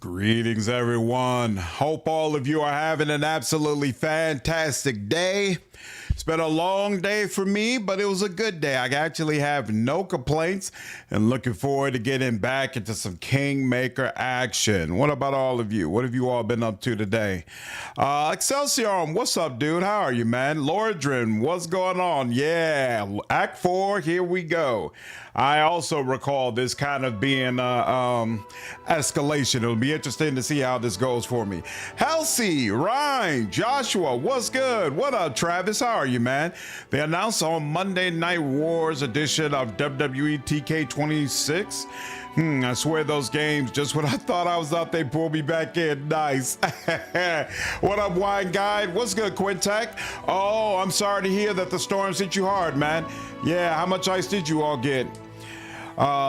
Greetings, everyone. Hope all of you are having an absolutely fantastic day. It's been a long day for me, but it was a good day. I actually have no complaints and looking forward to getting back into some Kingmaker action. What about all of you? What have you all been up to today? Excelsior, what's up, dude? How are you, man? Lordrin, what's going on? Yeah, Act 4, here we go. I also recall this kind of being escalation. It'll be interesting to see how this goes for me. Halsey, Ryan, Joshua, what's good? What up, Travis? How are you, man? They announced on Monday Night Wars edition of WWE TK26. I swear those games, just when I thought I was out, they pulled me back in. Nice. What up, Wine Guide? What's good, Quintac? Oh, I'm sorry to hear that the storms hit you hard, man. Yeah, how much ice did you all get?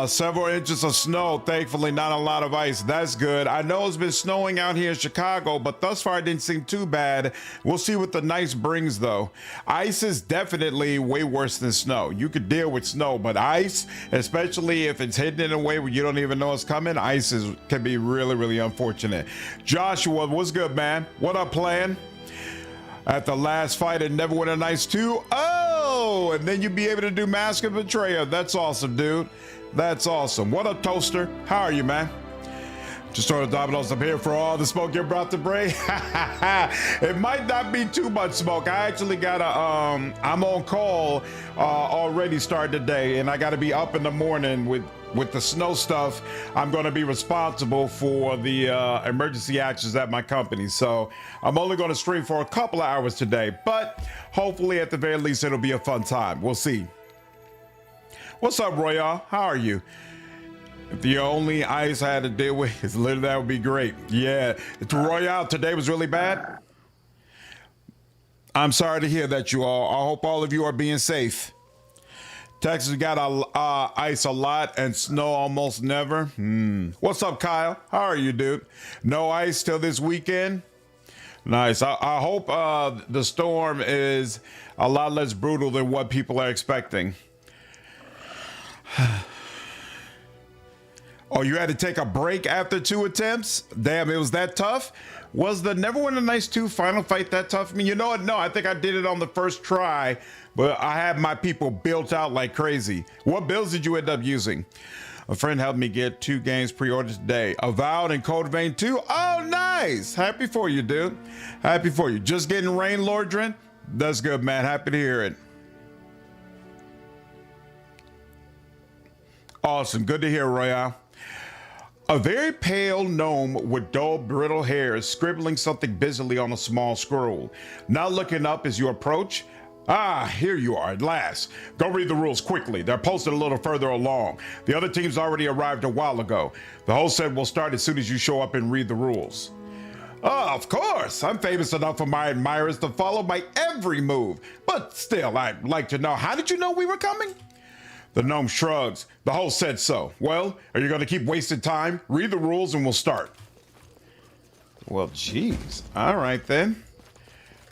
Several inches of snow, thankfully not a lot of ice. That's good. I know it's been snowing out here in Chicago, but thus far it didn't seem too bad. We'll see what the nice brings though. Ice is definitely way worse than snow. You could deal with snow, but ice, especially if it's hidden in a way where you don't even know it's coming, can be really, really unfortunate. Joshua, what's good, man? What up, plan? At the last fight at Neverwinter Nights 2. Oh, and then you'd be able to do Mask of Betrayal. That's awesome, dude. That's awesome. What up, Toaster? How are you, man? Just throwing the dominoes up here for all the smoke you're about to bring. It might not be too much smoke. I actually got I'm on call already starting today, and I got to be up in the morning with the snow stuff. I'm going to be responsible for the emergency actions at my company. So I'm only going to stream for a couple of hours today, but hopefully at the very least, it'll be a fun time. We'll see. What's up, Royale? How are you? If the only ice I had to deal with is literally, that would be great. Yeah, Royale today was really bad. I'm sorry to hear that, you all. I hope all of you are being safe. Texas got ice a lot and snow almost never. What's up, Kyle? How are you, dude? No ice till this weekend? Nice. I hope the storm is a lot less brutal than what people are expecting. Oh, you had to take a break after 2 attempts? Damn, it was that tough? Was the Neverwinter Nights 2 final fight that tough? I mean, you know what? No, I think I did it on the first try, but I had my people built out like crazy. What builds did you end up using? A friend helped me get 2 games pre-ordered today. Avowed and Code Vein 2. Oh, nice. Happy for you, dude. Happy for you. Just getting rain, Lordrin? That's good, man. Happy to hear it. Awesome. Good to hear, Royale. A very pale gnome with dull, brittle hair is scribbling something busily on a small scroll. Not looking up as you approach. Ah, here you are at last. Go read the rules quickly. They're posted a little further along. The other teams already arrived a while ago. The host said we'll start as soon as you show up and read the rules. Oh, of course. I'm famous enough for my admirers to follow my every move. But still, I'd like to know, how did you know we were coming? The gnome shrugs. The host said so. Well, are you going to keep wasting time? Read the rules and we'll start. Well, geez. All right, then.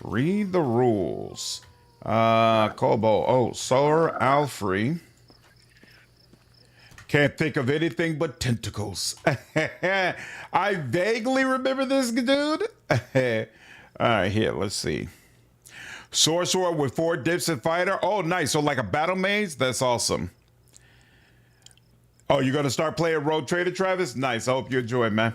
Read the rules. Kobo. Oh, Sor Alfrey. Can't think of anything but tentacles. I vaguely remember this dude. All right, here, let's see. Sorcerer with 4 dips and fighter. Oh, nice. So like a battle maze? That's awesome. Oh, you're going to start playing Road Trader, Travis? Nice. I hope you enjoy, man.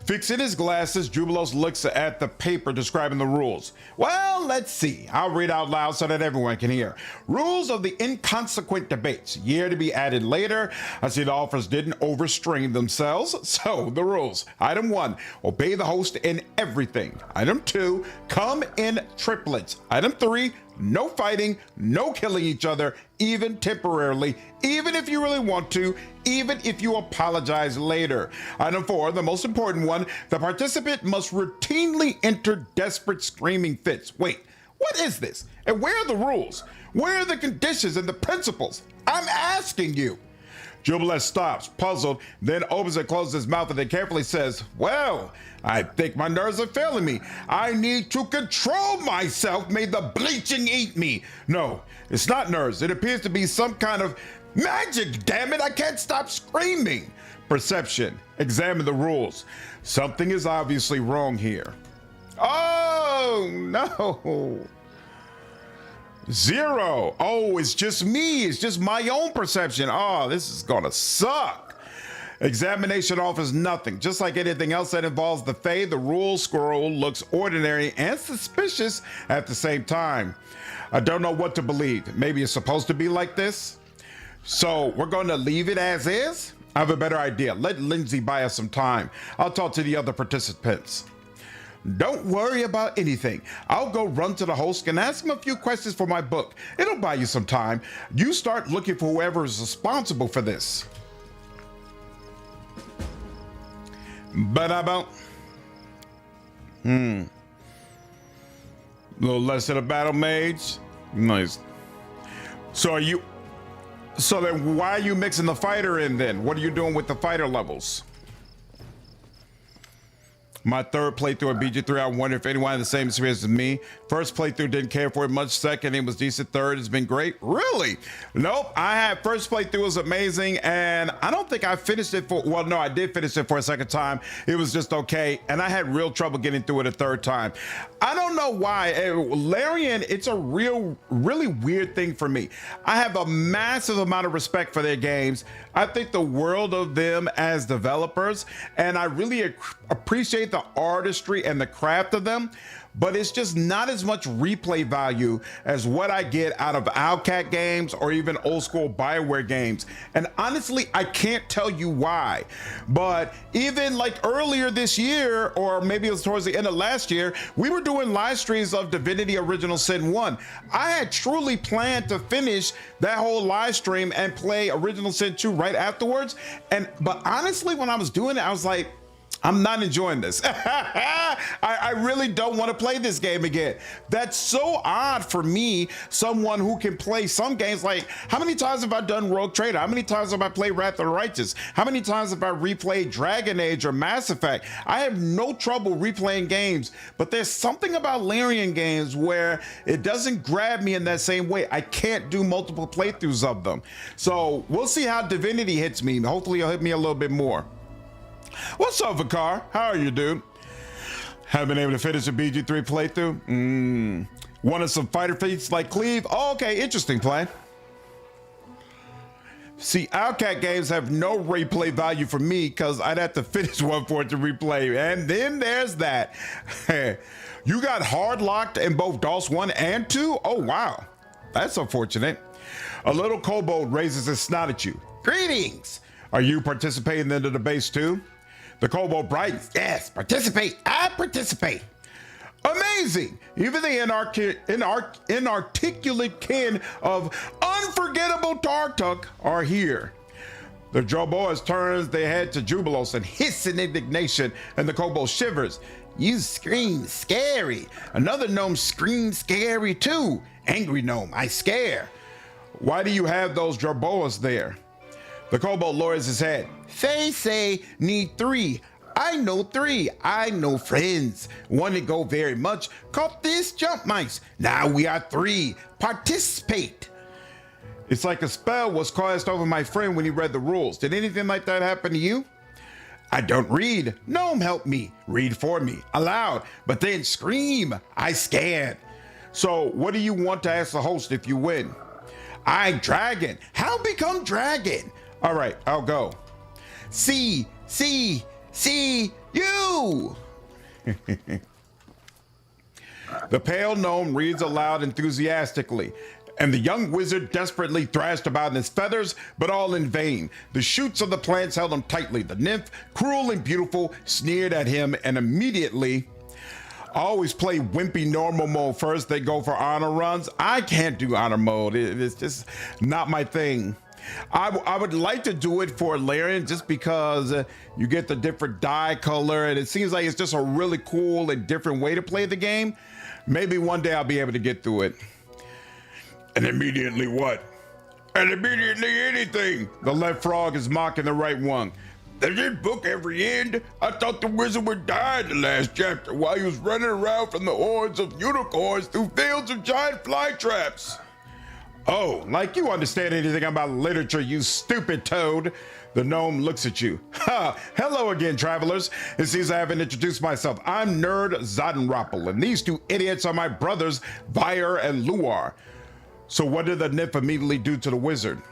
Fixing his glasses, Jubilos looks at the paper describing the rules. Well, let's see. I'll read out loud so that everyone can hear. Rules of the Inconsequent debates. Year to be added later. I see the authors didn't overstrain themselves. So, the rules. Item 1, obey the host in everything. Item 2, come in triplets. Item 3, no fighting, no killing each other, even temporarily, even if you really want to, even if you apologize later. Item 4, the most important one, the participant must routinely enter desperate screaming fits. Wait, what is this? And where are the rules? Where are the conditions and the principles? I'm asking you. Jubilee stops, puzzled, then opens and closes his mouth and then carefully says, well, I think my nerves are failing me. I need to control myself. May the bleaching eat me. No, it's not nerves. It appears to be some kind of magic, damn it. I can't stop screaming. Perception. Examine the rules. Something is obviously wrong here. Oh, no. 0. Oh, it's just me. It's just my own perception. Oh, this is gonna suck. Examination offers nothing. Just like anything else that involves the Fae, the rule scroll looks ordinary and suspicious at the same time. I don't know what to believe. Maybe it's supposed to be like this. So we're going to leave it as is? I have a better idea. Let Lindsay buy us some time. I'll talk to the other participants. Don't worry about anything. I'll go run to the host and ask him a few questions for my book. It'll buy you some time. You start looking for whoever is responsible for this. Ba-da-bum. A little less than a battle mage. Nice. So then why are you mixing the fighter in then? What are you doing with the fighter levels? My third playthrough of BG3, I wonder if anyone had the same experience as me. First playthrough, didn't care for it much. Second, it was decent. Third, it's been great. Really? Nope. I had first playthrough was amazing, and I don't think I finished it for, well, no, I did finish it for a second time. It was just okay, and I had real trouble getting through it a third time. I don't know why. Larian, it's a really weird thing for me. I have a massive amount of respect for their games. I think the world of them as developers, and I really appreciate the artistry and the craft of them, but it's just not as much replay value as what I get out of Owlcat games or even old school BioWare games. And honestly, I can't tell you why, but even like earlier this year, or maybe it was towards the end of last year, we were doing live streams of Divinity Original Sin 1. I had truly planned to finish that whole live stream and play Original Sin 2 right afterwards. But honestly, when I was doing it, I was like, I'm not enjoying this. I really don't want to play this game again. That's so odd for me, someone who can play some games. Like, how many times have I done Rogue Trader? How many times have I played Wrath of the Righteous? How many times have I replayed Dragon Age or Mass Effect? I have no trouble replaying games, but there's something about Larian games where it doesn't grab me in that same way. I can't do multiple playthroughs of them. So we'll see how Divinity hits me. Hopefully it'll hit me a little bit more. What's up, Vakar? How are you, dude? Haven't been able to finish a BG3 playthrough? Wanted some fighter feats like Cleave? Oh, okay, interesting plan. See, Owlcat games have no replay value for me because I'd have to finish one for it to replay. And then there's that. You got hard locked in both DOS 1 and 2? Oh, wow. That's unfortunate. A little kobold raises his snout at you. Greetings. Are you participating in the debates too? The kobold brightens. Yes, participate. I participate. Amazing. Even the inarticulate kin of unforgettable Tartuk are here. The Joboas turns their head to Jubilos and hiss in indignation, and the kobold shivers. You scream scary. Another gnome screams scary too. Angry gnome, I scare. Why do you have those Joboas there? The kobold lowers his head. They say need 3. I know 3. I know friends. One to go very much. Caught this jump mice. Now we are 3. Participate. It's like a spell was cast over my friend when he read the rules. Did anything like that happen to you? I don't read. Gnome help me. Read for me. Aloud. But then scream. I scared. So what do you want to ask the host if you win? I dragon. How become dragon? All right, I'll go. See you. The pale gnome reads aloud enthusiastically, and the young wizard desperately thrashed about in his feathers, but all in vain. The shoots of the plants held him tightly. The nymph, cruel and beautiful, sneered at him, and immediately, I always play wimpy normal mode first, they go for honor runs. I can't do honor mode. It's just not my thing. I would like to do it for Larian just because you get the different dye color, and it seems like it's just a really cool and different way to play the game. Maybe one day I'll be able to get through it. And immediately what? And immediately anything. The left frog is mocking the right one. Does this book every end? I thought the wizard would die in the last chapter while he was running around from the hordes of unicorns through fields of giant fly traps. Oh, like you understand anything about literature, you stupid toad. The gnome looks at you. Ha! Hello again, travelers. It seems I haven't introduced myself. I'm Nerd Zadenrappel, and these two idiots are my brothers, Vire and Luar. So what did the nymph immediately do to the wizard?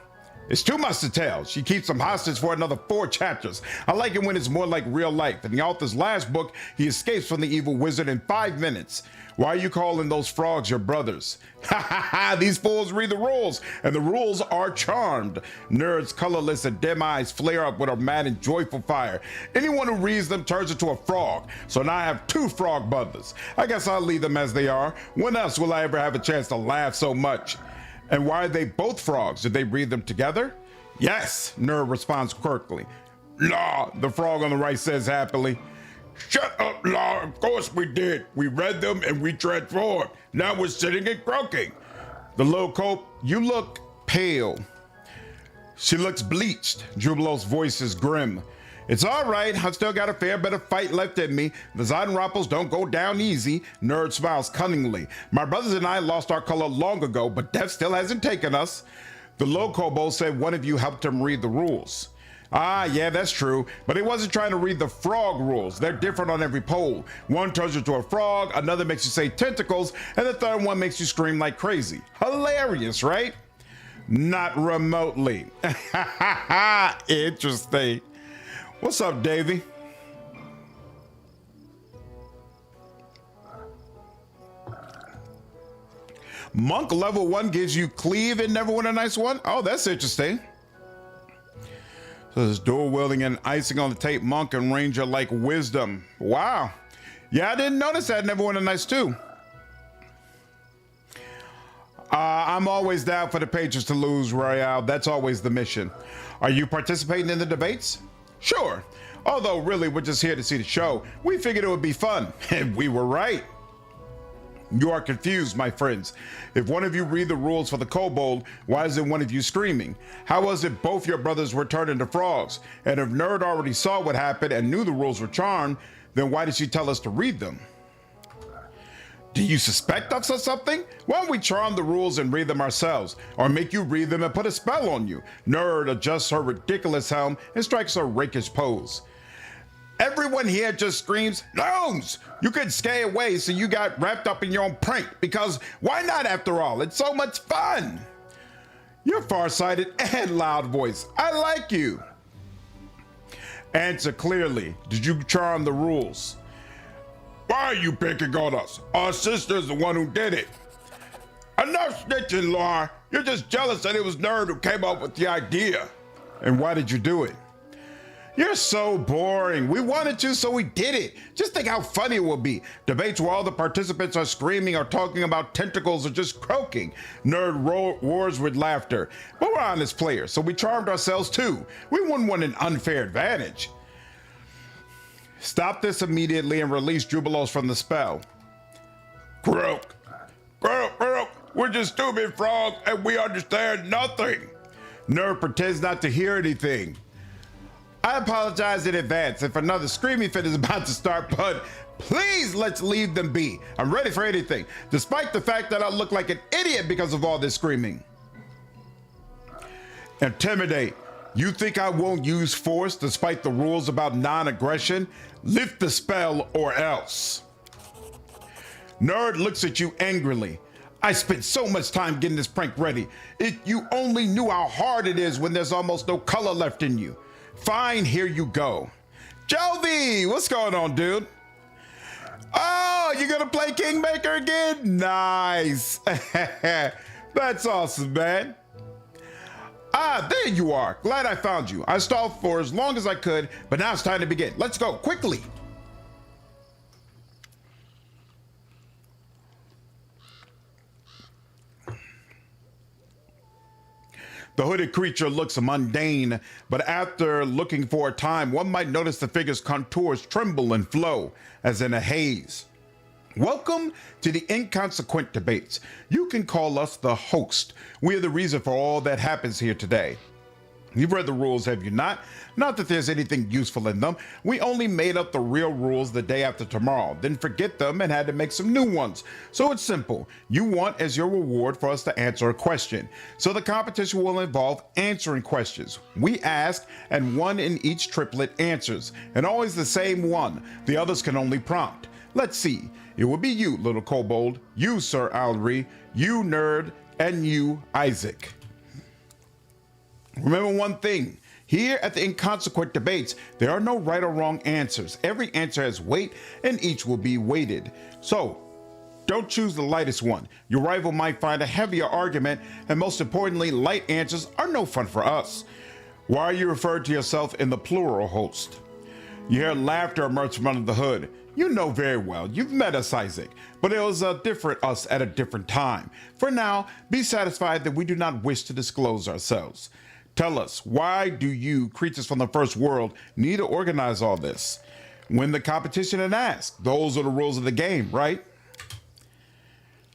It's too much to tell. She keeps him hostage for another 4 chapters. I like it when it's more like real life. In the author's last book, he escapes from the evil wizard in 5 minutes. Why are you calling those frogs your brothers? Ha ha ha! These fools read the rules, and the rules are charmed. Nerd's colorless and dim eyes flare up with a mad and joyful fire. Anyone who reads them turns into a frog, so now I have 2 frog brothers. I guess I'll leave them as they are. When else will I ever have a chance to laugh so much? And why are they both frogs? Did they read them together? Yes, Nerd responds quirkily. Law, the frog on the right says happily. Shut up, Law. Of course we did. We read them and we transformed. Now we're sitting and croaking. The little cope, you look pale. She looks bleached. Jubilo's voice is grim. It's all right. I've still got a fair bit of fight left in me. The Zadenrappels don't go down easy. Nerd smiles cunningly. My brothers and I lost our color long ago, but death still hasn't taken us. The little kobold said one of you helped him read the rules. Ah, yeah, that's true, but he wasn't trying to read the frog rules. They're different on every pole. One turns you to a frog, another makes you say tentacles, and the third one makes you scream like crazy. Hilarious, right? Not remotely. Interesting. What's up, Davey? Monk level 1 gives you cleave and never win a nice one? Oh, that's interesting. So this dual wielding and icing on the tape monk and ranger like wisdom. Wow. Yeah, I didn't notice that. Never win a nice 2. I'm always down for the pages to lose, Royale. That's always the mission. Are you participating in the debates? Sure. Although really we're just here to see the show. We figured it would be fun, and we were right. You are confused, my friends. If one of you read the rules for the kobold, why isn't one of you screaming? How was it both your brothers were turned into frogs? And if Nerd already saw what happened and knew the rules were charmed, then why did she tell us to read them? Do you suspect us of something? Why don't we charm the rules and read them ourselves? Or make you read them and put a spell on you? Nerd adjusts her ridiculous helm and strikes a rakish pose. Everyone here just screams, gnomes! You could stay away so you got wrapped up in your own prank, because why not after all? It's so much fun! You're farsighted and loud voice. I like you. Answer clearly. Did you charm the rules? Why are you picking on us? Our sister's the one who did it. Enough snitching, Laura. You're just jealous that it was Nerd who came up with the idea. And why did you do it? You're so boring. We wanted to, so we did it. Just think how funny it will be. Debates where all the participants are screaming or talking about tentacles or just croaking. Nerd roars with laughter. But we're honest players, so we charmed ourselves too. We wouldn't want an unfair advantage. Stop this immediately and release Jubilos from the spell. Croak. Croak, croak. We're just stupid frogs and we understand nothing. Nerd pretends not to hear anything. I apologize in advance if another screaming fit is about to start, but please let's leave them be. I'm ready for anything, despite the fact that I look like an idiot because of all this screaming. Intimidate. You think I won't use force despite the rules about non-aggression? Lift the spell or else. Nerd looks at you angrily. I spent so much time getting this prank ready. If you only knew how hard it is when there's almost no color left in you. Fine, here you go. Jovi, what's going on, dude? Oh, you're gonna play Kingmaker again? Nice. That's awesome, man. Ah, there you are. Glad I found you. I stalled for as long as I could, but now it's time to begin. Let's go, quickly. The hooded creature looks mundane, but after looking for a time, one might notice the figure's contours tremble and flow, as in a haze. Welcome to the Inconsequent debates. You can call us the host. We are the reason for all that happens here today. You've read the rules, have you not? Not that there's anything useful in them. We only made up the real rules the day after tomorrow, then forget them and had to make some new ones. So it's simple. You want as your reward for us to answer a question. So the competition will involve answering questions. We ask, and one in each triplet answers, and always the same one. The others can only prompt. Let's see. It will be you, little kobold, you, Sir Alry, you, nerd, and you, Isaac. Remember one thing, here at the Inconsequent debates, there are no right or wrong answers. Every answer has weight and each will be weighted. So, don't choose the lightest one. Your rival might find a heavier argument, and most importantly, light answers are no fun for us. Why are you referring to yourself in the plural, host? You hear laughter emerge from under the hood. You know very well, you've met us, Isaac, but it was a different us at a different time. For now, be satisfied that we do not wish to disclose ourselves. Tell us, why do you, creatures from the first world, need to organize all this? Win the competition and ask. Those are the rules of the game, right?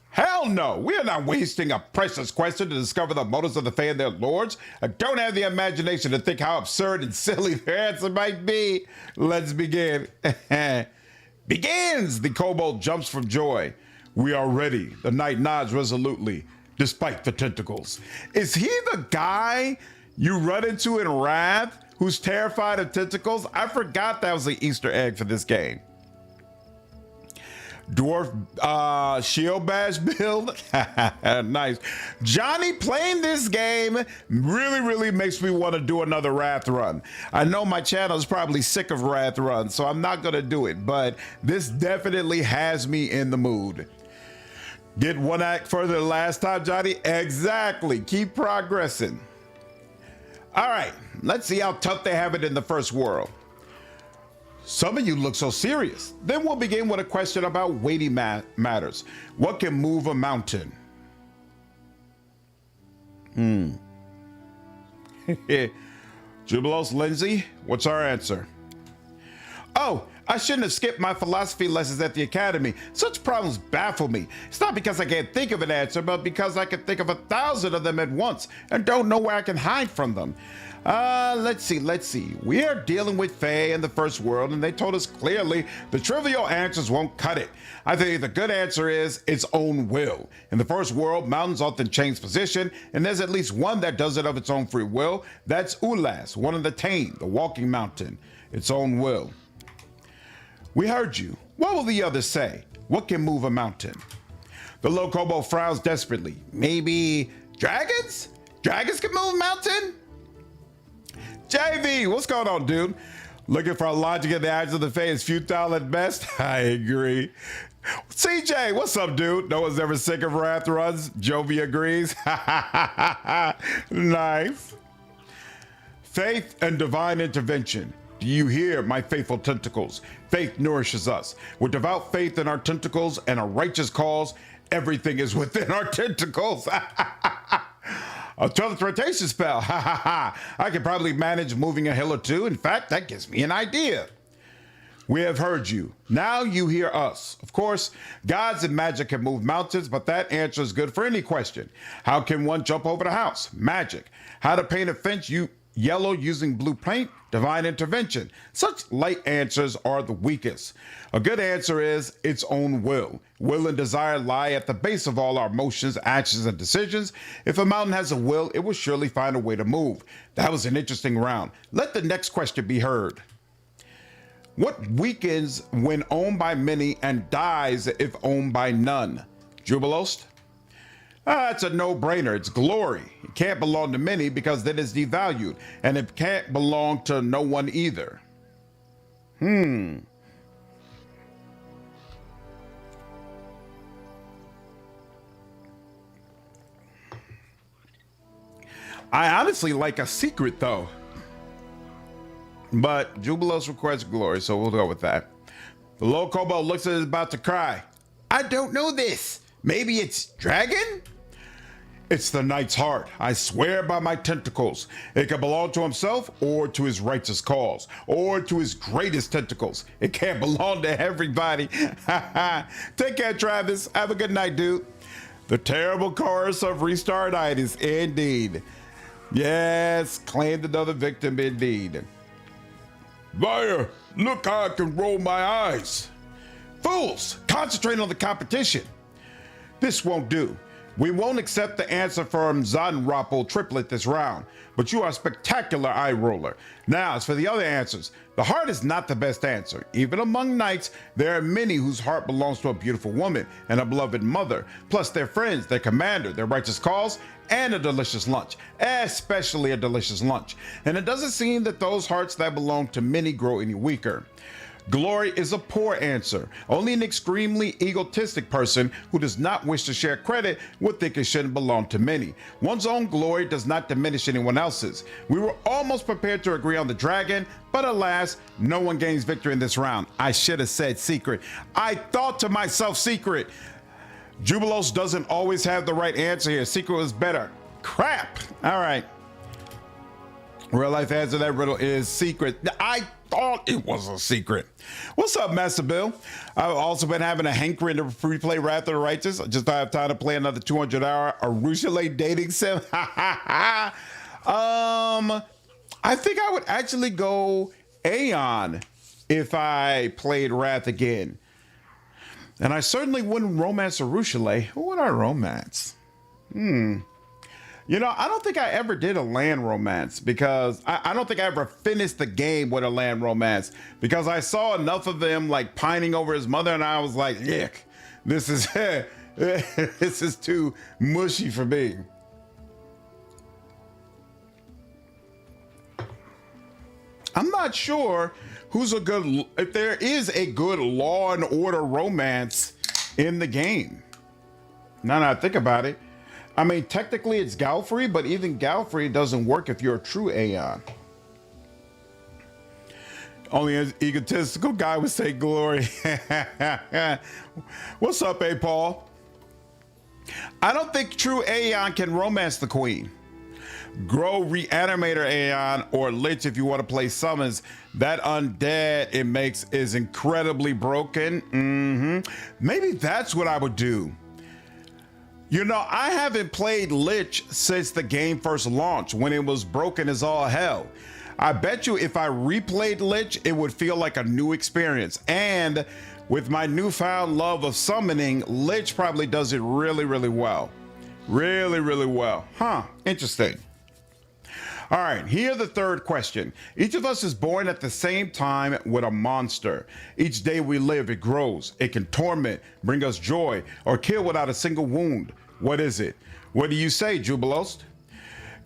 Hell no, we are not wasting a precious question to discover the motives of the Fae and their lords. I don't have the imagination to think how absurd and silly their answer might be. Let's begin. Begins! The kobold jumps from joy. We are ready. The knight nods resolutely, despite the tentacles. Is he the guy you run into in Wrath who's terrified of tentacles? I forgot that was the Easter egg for this game. Dwarf shield bash build. Nice. Johnny playing this game really makes me want to do another Wrath run. I know my channel is probably sick of Wrath runs, so I'm not going to do it, but this definitely has me in the mood. Get one act further than last time, Johnny? Exactly. Keep progressing. All right, let's see how tough they have it in the first world. Some of you look so serious. Then we'll begin with a question about weighty matters. What can move a mountain? Jubilos Lindsay, what's our answer? Oh, I shouldn't have skipped my philosophy lessons at the academy. Such problems baffle me. It's not because I can't think of an answer, but because I can think of 1,000 of them at once and don't know where I can hide from them. Let's see. We are dealing with Fae in the first world, and they told us clearly the trivial answers won't cut it. I think the good answer is its own will. In the first world, mountains often change position, and there's at least one that does it of its own free will. That's Ulas, one of the Tane, the walking mountain. Its own will. We heard you. What will the others say? What can move a mountain? The low kobold frowns desperately. Maybe dragons? Dragons can move a mountain? JV, what's going on, dude? Looking for logic in the eyes of the Fae is futile at best? I agree. CJ, what's up, dude? No one's ever sick of Wrath runs. Jovi agrees. Nice. Faith and divine intervention. Do you hear, my faithful tentacles? Faith nourishes us. With devout faith in our tentacles and a righteous cause, everything is within our tentacles. A teleportation spell. I can probably manage moving a hill or two. In fact, that gives me an idea. We have heard you. Now you hear us. Of course, gods and magic can move mountains, but that answer is good for any question. How can one jump over the house? Magic. How to paint a fence yellow using blue paint? Divine intervention. Such light answers are the weakest. A good answer is its own will. Will and desire lie at the base of all our motions, actions, and decisions. If a mountain has a will, it will surely find a way to move. That was an interesting round. Let the next question be heard. What weakens when owned by many and dies if owned by none? Jubilost? It's a no-brainer. It's glory. It can't belong to many because then it's devalued, and it can't belong to no one either. I honestly like a secret, though. But Jubilos requests glory, so we'll go with that. The low kobold looks at it about to cry. I don't know this. Maybe it's dragon? It's the knight's heart. I swear by my tentacles. It can belong to himself or to his righteous cause or to his greatest tentacles. It can't belong to everybody. Take care, Travis. Have a good night, dude. The terrible chorus of restartitis, indeed. Yes, claimed another victim indeed. Fire, look how I can roll my eyes. Fools, concentrate on the competition. This won't do. We won't accept the answer from Varnhold triplet this round, but you are a spectacular eye roller. Now, as for the other answers, the heart is not the best answer. Even among knights, there are many whose heart belongs to a beautiful woman and a beloved mother, plus their friends, their commander, their righteous cause, and a delicious lunch, especially a delicious lunch. And it doesn't seem that those hearts that belong to many grow any weaker. Glory is a poor answer. Only an extremely egotistic person who does not wish to share credit would think it shouldn't belong to many. One's own glory does not diminish anyone else's. We were almost prepared to agree on the dragon, but alas, no one gains victory in this round. I should have said secret. I thought to myself secret. Jubilos doesn't always have the right answer here. Secret was better. Crap. All right. Real life answer to that riddle is secret. I thought it was a secret. What's up, Master Bill? I've also been having a hankering to replay Wrath of the Righteous. I just don't have time to play another 200-hour Arusha dating sim. I think I would actually go Aeon if I played Wrath again. And I certainly wouldn't romance Arusha. Who would I romance? You know, I don't think I ever did a land romance because I don't think I ever finished the game with a land romance because I saw enough of him like pining over his mother and I was like, yuck, this is this is too mushy for me. I'm not sure if there is a good Law and Order romance in the game. Now that I think about it. I mean, technically it's Galfrey, but even Galfrey doesn't work if you're a true Aeon. Only an egotistical guy would say glory. What's up, Paul? I don't think true Aeon can romance the queen. Grow Reanimator Aeon or Lich if you want to play summons. That undead it makes is incredibly broken. Maybe that's what I would do. You know, I haven't played Lich since the game first launched when it was broken as all hell. I bet you if I replayed Lich, it would feel like a new experience. And with my newfound love of summoning, Lich probably does it really, really well. Really, really well. Huh, interesting. All right, here's the third question. Each of us is born at the same time with a monster. Each day we live, it grows. It can torment, bring us joy, or kill without a single wound. What is it? What do you say, Jubilos?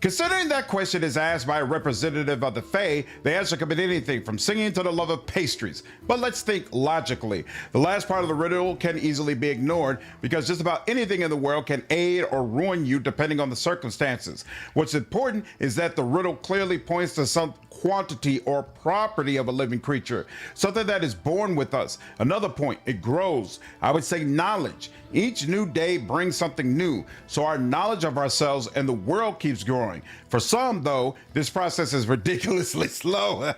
Considering that question is asked by a representative of the Fae, the answer could be anything from singing to the love of pastries. But let's think logically. The last part of the riddle can easily be ignored because just about anything in the world can aid or ruin you depending on the circumstances. What's important is that the riddle clearly points to some quantity or property of a living creature, something that is born with us. Another point, it grows. I would say knowledge. Each new day brings something new, so our knowledge of ourselves and the world keeps growing. For some, though, this process is ridiculously slow.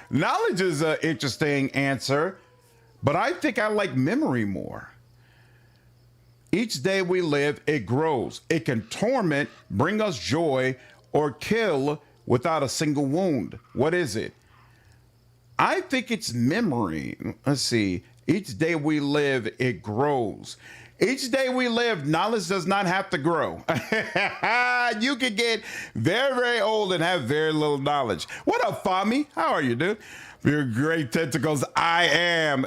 Knowledge is an interesting answer, but I think I like memory more. Each day we live, it grows. It can torment, bring us joy, or kill without a single wound. What is it? I think it's memory. Let's see. Each day we live, it grows. Each day we live, knowledge does not have to grow. You can get very, very old and have very little knowledge. What up, Fami? How are you, dude? Your great tentacles, I am.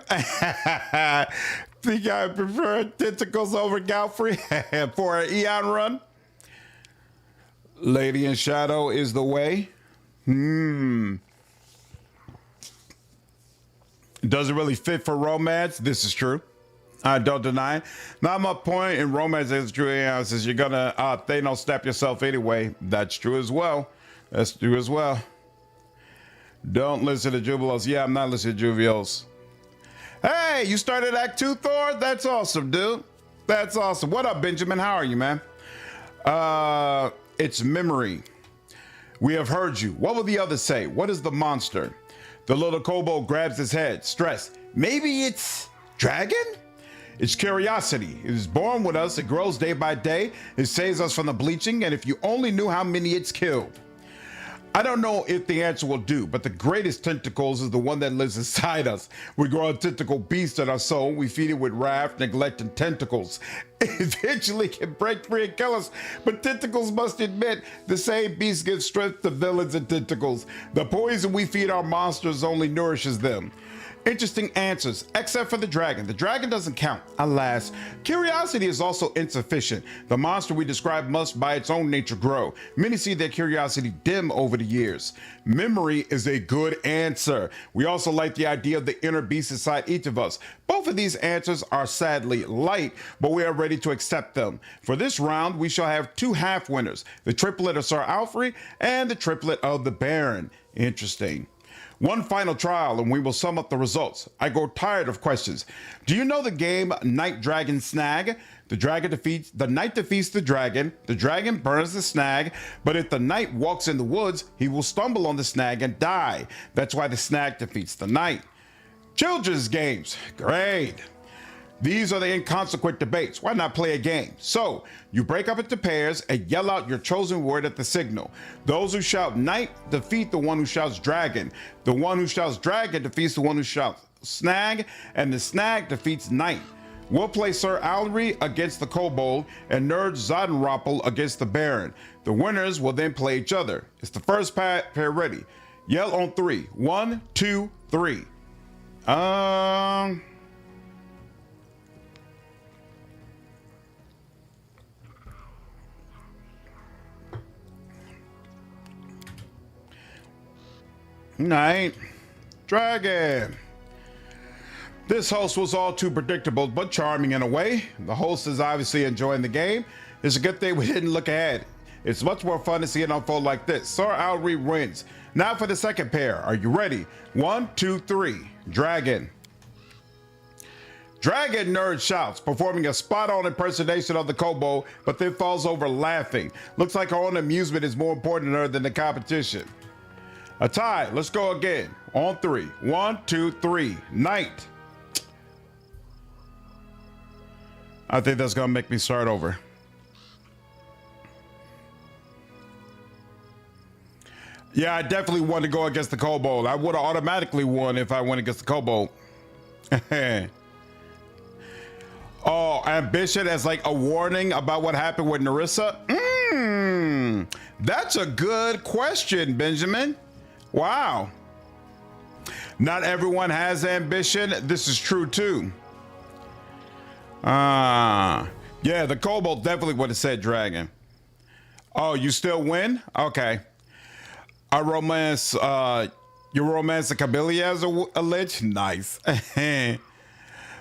Think I prefer tentacles over Galfrey for an Eon run? Lady in Shadow is the way. Does it really fit for romance? This is true. I don't deny it. Now, my point in romance is true. Is you're gonna Thanos snap yourself anyway. That's true as well. That's true as well. Don't listen to Jubilos. Yeah, I'm not listening to Jubilos. Hey, you started Act 2, Thor? That's awesome, dude. That's awesome. What up, Benjamin? How are you, man? It's memory. We have heard you. What will the others say? What is the monster? The little kobold grabs his head, stressed. Maybe it's dragon? It's curiosity. It is born with us. It grows day by day. It saves us from the bleaching. And if you only knew how many it's killed. I don't know if the answer will do, but the greatest tentacles is the one that lives inside us. We grow a tentacle beast in our soul. We feed it with wrath, neglect, and tentacles. Eventually can break free and kill us, but tentacles must admit the same beast gives strength to villains and tentacles. The poison we feed our monsters only nourishes them. Interesting answers, except for the dragon. The dragon doesn't count, alas. Curiosity is also insufficient. The monster we describe must by its own nature grow. Many see their curiosity dim over the years. Memory is a good answer. We also like the idea of the inner beast inside each of us. Both of these answers are sadly light, but we are ready to accept them. For this round, we shall have two half winners, the triplet of Sir Alfred and the triplet of the Baron. Interesting. One final trial and we will sum up the results. I grow tired of questions. Do you know the game Night Dragon Snag? The knight defeats the dragon burns the snag, but if the knight walks in the woods, he will stumble on the snag and die. That's why the snag defeats the knight. Children's games, great. These are the inconsequent debates. Why not play a game? So, you break up into pairs and yell out your chosen word at the signal. Those who shout knight defeat the one who shouts dragon. The one who shouts dragon defeats the one who shouts snag, and the snag defeats knight. We'll play Sir Alry against the kobold and Nerd Zodenroppel against the Baron. The winners will then play each other. It's the first pair ready. Yell on 3. 1, 2, 3. Night Dragon. This host was all too predictable, but charming in a way. The host is obviously enjoying the game. It's a good thing we didn't look ahead. It's much more fun to see it unfold like this. Sir Alry wins. Now for the second pair. Are you ready? 1, 2, 3. Dragon. Dragon Nerd shouts, performing a spot-on impersonation of the kobold, but then falls over laughing. Looks like her own amusement is more important to her than the competition. A tie. Let's go again. On 3. 1, 2, 3. Knight. I think that's gonna make me start over. Yeah, I definitely want to go against the kobold. I would have automatically won if I went against the kobold. Oh, ambition as like a warning about what happened with Narissa? That's a good question, Benjamin. Wow. Not everyone has ambition. This is true too. Yeah, the kobold definitely would have said dragon. Oh, you still win? Okay. I romance, you romance a Kabylia as a lich? Nice.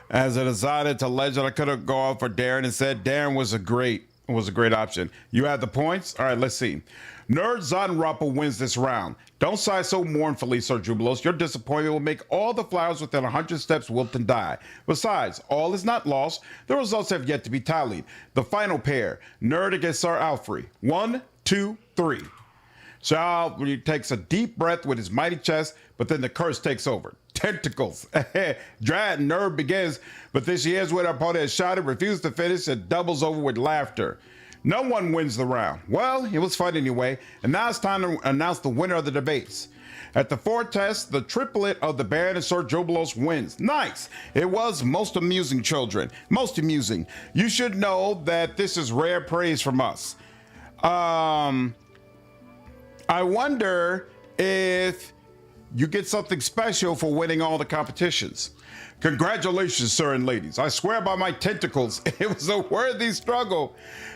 As I decided to legend, I could have gone for Darren and said Darren was a great option. You had the points? All right, let's see. Nerd Zodenroppel wins this round. Don't sigh so mournfully, Sir Jubilos. Your disappointment will make all the flowers within 100 steps wilt and die. Besides, all is not lost. The results have yet to be tallied. The final pair, Nerd against Sir Alfred. 1, 2, 3. Sir Alfred takes a deep breath with his mighty chest, but then the curse takes over. Tentacles. Drat Nerd begins, but then she hears what her opponent has shouted, refuses to finish, and doubles over with laughter. No one wins the round. Well, it was fun anyway, and now it's time to announce the winner of the debates. At the fourth test, the triplet of the Baron and Sir Jubilos wins. Nice! It was most amusing, children. Most amusing. You should know that this is rare praise from us. I wonder if you get something special for winning all the competitions. Congratulations, sir and ladies. I swear by my tentacles, it was a worthy struggle.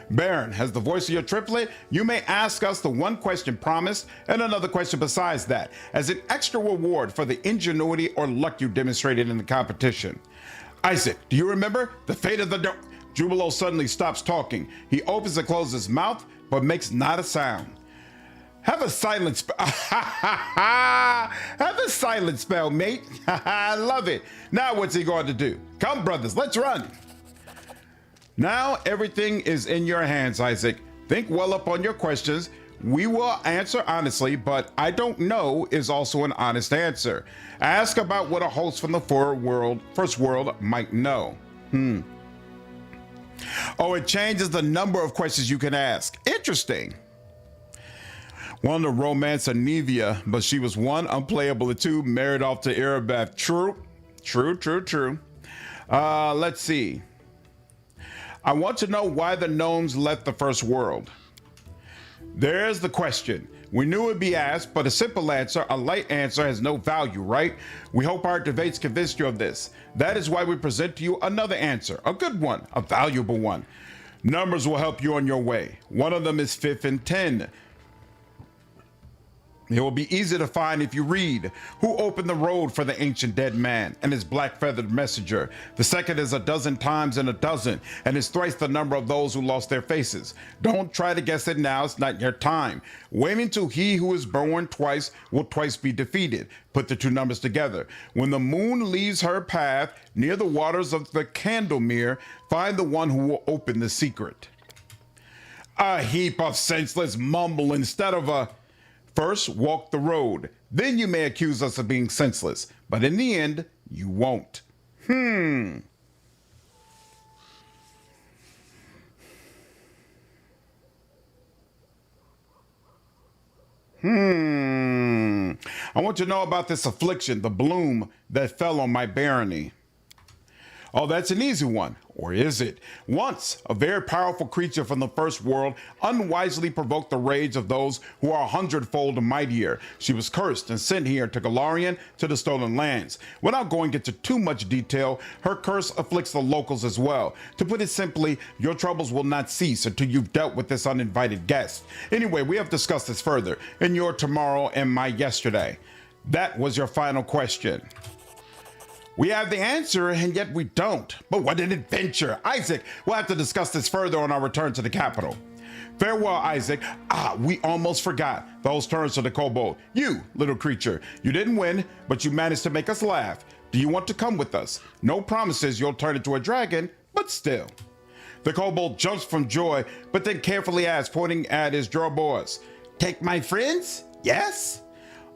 Baron, as the voice of your triplet, you may ask us the one question promised and another question besides that, as an extra reward for the ingenuity or luck you demonstrated in the competition. Isaac, do you remember the fate of the Jubilo suddenly stops talking. He opens and closes his mouth, but makes not a sound. Have a silent spell. Have a silent spell, mate. I love it. Now what's he going to do? Come, brothers, let's run. Now everything is in your hands, Isaac. Think well upon your questions. We will answer honestly, but I don't know is also an honest answer. Ask about what a host from the first world might know. Oh, it changes the number of questions you can ask. Interesting. One to romance Anivia, but she was 1, unplayable at 2, married off to Irabeth. True. Let's see. I want to know why the gnomes left the first world. There's the question. We knew it would be asked, but a simple answer, a light answer, has no value, right? We hope our debates convinced you of this. That is why we present to you another answer, a good one, a valuable one. Numbers will help you on your way. One of them is 5 and 10. It will be easy to find if you read. Who opened the road for the ancient dead man and his black-feathered messenger? The second is 12 times in 12, and is thrice the number of those who lost their faces. Don't try to guess it now, it's not your time. Wait until he who is born twice will twice be defeated. Put the two numbers together. When the moon leaves her path near the waters of the Candlemere, find the one who will open the secret. A heap of senseless mumble instead of a... First, walk the road. Then you may accuse us of being senseless. But in the end, you won't. I want to know about this affliction, the bloom that fell on my barony. Oh, that's an easy one. Or is it? Once, a very powerful creature from the first world unwisely provoked the rage of those who are 100-fold mightier. She was cursed and sent here to Galarian, to the Stolen Lands. Without going into too much detail, her curse afflicts the locals as well. To put it simply, your troubles will not cease until you've dealt with this uninvited guest. Anyway, we have discussed this further in your tomorrow and my yesterday. That was your final question. We have the answer, and yet we don't. But what an adventure. Isaac, we'll have to discuss this further on our return to the capital. Farewell, Isaac. We almost forgot. Those turns to the kobold. You, little creature, you didn't win, but you managed to make us laugh. Do you want to come with us? No promises you'll turn into a dragon, but still. The kobold jumps from joy, but then carefully asks, pointing at his Droboas, take my friends? Yes?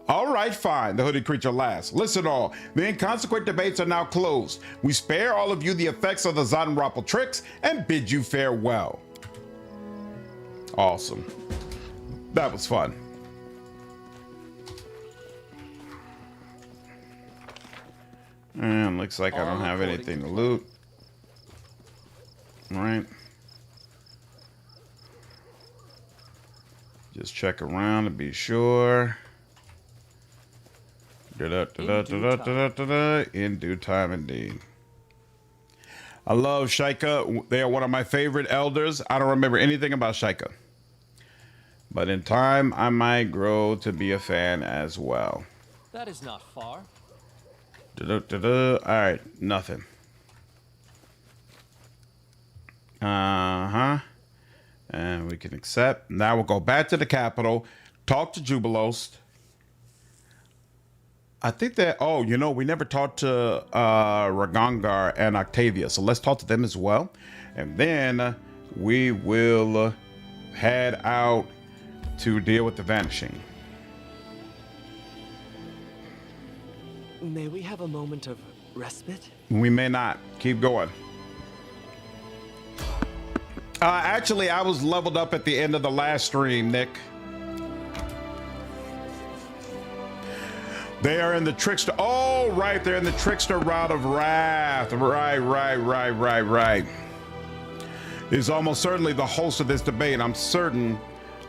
All right, fine, the hooded creature laughs. Listen all, the Inconsequent debates are now closed. We spare all of you the effects of the Zottenrappel tricks and bid you farewell. Awesome. That was fun. And looks like I don't have anything to loot. All right. Just check around to be sure. In due time, indeed. I love Shaika. They are one of my favorite elders. I don't remember anything about Shaika, but in time, I might grow to be a fan as well. That is not far. All right, nothing. And we can accept. Now we'll go back to the capital, talk to Jubilos. I think that, we never talked to Ragangar and Octavia, so let's talk to them as well. And then we will head out to deal with the Vanishing. May we have a moment of respite? We may not. Keep going. Actually, I was leveled up at the end of the last stream, Nick. They are in the Trickster. Oh, right. They're in the Trickster Route of Wrath. Right. He's almost certainly the host of this debate. I'm certain.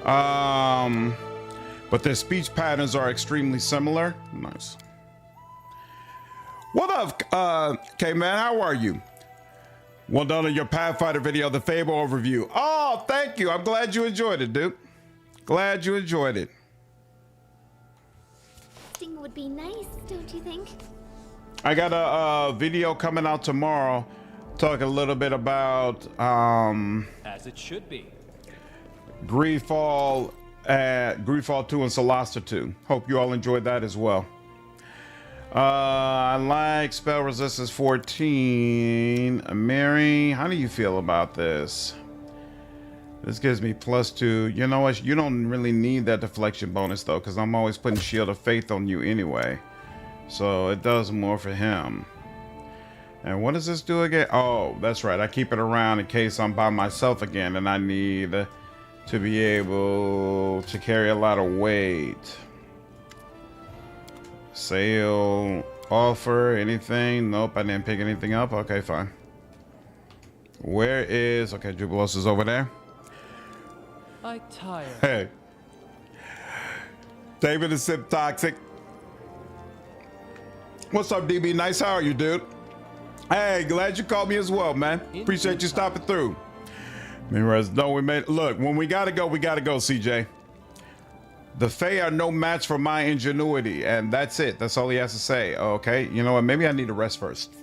But their speech patterns are extremely similar. Nice. What up, K-Man? How are you? Well done on your Pathfinder video, the Fable overview. Oh, thank you. I'm glad you enjoyed it, dude. Glad you enjoyed it. Would be nice, don't you think? I got a video coming out tomorrow, talking a little bit about as it should be. Greedfall 2 and Solasta 2. Hope you all enjoyed that as well. I like spell resistance 14. Mary, how do you feel about this? This gives me +2. You know what? You don't really need that deflection bonus though, because I'm always putting Shield of Faith on you anyway. So it does more for him. And what does this do again? Oh, that's right. I keep it around in case I'm by myself again and I need to be able to carry a lot of weight. Sale, offer, anything? Nope, I didn't pick anything up. Okay, fine. Where is... Okay, Jubilos is over there. I tire. Hey. David is Sip Toxic. What's up, DB Nice? How are you, dude? Hey, glad you called me as well, man. Appreciate you stopping through. No, we made... Look, when we gotta go, CJ. The Fae are no match for my ingenuity, and that's it. That's all he has to say. Okay, you know what? Maybe I need to rest first.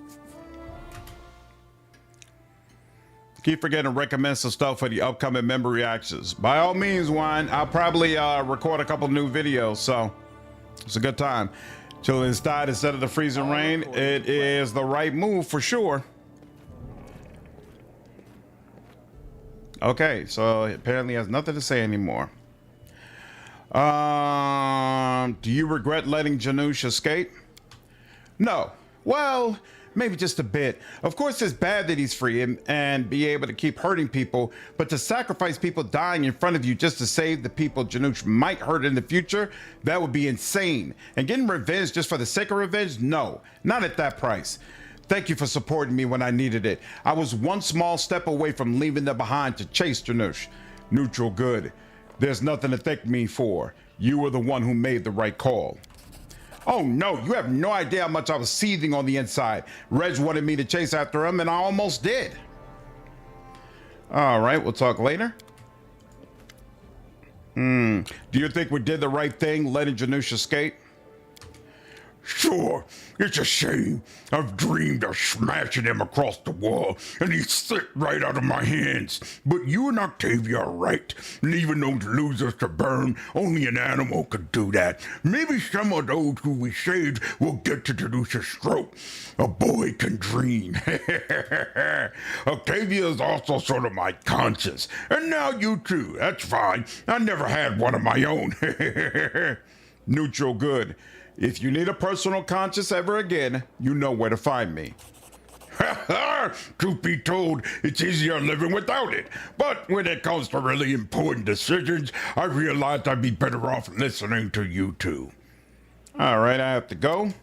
Keep forgetting to recommend some stuff for the upcoming member reactions. By all means, Wine, I'll probably record a couple new videos, so it's a good time. Chilling inside instead of the freezing rain, it is the right move for sure. Okay, so apparently has nothing to say anymore. Do you regret letting Janusz escape? No. Well, maybe just a bit. Of course, it's bad that he's free and be able to keep hurting people, but to sacrifice people dying in front of you just to save the people Janusz might hurt in the future, that would be insane. And getting revenge just for the sake of revenge? No, not at that price. Thank you for supporting me when I needed it. I was one small step away from leaving them behind to chase Janusz. Neutral good. There's nothing to thank me for. You were the one who made the right call. Oh no, you have no idea how much I was seething on the inside. Reg wanted me to chase after him and I almost did. All right, we'll talk later. Do you think we did the right thing letting Janusz escape? Sure, it's a shame. I've dreamed of smashing him across the wall, and he slipped right out of my hands. But you and Octavia are right. Leaving those losers to burn, only an animal could do that. Maybe some of those who we saved will get to Janusz's throat. A boy can dream. Octavia is also sort of my conscience. And now you too. That's fine. I never had one of my own. Neutral good. If you need a personal conscience ever again, you know where to find me. Truth be told, it's easier living without it. But when it comes to really important decisions, I realized I'd be better off listening to you two. All right, I have to go.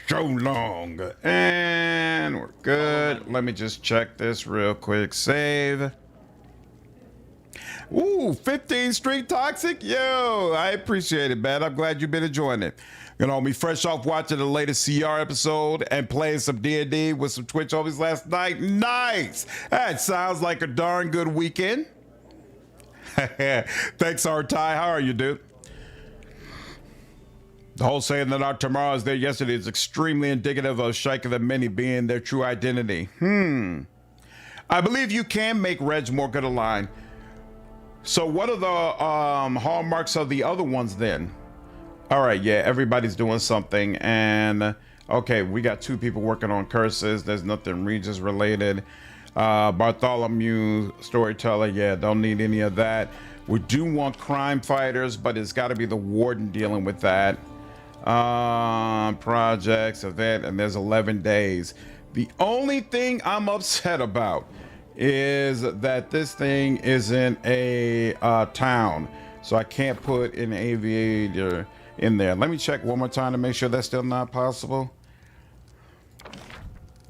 So long. And we're good. Let me just check this real quick. Save. Ooh, 15 Street Toxic? Yo, I appreciate it, man. I'm glad you've been enjoying it. You know, me fresh off watching the latest CR episode and playing some D&D with some Twitch homies last night. Nice! That sounds like a darn good weekend. Thanks, Artai. How are you, dude? The whole saying that our tomorrow is there yesterday is extremely indicative of Shaika the Many being their true identity. I believe you can make Reg more good aligned. So what are the hallmarks of the other ones then? All right, yeah, everybody's doing something. And okay, we got 2 people working on curses. There's nothing Regis related. Bartholomew, storyteller, yeah, don't need any of that. We do want crime fighters, but it's got to be the warden dealing with that. Projects, event, and there's 11 days. The only thing I'm upset about is that this thing isn't a town, so I can't put an aviator in there. Let me check one more time to make sure that's still not possible.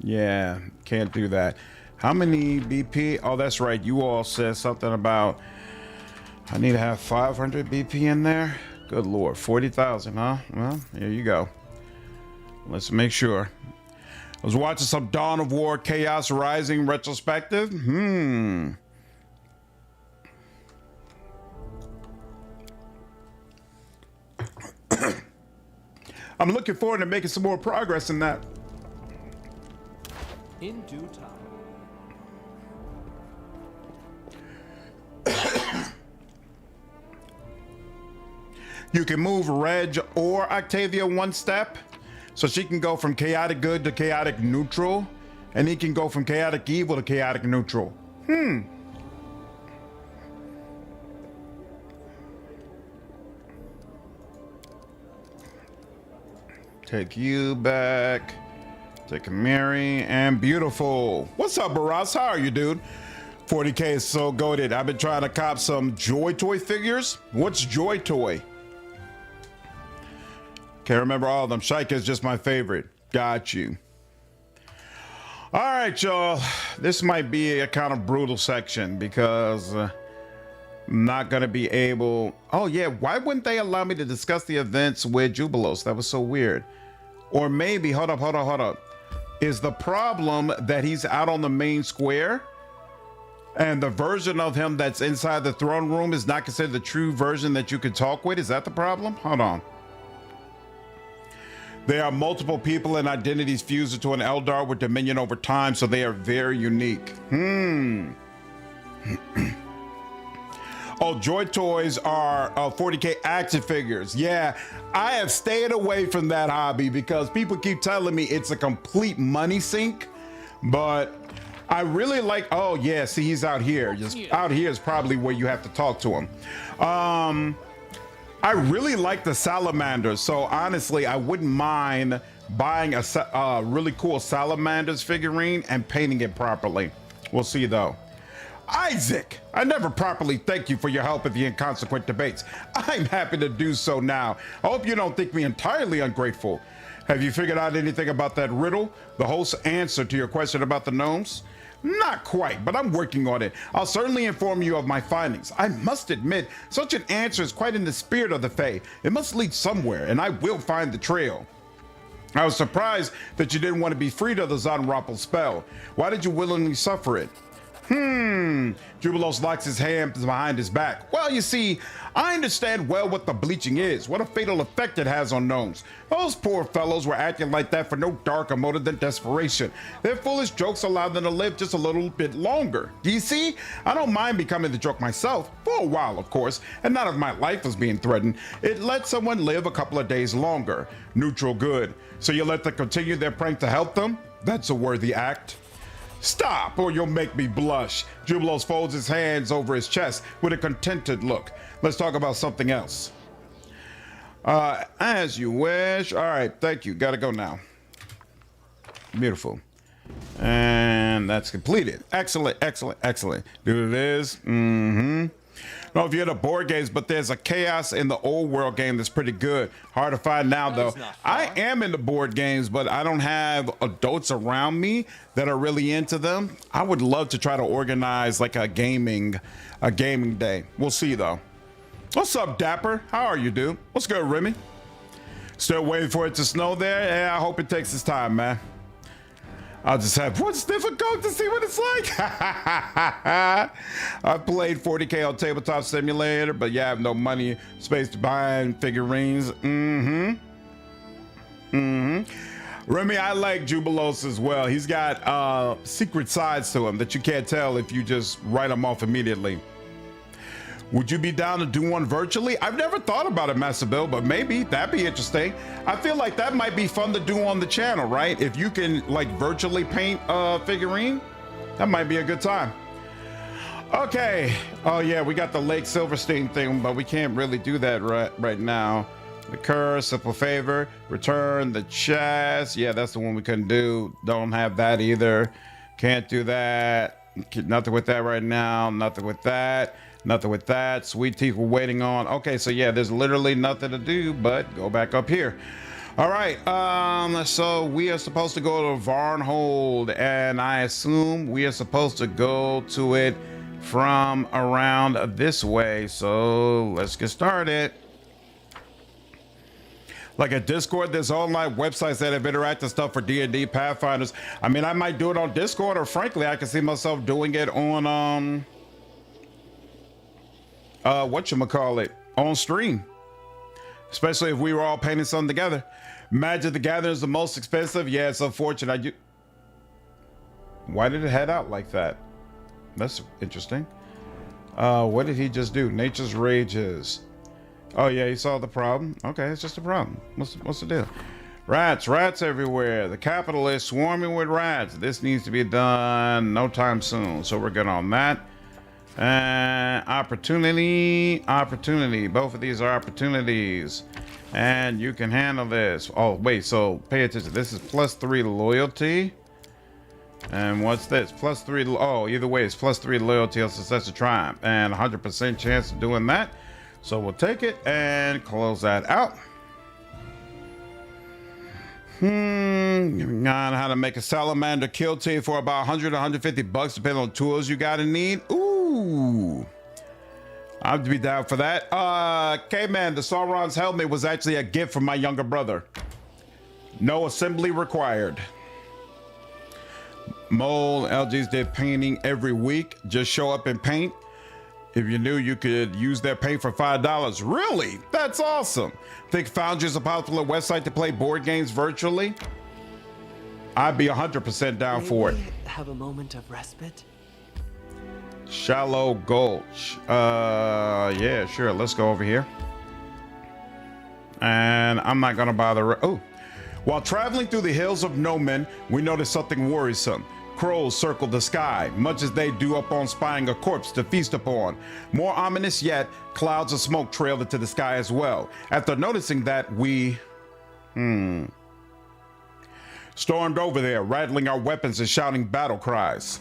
Yeah, can't do that. How many BP? Oh, that's right. You all said something about I need to have 500 BP in there. Good Lord, 40,000, huh? Well, here you go. Let's make sure. I was watching some Dawn of War Chaos Rising retrospective. I'm looking forward to making some more progress in that. In due time. You can move Reg or Octavia 1 step, so she can go from chaotic good to chaotic neutral, and he can go from chaotic evil to chaotic neutral. Take you back. Take a Mary and beautiful. What's up, Baras? How are you, dude? 40K is so goated. I've been trying to cop some Joy Toy figures. What's Joy Toy? Can't remember all of them. Shaika is just my favorite. Got you. All right, y'all. This might be a kind of brutal section because I'm not going to be able... Oh, yeah. Why wouldn't they allow me to discuss the events with Jubilos? That was so weird. Or maybe... Hold up. Is the problem that he's out on the main square? And the version of him that's inside the throne room is not considered the true version that you could talk with? Is that the problem? Hold on. There are multiple people and identities fused into an Eldar with dominion over time, so they are very unique. Oh, Joy Toys are 40K action figures. Yeah, I have stayed away from that hobby because people keep telling me it's a complete money sink, but I really like... Oh, yeah, see, he's out here. Just out here is probably where you have to talk to him. I really like the salamanders, so honestly, I wouldn't mind buying a really cool salamanders figurine and painting it properly. We'll see, though. Isaac, I never properly thank you for your help at the Inconsequent debates. I'm happy to do so now. I hope you don't think me entirely ungrateful. Have you figured out anything about that riddle? The host's answer to your question about the gnomes? Not quite, but I'm working on it. I'll certainly inform you of my findings. I must admit, such an answer is quite in the spirit of the Fae. It must lead somewhere, and I will find the trail. I was surprised that you didn't want to be freed of the Zonrappel spell. Why did you willingly suffer it? Jubilos locks his hands behind his back. Well, you see, I understand well what the bleaching is, what a fatal effect it has on gnomes. Those poor fellows were acting like that for no darker motive than desperation. Their foolish jokes allowed them to live just a little bit longer. Do you see? I don't mind becoming the joke myself, for a while, of course, and not if my life was being threatened. It let someone live a couple of days longer. Neutral good. So you let them continue their prank to help them? That's a worthy act. Stop, or you'll make me blush. Jubilos folds his hands over his chest with a contented look. Let's talk about something else. As you wish. All right, thank you. Gotta go now. Beautiful. And that's completed. Excellent. Dude, it is. I don't know if you're the board games, but there's a Chaos in the Old World game that's pretty good. Hard to find now, though. I am into board games, but I don't have adults around me that are really into them. I would love to try to organize like a gaming day. We'll see, though. What's up, Dapper? How are you, dude? What's good, Remy? Still waiting for it to snow there? Yeah, I hope it takes its time, man. I'll just have what's difficult to see what it's like. I played 40K on Tabletop Simulator, but yeah, I have no money, space to buy figurines. Remy, I like Jubilos as well. He's got secret sides to him that you can't tell if you just write them off immediately. Would you be down to do one virtually? I've never thought about it, Master Bill, but maybe that'd be interesting. I feel like that might be fun to do on the channel, right? If you can like virtually paint a figurine, that might be a good time. Okay. Oh yeah, we got the Lake Silverstein thing, but we can't really do that right now. The curse, simple favor, return the chest. Yeah, that's the one we couldn't do. Don't have that either. Can't do that. Nothing with that right now. Nothing with that. Nothing with that. Sweet teeth we're waiting on. Okay, so yeah, there's literally nothing to do but go back up here. All right, so we are supposed to go to Varnhold, and I assume we are supposed to go to it from around this way. So let's get started. Like a Discord, there's online websites that have interactive stuff for D&D Pathfinders. I mean, I might do it on Discord, or frankly, I can see myself doing it on whatchamacallit, on stream, especially if we were all painting something together. Magic the Gathering is the most expensive. Yeah, it's unfortunate. Why did it head out like that? That's interesting. What did he just do? Nature's Rages. Oh yeah, he saw the problem. Okay, it's just a problem. What's the deal? Rats everywhere. The capital is swarming with rats. This needs to be done no time soon, so we're good on that. Opportunity. Both of these are opportunities. And you can handle this. Oh, wait. So pay attention. This is +3 loyalty. And what's this? +3. Oh, either way, it's +3 loyalty or success to triumph. And 100% chance of doing that. So we'll take it and close that out. On how to make a salamander kill team for about 100 to 150 bucks, depending on tools you gotta need. Ooh, I'd be down for that. K-Man, the Sauron's helmet was actually a gift from my younger brother. No assembly required. Mole LGs did painting every week. Just show up and paint. If you knew you could use their paint for $5. Really? That's awesome. Think Foundry is a popular website to play board games virtually? I'd be 100% down for it. Have a moment of respite? Shallow Gulch. Yeah, sure. Let's go over here. And I'm not gonna bother. Oh, while traveling through the hills of Nomen, we noticed something worrisome. Crows circled the sky, much as they do upon spying a corpse to feast upon. More ominous yet, clouds of smoke trailed into the sky as well. After noticing that, we stormed over there, rattling our weapons and shouting battle cries.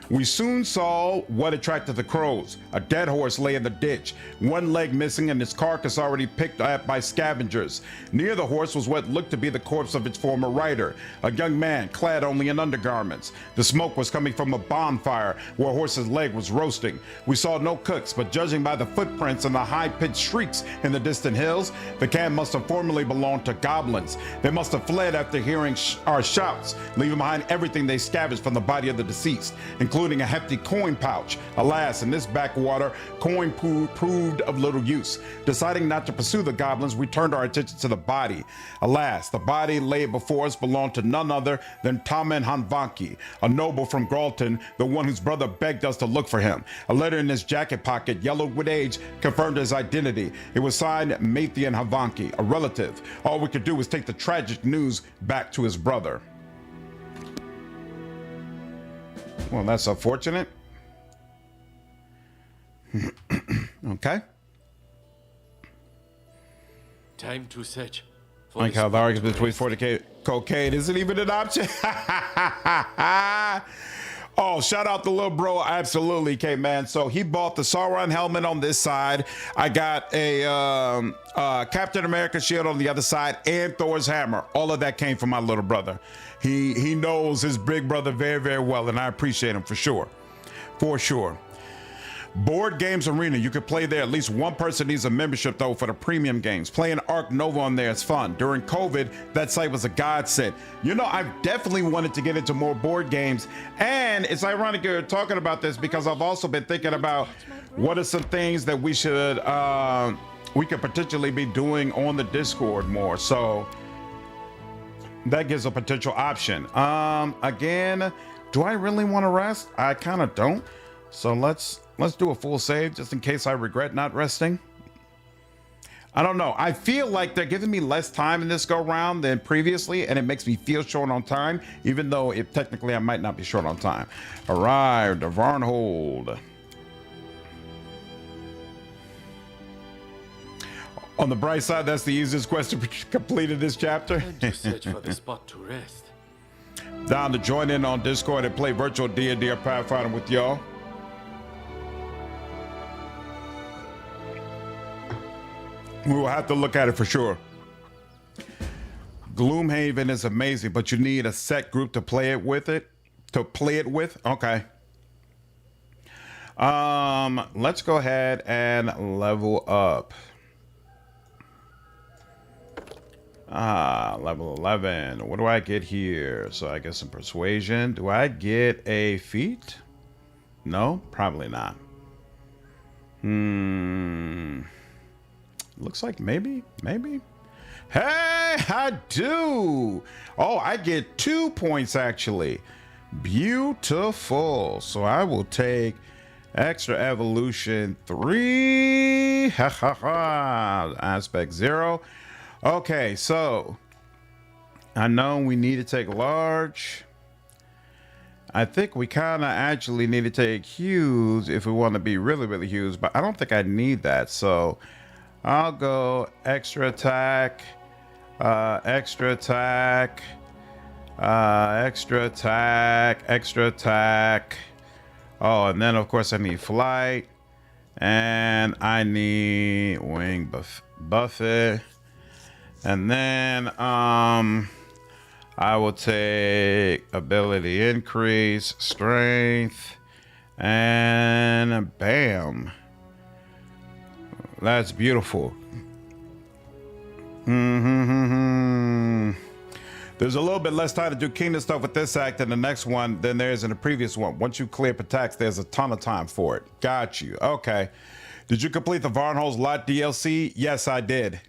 We soon saw what attracted the crows. A dead horse lay in the ditch, one leg missing and its carcass already picked up by scavengers. Near the horse was what looked to be the corpse of its former rider, a young man clad only in undergarments. The smoke was coming from a bonfire where a horse's leg was roasting. We saw no cooks, but judging by the footprints and the high-pitched shrieks in the distant hills, the camp must have formerly belonged to goblins. They must have fled after hearing our shouts, leaving behind everything they scavenged from the body of the deceased, including a hefty coin pouch. Alas, in this backwater, coin proved of little use. Deciding not to pursue the goblins, we turned our attention to the body. Alas, the body laid before us belonged to none other than Tamen Hanvanki, a noble from Gralton, the one whose brother begged us to look for him. A letter in his jacket pocket, yellowed with age, confirmed his identity. It was signed Mathian Hanvanki, a relative. All we could do was take the tragic news back to his brother. Well, that's unfortunate. Okay. Time to search. For Like the how the spot argument to between rest. cocaine isn't even an option. Oh, shout out to little bro. Absolutely, K-Man. So he bought the Sauron helmet on this side. I got a Captain America shield on the other side and Thor's hammer. All of that came from my little brother. He knows his big brother very, very well, and I appreciate him for sure. For sure. Board Games Arena, you could play there. At least one person needs a membership though for the premium games. Playing Arc Nova on there is fun. During COVID, that site was a godsend. You know, I've definitely wanted to get into more board games, and it's ironic you're talking about this because I've also been thinking about what are some things that we should we could potentially be doing on the Discord more. So that gives a potential option. Again, do I really want to rest? I kind of don't. So let's do a full save just in case I regret not resting. I don't know. I feel like they're giving me less time in this go round than previously, and it makes me feel short on time, even though technically I might not be short on time. Arrived to Varnhold. On the bright side, that's the easiest quest to complete in this chapter. Time to search for the spot to rest. Down to join in on Discord and play virtual D&D or Pathfinder with y'all. We will have to look at it for sure. Gloomhaven is amazing, but you need a set group to play it with Okay. Let's go ahead and level up. Level 11. What do I get here? So I get some persuasion. Do I get a feat? No, probably not. Looks like maybe. Hey, I do. Oh, I get 2 points actually. Beautiful. So I will take extra evolution 3. Ha ha ha. Aspect 0. Okay, so I know we need to take large. I think we kind of actually need to take huge if we want to be really, really huge, but I don't think I need that. So I'll go extra attack, extra attack, extra attack, extra attack. Oh, and then of course I need flight, and I need wing buffet, and then I will take ability increase, strength, and bam. That's beautiful. There's a little bit less time to do kingdom stuff with this act than the next one than there is in the previous one. Once you clear attacks, there's a ton of time for it. Got you. Okay. Did you complete the Varnhold's Lot DLC? Yes, I did.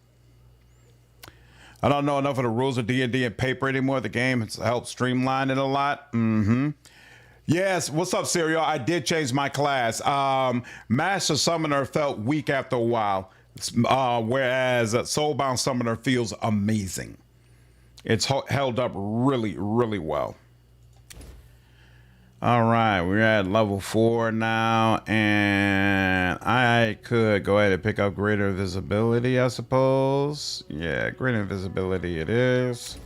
I don't know enough of the rules of D&D and paper anymore. The game has helped streamline it a lot. Yes, what's up, Serial? I did change my class. Master Summoner felt weak after a while, whereas Soulbound Summoner feels amazing. It's held up really, really well. All right, we're at level 4 now, and I could go ahead and pick up greater visibility, I suppose. Yeah, greater visibility it is.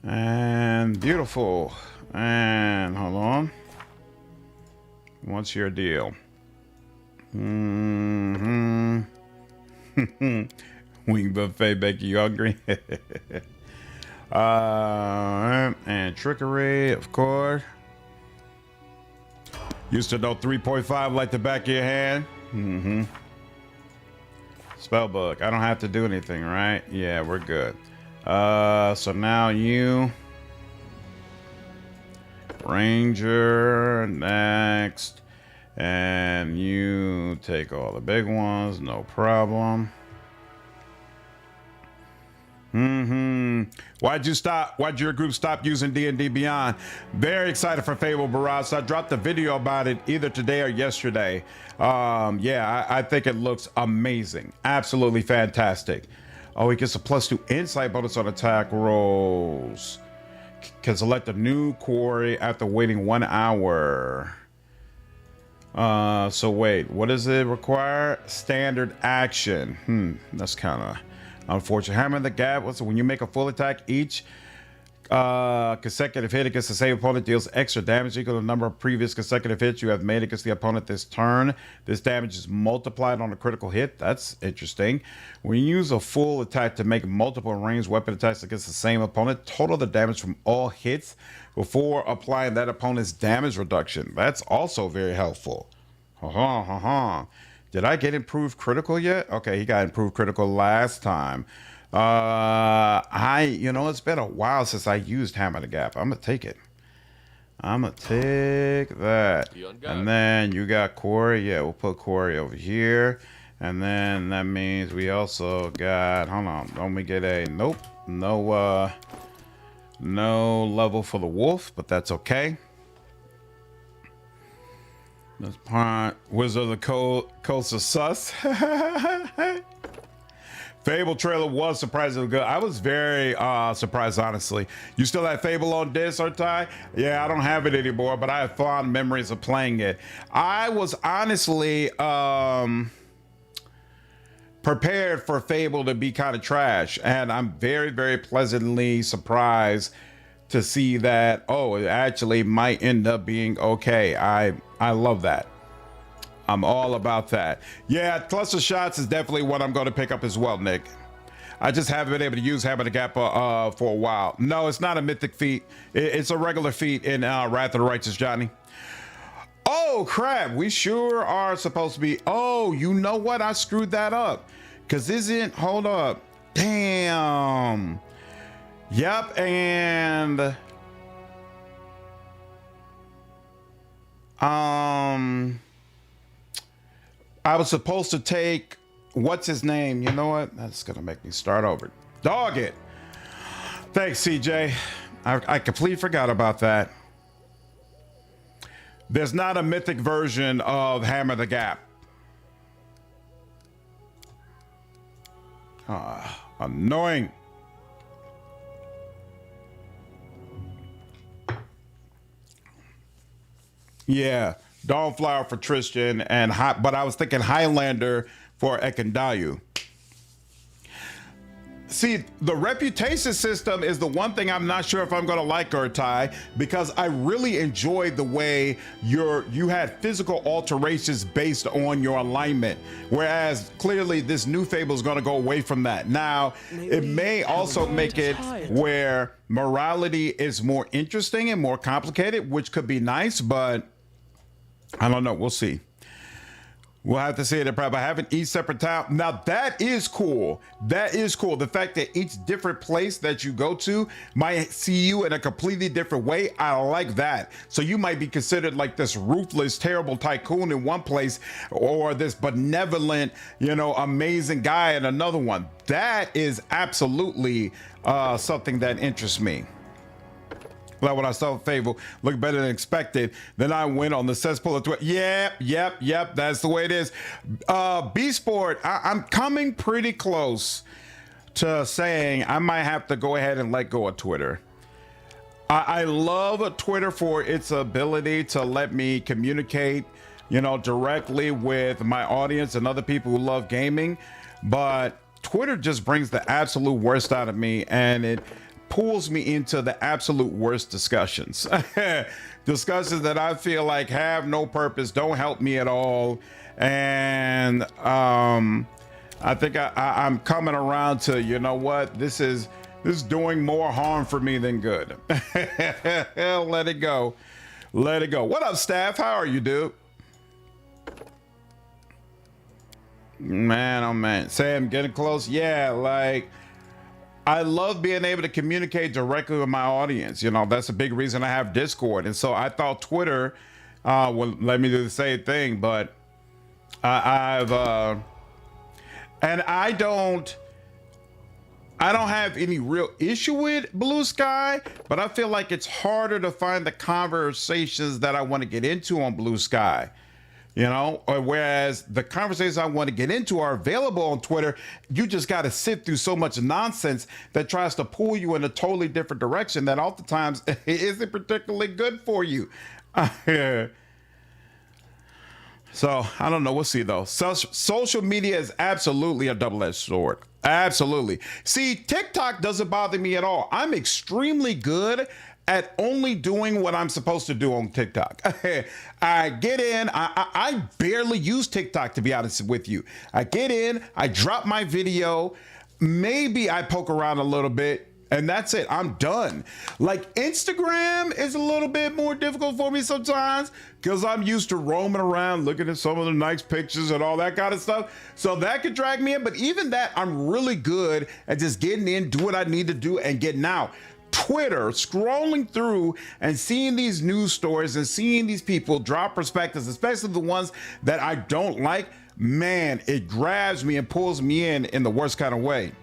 And beautiful. And hold on. What's your deal? Wing buffet, Becky, you hungry? And trickery, of course. Used to know 3.5 like the back of your hand. Spellbook. I don't have to do anything, right? Yeah, we're good. So now you Ranger next, and you take all the big ones, no problem. Why'd you stop? Why'd your group stop using D&D Beyond? Very excited for Fable Barrage. So I dropped a video about it either today or yesterday. Yeah, I think it looks amazing. Absolutely fantastic. Oh, he gets a +2 insight bonus on attack rolls. Can select a new quarry after waiting 1 hour. So wait, what does it require? Standard action. That's kind of unfortunate. Hammer the gap. What's when you make a full attack, each consecutive hit against the same opponent deals extra damage equal to the number of previous consecutive hits you have made against the opponent this turn. This damage is multiplied on a critical hit. That's interesting. When you use a full attack to make multiple ranged weapon attacks against the same opponent, total the damage from all hits before applying that opponent's damage reduction. That's also very helpful. Did I get improved critical yet? Okay, he got improved critical last time. It's been a while since I used Hammer the Gap. I'm gonna take it. I'm gonna take that. And then you got Quarry. Yeah, we'll put Quarry over here. And then that means we also got, hold on, don't we get a, nope, no level for the wolf, but that's okay. This part, Wizard of the Coast of Sus. Fable trailer was surprisingly good. I was very surprised, honestly. You still have Fable on disc, Ty? Yeah, I don't have it anymore, but I have fond memories of playing it. I was honestly prepared for Fable to be kind of trash, and I'm very, very pleasantly surprised to see that, oh, it actually might end up being okay. I love that. I'm all about that. Yeah, Cluster Shots is definitely what I'm going to pick up as well, Nick. I just haven't been able to use Hammer the Gap for a while. No, it's not a mythic feat. It's a regular feat in Wrath of the Righteous, Johnny. Oh, crap. We sure are supposed to be. Oh, you know what? I screwed that up. Because hold up. Damn. Yep, and I was supposed to take, what's his name? You know what? That's gonna make me start over. Dog it. Thanks, CJ. I completely forgot about that. There's not a mythic version of Hammer the Gap. Annoying. Yeah, Dawnflower for Tristan and but I was thinking Highlander for Ekandayu. See, the reputation system is the one thing I'm not sure if I'm going to like, Urtai, because I really enjoyed the way you had physical alterations based on your alignment, whereas clearly this new Fable is going to go away from that. Now, it may also make it where morality is more interesting and more complicated, which could be nice, but I don't know. We'll see. We'll have to see it. Probably having each separate town. Now that is cool. That is cool. The fact that each different place that you go to might see you in a completely different way. I like that. So you might be considered like this ruthless, terrible tycoon in one place, or this benevolent, amazing guy in another one. That is absolutely something that interests me. Like when I saw Fable look better than expected, then I went on the cesspool of Twitter. Yep, that's the way it is. B-Sport, I'm coming pretty close to saying I might have to go ahead and let go of Twitter. I love Twitter for its ability to let me communicate, directly with my audience and other people who love gaming. But Twitter just brings the absolute worst out of me, and it pulls me into the absolute worst discussions. Discussions that I feel like have no purpose, don't help me at all. And I think I'm coming around to, this is doing more harm for me than good. Let it go. Let it go. What up, staff? How are you, dude? Man, oh man. Sam, getting close? Yeah, like, I love being able to communicate directly with my audience. That's a big reason I have Discord. And so I thought Twitter would let me do the same thing, but and I don't have any real issue with Blue Sky, but I feel like it's harder to find the conversations that I want to get into on Blue Sky. Whereas the conversations I want to get into are available on Twitter. You just got to sift through so much nonsense that tries to pull you in a totally different direction that oftentimes isn't particularly good for you. So I don't know. We'll see though. Social media is absolutely a double-edged sword. Absolutely. See, TikTok doesn't bother me at all. I'm extremely good at only doing what I'm supposed to do on TikTok. I get in, I barely use TikTok, to be honest with you. I get in, I drop my video, maybe I poke around a little bit, and that's it. I'm done. Like Instagram is a little bit more difficult for me sometimes because I'm used to roaming around, looking at some of the nice pictures and all that kind of stuff. So that could drag me in, but even that, I'm really good at just getting in, do what I need to do, and getting out. Twitter, scrolling through and seeing these news stories and seeing these people drop perspectives, especially the ones that I don't like, man, it grabs me and pulls me in the worst kind of way.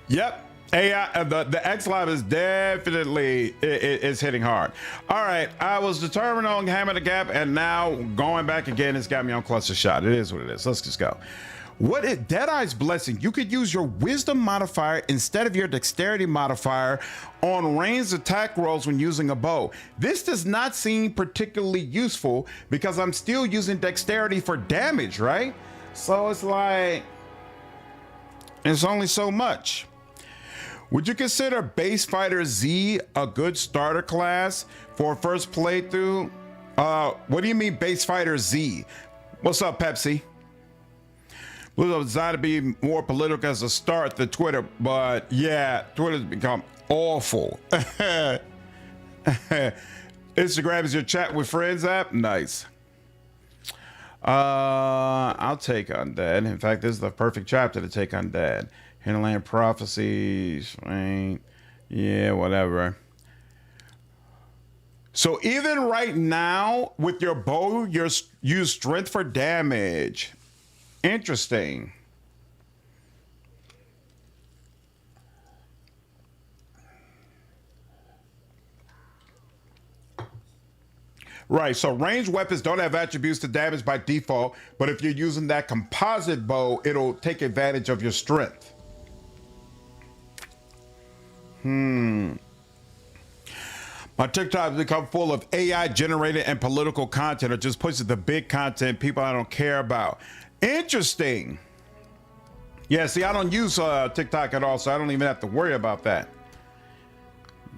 Yep. AI, the X Live is definitely is hitting hard. All right, I was determined on Hammer the Gap, and now going back again, it's got me on Cluster Shot. It is what it is. Let's just go. What is Deadeye's Blessing? You could use your Wisdom modifier instead of your Dexterity modifier on ranged attack rolls when using a bow. This does not seem particularly useful because I'm still using Dexterity for damage, right? So it's like, it's only so much. Would you consider Base Fighter Z a good starter class for a first playthrough? What do you mean Base Fighter Z? What's up, Pepsi? Blue is designed to be more political as a start than Twitter, but yeah, Twitter's become awful. Instagram is your chat with friends app? Nice. I'll take Undead. In fact, this is the perfect chapter to take Undead. Hinterland Prophecies, right? Yeah, whatever. So even right now, with your bow, you use strength for damage. Interesting. Right, so ranged weapons don't have attributes to damage by default, but if you're using that composite bow, it'll take advantage of your strength. My TikTok has become full of AI generated and political content, or just pushes the big content people I don't care about. Interesting. Yeah, see, I don't use TikTok at all, so I don't even have to worry about that.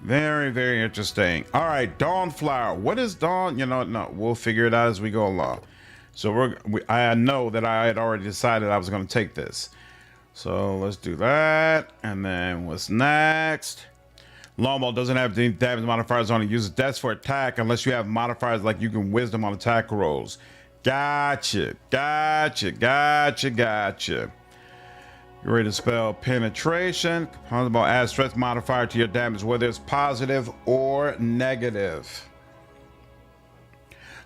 Very, very interesting. All right, Dawn Flower. What is Dawn? You know, no, we'll figure it out as we go along. So I know that I had already decided I was going to take this. So let's do that. And then what's next? Lawful doesn't have any damage modifiers on it. Uses deaths for attack unless you have modifiers like you can wisdom on attack rolls. Gotcha. You're ready to spell penetration. Compoundable add stress modifier to your damage, whether it's positive or negative.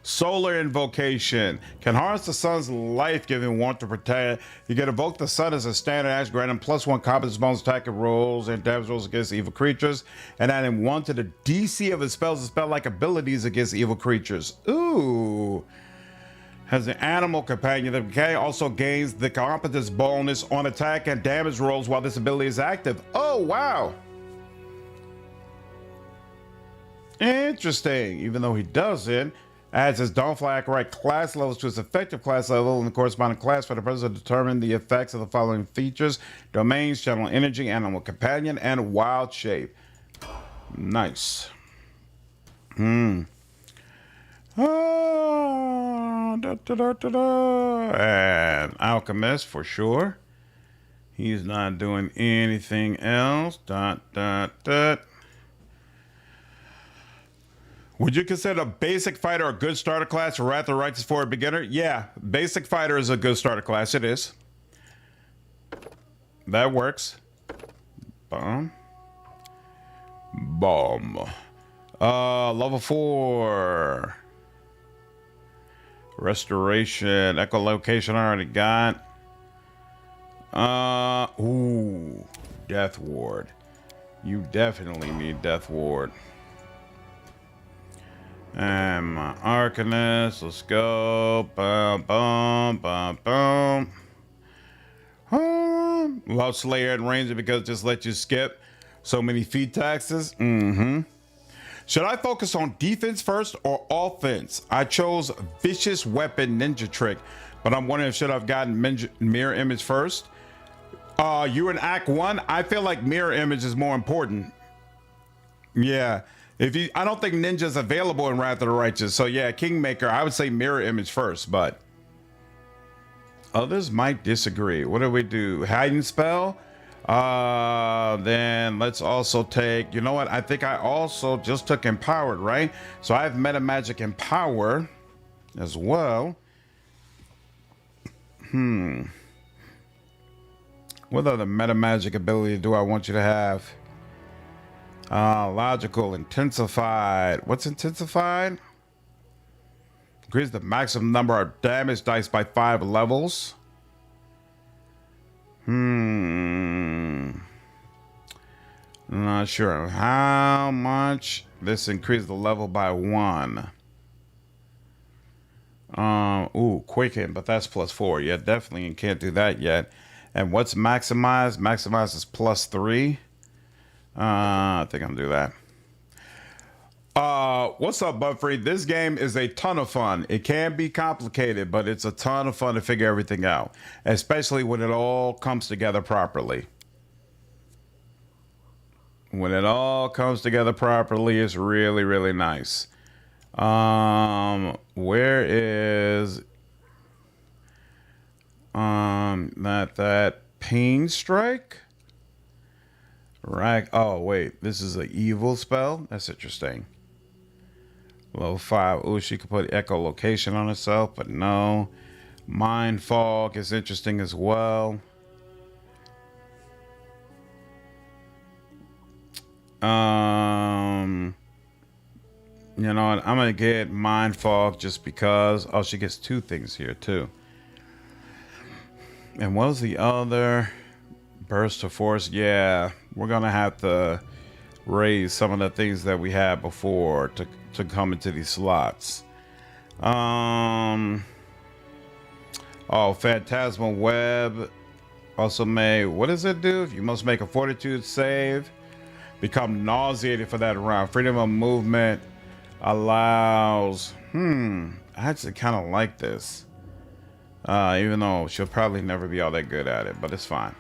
Solar Invocation can harness the sun's life-giving warmth to protect. You can evoke the sun as a standard action, granting +1 competence bonus attack rolls and damage rolls against evil creatures, and adding 1 to the DC of its spells and spell-like abilities against evil creatures. Ooh. Has an animal companion that also gains the competence bonus on attack and damage rolls while this ability is active. Oh, wow. Interesting. Even though he doesn't, adds his Dawnfly Acolyte class levels to his effective class level in the corresponding class for the purpose of determining the effects of the following features: domains, channel energy, animal companion, and wild shape. Nice. And Alchemist for sure. He's not doing anything else. Would you consider a basic fighter a good starter class or Wrath of the Righteous for a beginner? Yeah, basic fighter is a good starter class. It is. That works. Bomb. Level 4. Restoration. Echolocation I already got. Ooh. Death Ward. You definitely need Death Ward. And my Arcanist, let's go. Love Slayer and Ranger because it just lets you skip so many feat taxes. Should I focus on defense first or offense? I chose Vicious Weapon Ninja Trick, but I'm wondering if should I've gotten Mirror Image first. You're in Act 1. I feel like Mirror Image is more important. Yeah. I don't think Ninja's available in Wrath of the Righteous. So yeah, Kingmaker, I would say Mirror Image first, but others might disagree. What do we do? Hiding Spell? Then let's also take, you know what? I think I also just took Empowered, right? So I have Meta Magic Empower as well. What other Meta Magic ability do I want you to have? Logical, Intensified. What's Intensified? Increase the maximum number of damage dice by 5 levels. I'm not sure how much. This increased the level by 1. Quicken, but that's +4. Yeah, definitely you can't do that yet. And what's Maximize? Maximize is +3. I think I'm gonna do that. What's up, Budfrey? This game is a ton of fun. It can be complicated, but it's a ton of fun to figure everything out, especially when it all comes together properly. When it all comes together properly, it's really, really nice. Where is that Pain Strike? Right. Oh, wait. This is an evil spell? That's interesting. Level 5. Oh, she could put echolocation on herself, but no. Mind Fog is interesting as well. You know what? I'm going to get Mind Fog just because. Oh, she gets 2 things here, too. And what was the other? Burst of Force. Yeah, we're going to have to raise some of the things that we had before to come into these slots. Oh, Phantasmal Web also may. What does it do? You must make a Fortitude save. Become nauseated for that round. Freedom of movement allows. I actually kind of like this. Even though she'll probably never be all that good at it, but it's fine.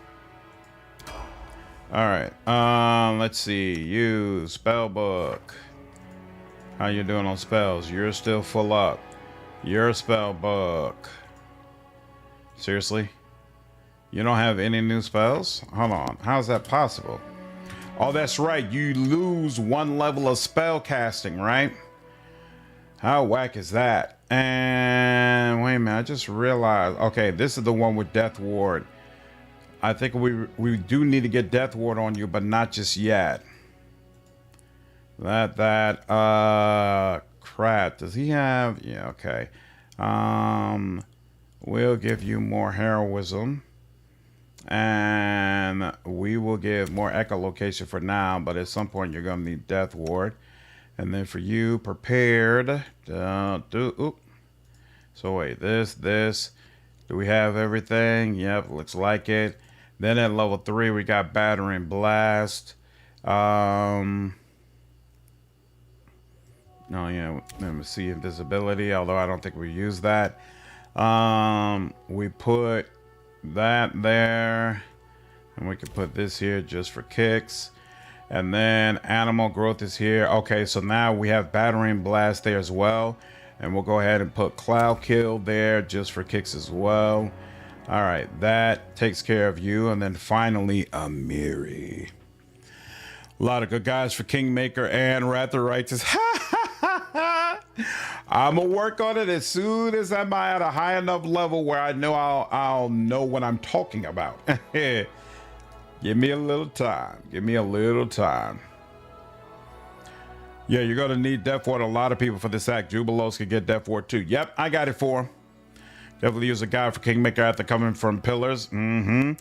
All right. Let's see. You spell book. How you doing on spells? You're still full up. Your spell book. Seriously? You don't have any new spells? Hold on. How's that possible? Oh, that's right. You lose 1 level of spell casting, right? How whack is that? And wait a minute. I just realized. Okay, this is the one with Death Ward. I think we do need to get Death Ward on you, but not just yet. Crap. Does he have? Yeah, okay. We'll give you more heroism. And we will give more echolocation for now, but at some point you're going to need Death Ward. And then for you, prepared. So wait, this. Do we have everything? Yep, looks like it. Then at level 3, we got Battering Blast. Oh yeah, let me see invisibility, although I don't think we use that. We put that there, and we can put this here just for kicks. And then animal growth is here. Okay, so now we have Battering Blast there as well, and we'll go ahead and put Cloud Kill there just for kicks as well. All right, that takes care of you. And then finally Amiri. A lot of good guys for Kingmaker and Wrath of Righteous. I'm gonna work on it as soon as I'm at a high enough level where I know I'll know what I'm talking about. Give me a little time. Give me a little time. Yeah, you're gonna need Death Ward. A lot of people for this act. Jubilos can get Death Ward too. Yep, I got it for him. Definitely use a guide for Kingmaker after coming from Pillars. And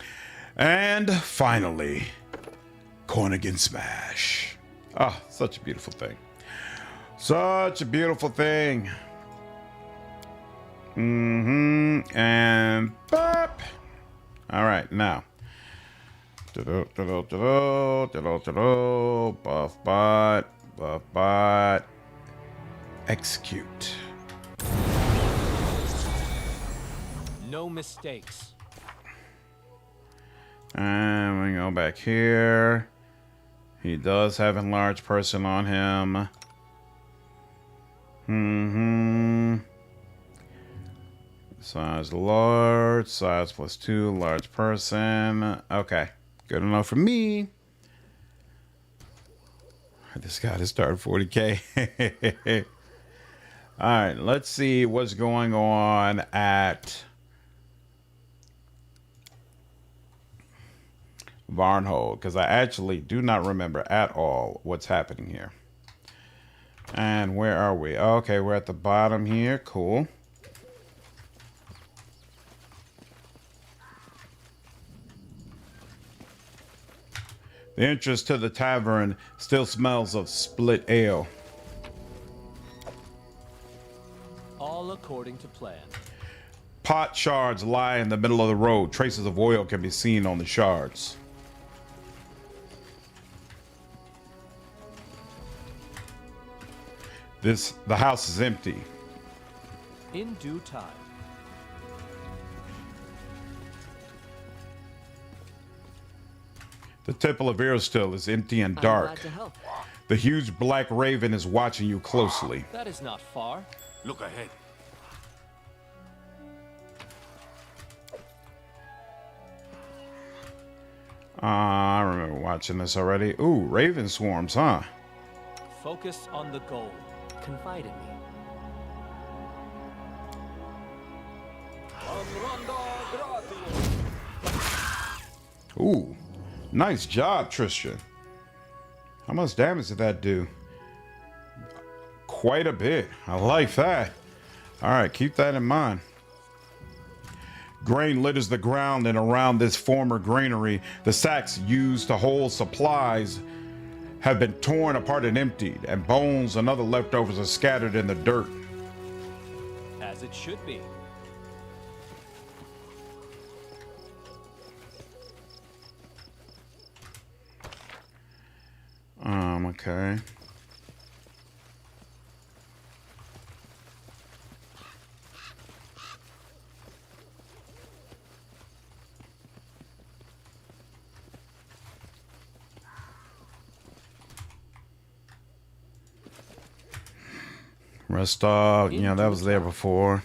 finally, Cornigan Smash. Oh, such a beautiful thing. Such a beautiful thing. And bop. All right, now. Buff bot. Execute. No mistakes. And we go back here. He does have enlarged person on him. Size large, size +2, large person. Okay, good enough for me. This guy to start 40K. All right, let's see what's going on at Varnhold, because I actually do not remember at all what's happening here. And where are we? Okay, we're at the bottom here. Cool. The entrance to the tavern still smells of split ale. All according to plan. Pot shards lie in the middle of the road. Traces of oil can be seen on the shards. The house is empty. In due time. The Temple of Aristil is empty and dark. The huge black raven is watching you closely. That is not far. Look ahead. I remember watching this already. Ooh, raven swarms, huh? Focus on the goal. Confide in me. Ooh, nice job, Tristan. How much damage did that do? Quite a bit. I like that. All right, keep that in mind. Grain litters the ground and around this former granary. The sacks used to hold supplies have been torn apart and emptied, and bones and other leftovers are scattered in the dirt. As it should be. Okay. Rest dog, yeah, that was there before.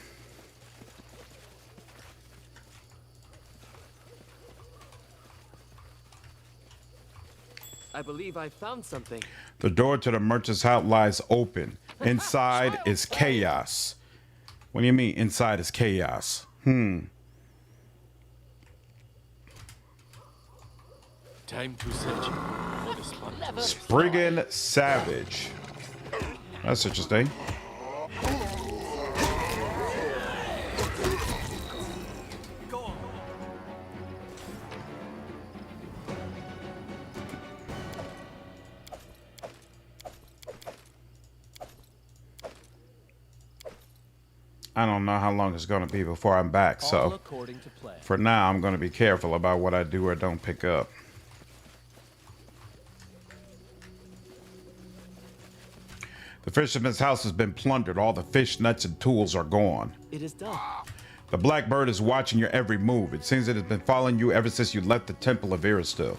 I believe I found something. The door to the merchant's house lies open. Inside is chaos. What do you mean inside is chaos? Time to search for the spot to rest. Spriggan Savage. That's interesting. I don't know how long it's going to be before I'm back, All so according to plan. for now I'm going to be careful about what I do or don't pick up. The fisherman's house has been plundered. All the fish nets and tools are gone. It is done. The black bird is watching your every move. It seems it has been following you ever since you left the Temple of Iristil.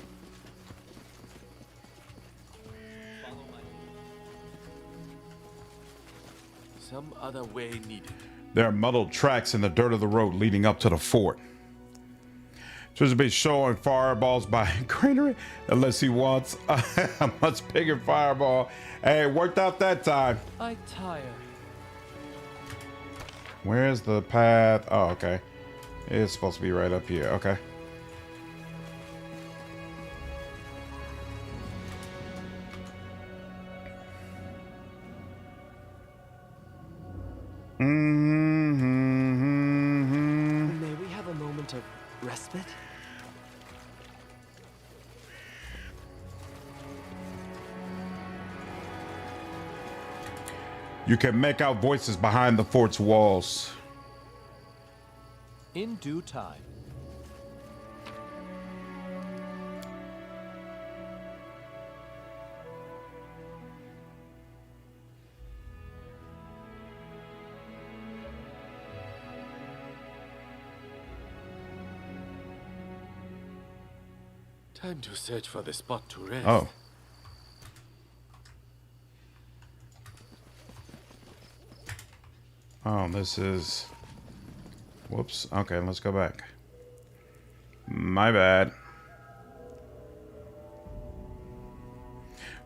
Some other way needed. There are muddled tracks in the dirt of the road leading up to the fort. Supposed to be showing fireballs by Cranery, unless he wants a much bigger fireball. Hey, it worked out that time. I tire. Where's the path? Oh, okay. It's supposed to be right up here. Okay. May we have a moment of respite? You can make out voices behind the fort's walls. In due time. Time to search for the spot to rest. Oh. Oh, this is... Whoops. Okay, let's go back. My bad.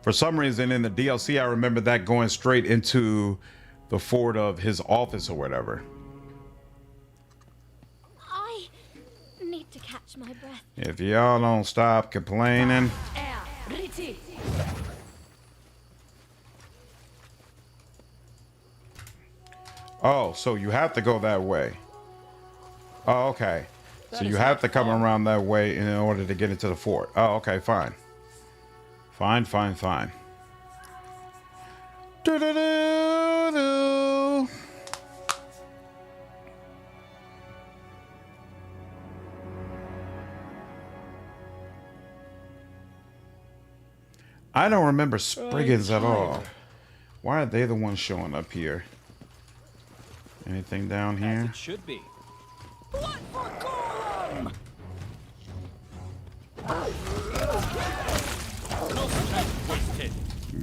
For some reason in the DLC, I remember that going straight into the fort of his office or whatever. I need to catch my breath. If y'all don't stop complaining... Oh, so you have to go that way. Oh, okay. So you have to come around that way in order to get into the fort. Oh, okay, fine. Fine. Do-do-do-do. I don't remember Spriggans at all. Why are they the ones showing up here? Anything down As here? it should be.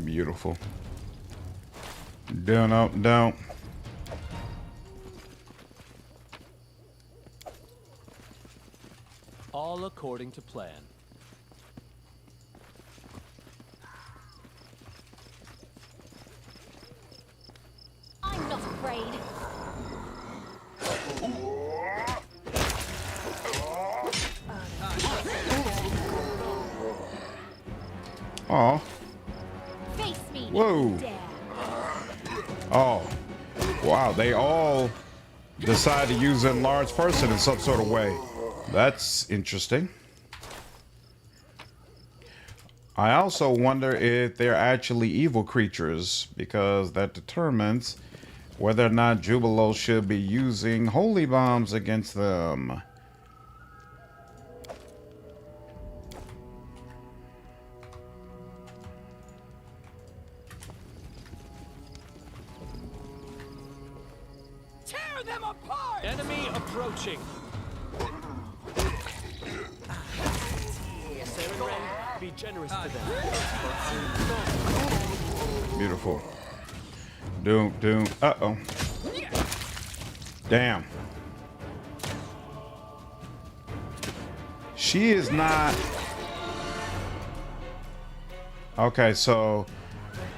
Beautiful. Don't. All according to plan. I'm not afraid. Oh. Face me. Whoa. Dare. Oh. Wow, they all decide to use a large person in some sort of way. That's interesting. I also wonder if they're actually evil creatures, because that determines whether or not Jubilo should be using holy bombs against them. them apart! Enemy approaching. Serenray, be generous to them. Beautiful. Doom, doom. Uh-oh. Damn. She is not... Okay, so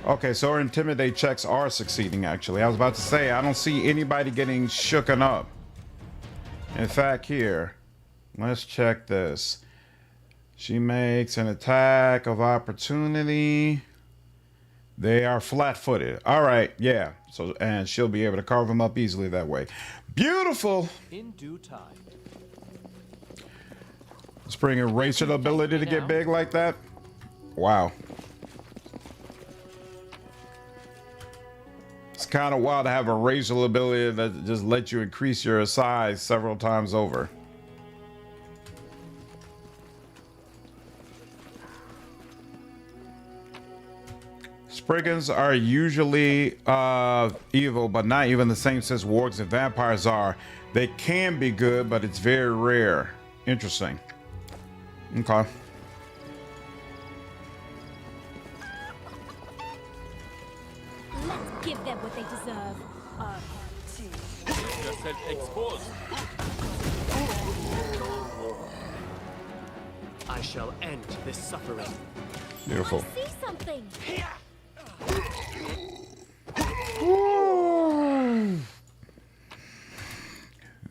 her intimidate checks are succeeding, actually. I was about to say, I don't see anybody getting shooken up. In fact, here, let's check this. She makes an attack of opportunity. They are flat-footed. All right, yeah. So, and she'll be able to carve them up easily that way. Beautiful. In due time. Spring eraser the ability to get big like that. Wow. It's kind of wild to have a racial ability that just lets you increase your size several times over. Spriggans are usually evil, but not even the same since wargs and vampires are. They can be good, but it's very rare. Interesting. Okay. Let's give them what they deserve. Make yourself exposed. I shall end this suffering. Beautiful. I see something.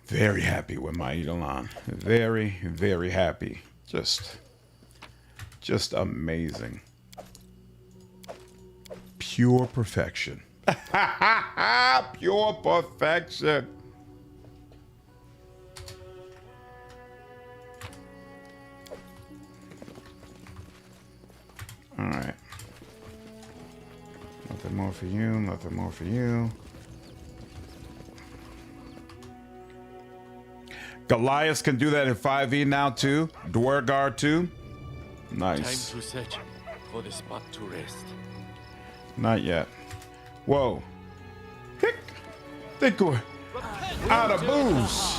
Very happy with my Eidolon. Very, very happy. Just amazing. Pure perfection. Pure perfection. All right. Nothing more for you. Nothing more for you. Goliath can do that in 5e now too. Dwargard too. Nice. Time to search for the spot to rest. Not yet. Whoa. Hick. Think we're out of booze.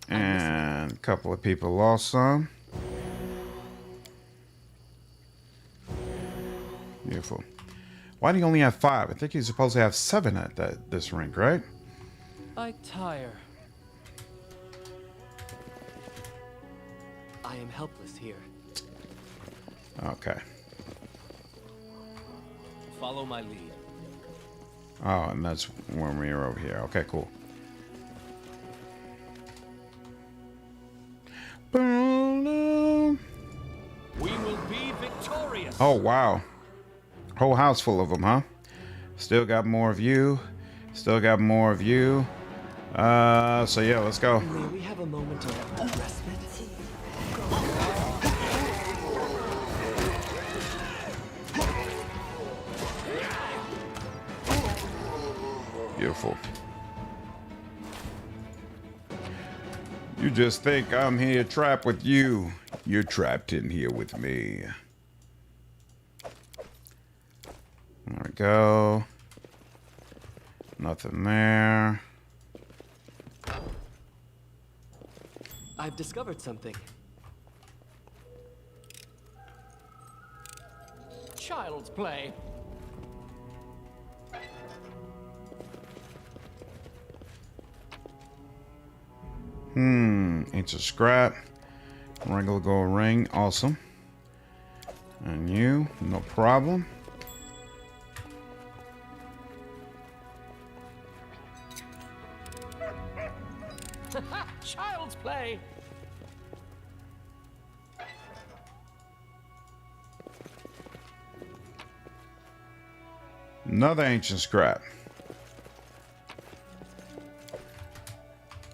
And a couple of people lost some. Beautiful. Why do you only have 5? I think you're supposed to have 7 at this rink, right? I tire. I am helpless here. Okay. Follow my lead. Oh, and that's when we are over here. Okay, cool. We will be victorious. Oh, wow. Whole house full of them, huh? Still got more of you. Still got more of you. So yeah, let's go. May we have a moment of respite? Beautiful. You just think I'm here trapped with you. You're trapped in here with me. There we go. Nothing there. I've discovered something. Child's play. Ancient scrap. Regular gold ring. Awesome. And you, no problem. Child's play. Another ancient scrap.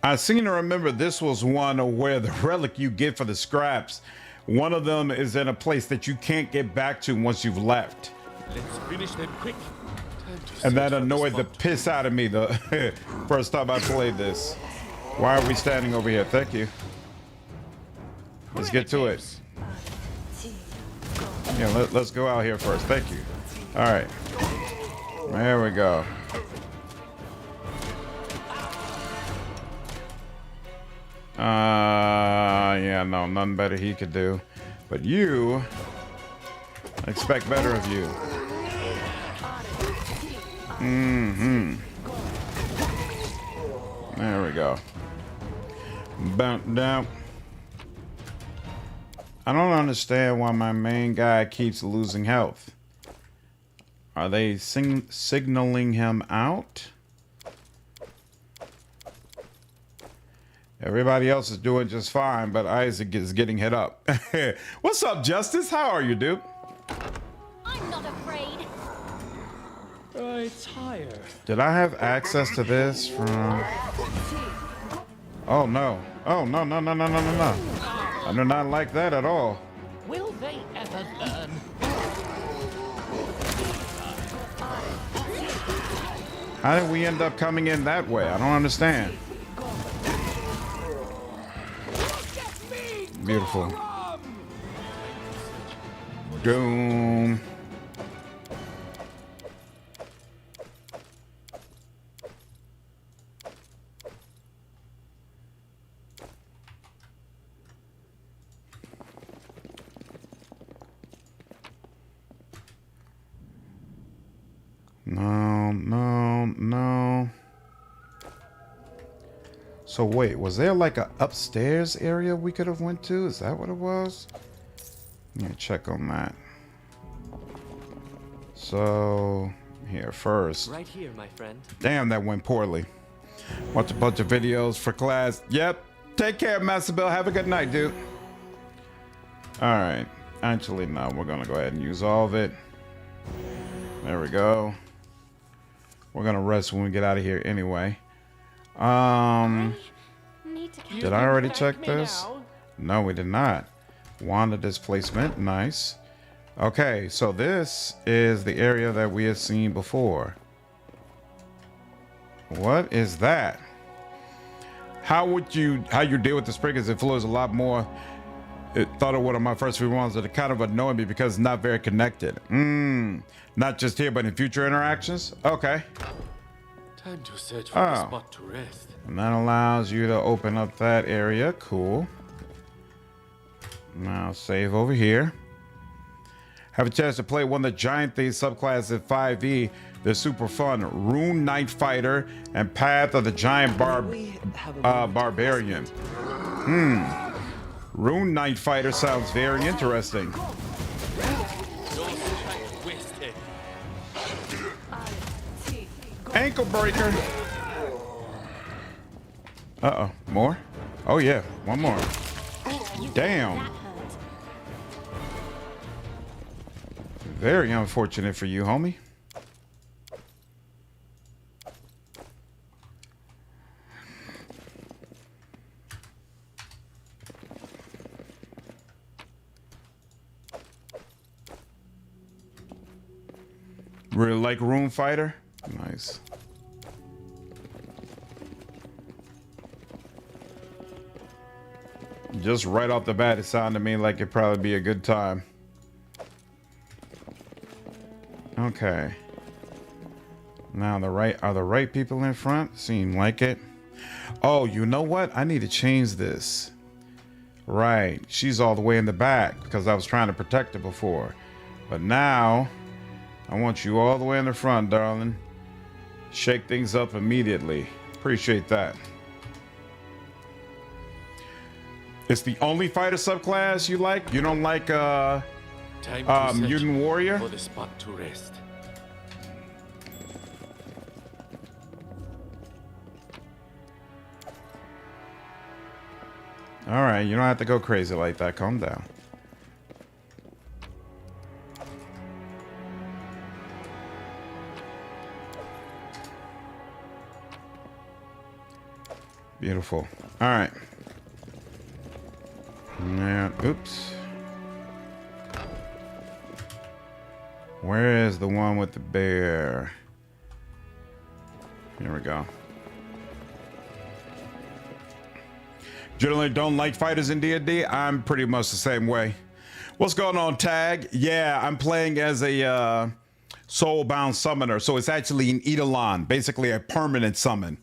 I seem to remember this was one where the relic you get for the scraps, one of them is in a place that you can't get back to once you've left. Let's finish them quick. Time And that annoyed the piss out of me the first time I played this. Why are we standing over here? Thank you. Let's get to it. Yeah, let's go out here first. Thank you. All right. There we go. Yeah, no, nothing better he could do. But you, I expect better of you. There we go. Bounce down. I don't understand why my main guy keeps losing health. Are they signaling him out? Everybody else is doing just fine, but Isaac is getting hit up. What's up, Justice? How are you, dude? I'm not afraid. It's higher. Did I have access to this from... Oh, no. Oh, no, no, no, no, no, no, no. I do not like that at all. Will they ever learn? How did we end up coming in that way? I don't understand. Beautiful. Doom. No, no, no. So wait, was there like a upstairs area we could have went to? Is that what it was? Let me check on that. So here first. Right here, my friend. Damn, that went poorly. Watch a bunch of videos for class. Yep. Take care, Master Bill. Have a good night, dude. All right. Actually, no. We're gonna go ahead and use all of it. There we go. We're gonna rest when we get out of here anyway. Did I already check this? No, we did not. Wand of displacement. Nice. Okay, so this is the area that we have seen before. What is that? How you deal with the sprinkles? It flows a lot more. It thought of one of my first few ones that it kind of annoyed me because it's not very connected. Not just here, but in future interactions. Okay. Time to search for a spot to rest. And that allows you to open up that area. Cool. Now save over here. Have a chance to play one of the Giant Thief subclasses at 5e. They're super fun. Rune Knight Fighter and Path of the Giant Barbarian. Rune Knight Fighter sounds very interesting. Ankle breaker. Uh-oh. More? Oh, yeah. One more. Damn. Very unfortunate for you, homie. Really like Rune Fighter? Nice. Just right off the bat, it sounded to me like it'd probably be a good time. Okay. Now are the right people in front? Seem like it. Oh, you know what? I need to change this. Right. She's all the way in the back because I was trying to protect her before. But now I want you all the way in the front, darling. Shake things up immediately. Appreciate that. It's the only fighter subclass you like? You don't like Mutant Warrior? For the spot to rest. All right, you don't have to go crazy like that. Calm down. Beautiful. All right. Now, oops. Where is the one with the bear? Here we go. Generally don't like fighters in D&D. I'm pretty much the same way. What's going on, Tag? Yeah, I'm playing as a Soulbound summoner. So it's actually an Eidolon, basically a permanent summon.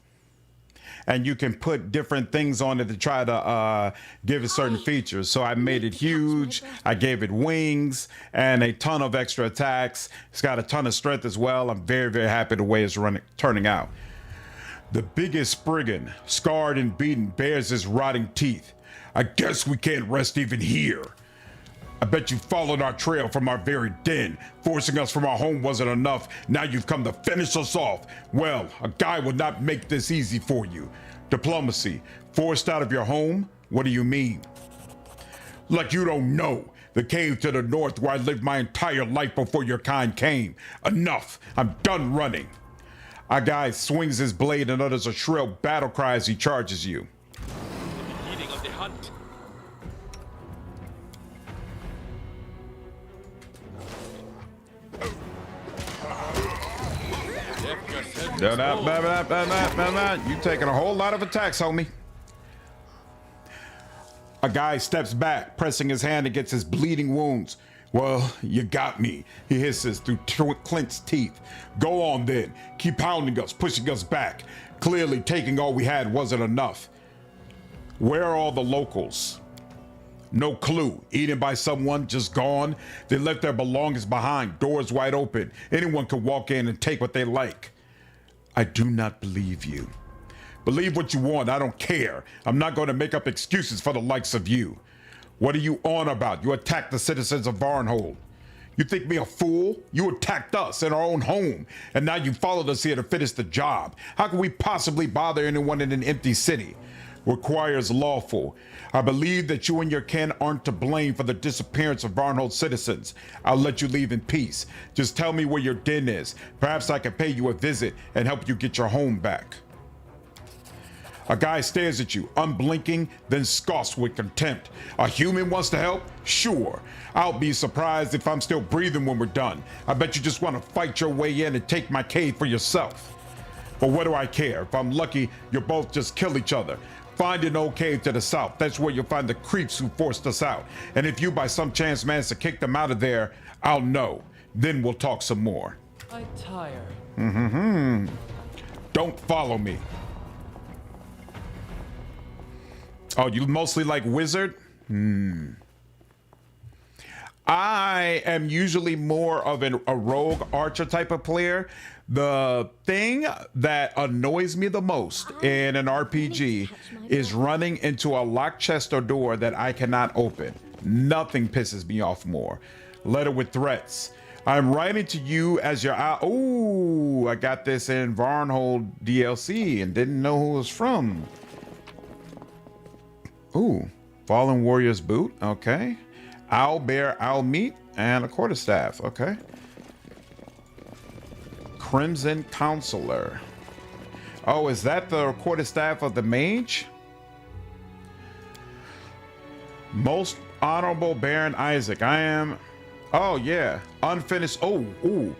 And you can put different things on it to try to give it certain features. So I made it huge. I gave it wings and a ton of extra attacks. It's got a ton of strength as well. I'm very, very happy the way it's turning out. The biggest brigand, scarred and beaten, bears his rotting teeth. I guess we can't rest even here. I bet you followed our trail from our very den. Forcing us from our home wasn't enough. Now you've come to finish us off. Well, a guy would not make this easy for you. Diplomacy. Forced out of your home? What do you mean? Like you don't know. The cave to the north where I lived my entire life before your kind came. Enough. I'm done running. A guy swings his blade and utters a shrill battle cry as he charges you. The beginning of the hunt. You taking a whole lot of attacks, homie. A guy steps back, pressing his hand against his bleeding wounds. Well, you got me, he hisses through Clint's teeth. Go on then, keep pounding us, pushing us back. Clearly taking all we had wasn't enough. Where are all the locals? No clue, eaten by someone, just gone. They left their belongings behind, doors wide open. Anyone can walk in and take what they like. I do not believe you. Believe what you want, I don't care. I'm not going to make up excuses for the likes of you. What are you on about? You attacked the citizens of Varnhold. You think me a fool? You attacked us in our own home, and now you followed us here to finish the job. How can we possibly bother anyone in an empty city? Requires Lawful. I believe that you and your kin aren't to blame for the disappearance of Varnhold citizens. I'll let you leave in peace. Just tell me where your den is. Perhaps I can pay you a visit and help you get your home back. A guy stares at you, unblinking, then scoffs with contempt. A human wants to help? Sure. I'll be surprised if I'm still breathing when we're done. I bet you just want to fight your way in and take my cave for yourself. But what do I care? If I'm lucky, you'll both just kill each other. Find an old cave to the south. That's where you'll find the creeps who forced us out. And if you by some chance manage to kick them out of there, I'll know. Then we'll talk some more. I tire. Don't follow me. Oh, you mostly like wizard? I am usually more of a rogue archer type of player. The thing that annoys me the most in an RPG is running into a locked chest or door that I cannot open. Nothing pisses me off more. Letter with threats. I'm writing to you as your I got this in Varnhold DLC and didn't know who it was from. Ooh, Fallen Warrior's Boot, okay. Owl Bear, Owl Meat, and a quarterstaff, okay. Crimson Counselor. Oh, is that the quarterstaff of the mage? Most Honorable Baron Isaac, I am, oh yeah, unfinished, ooh.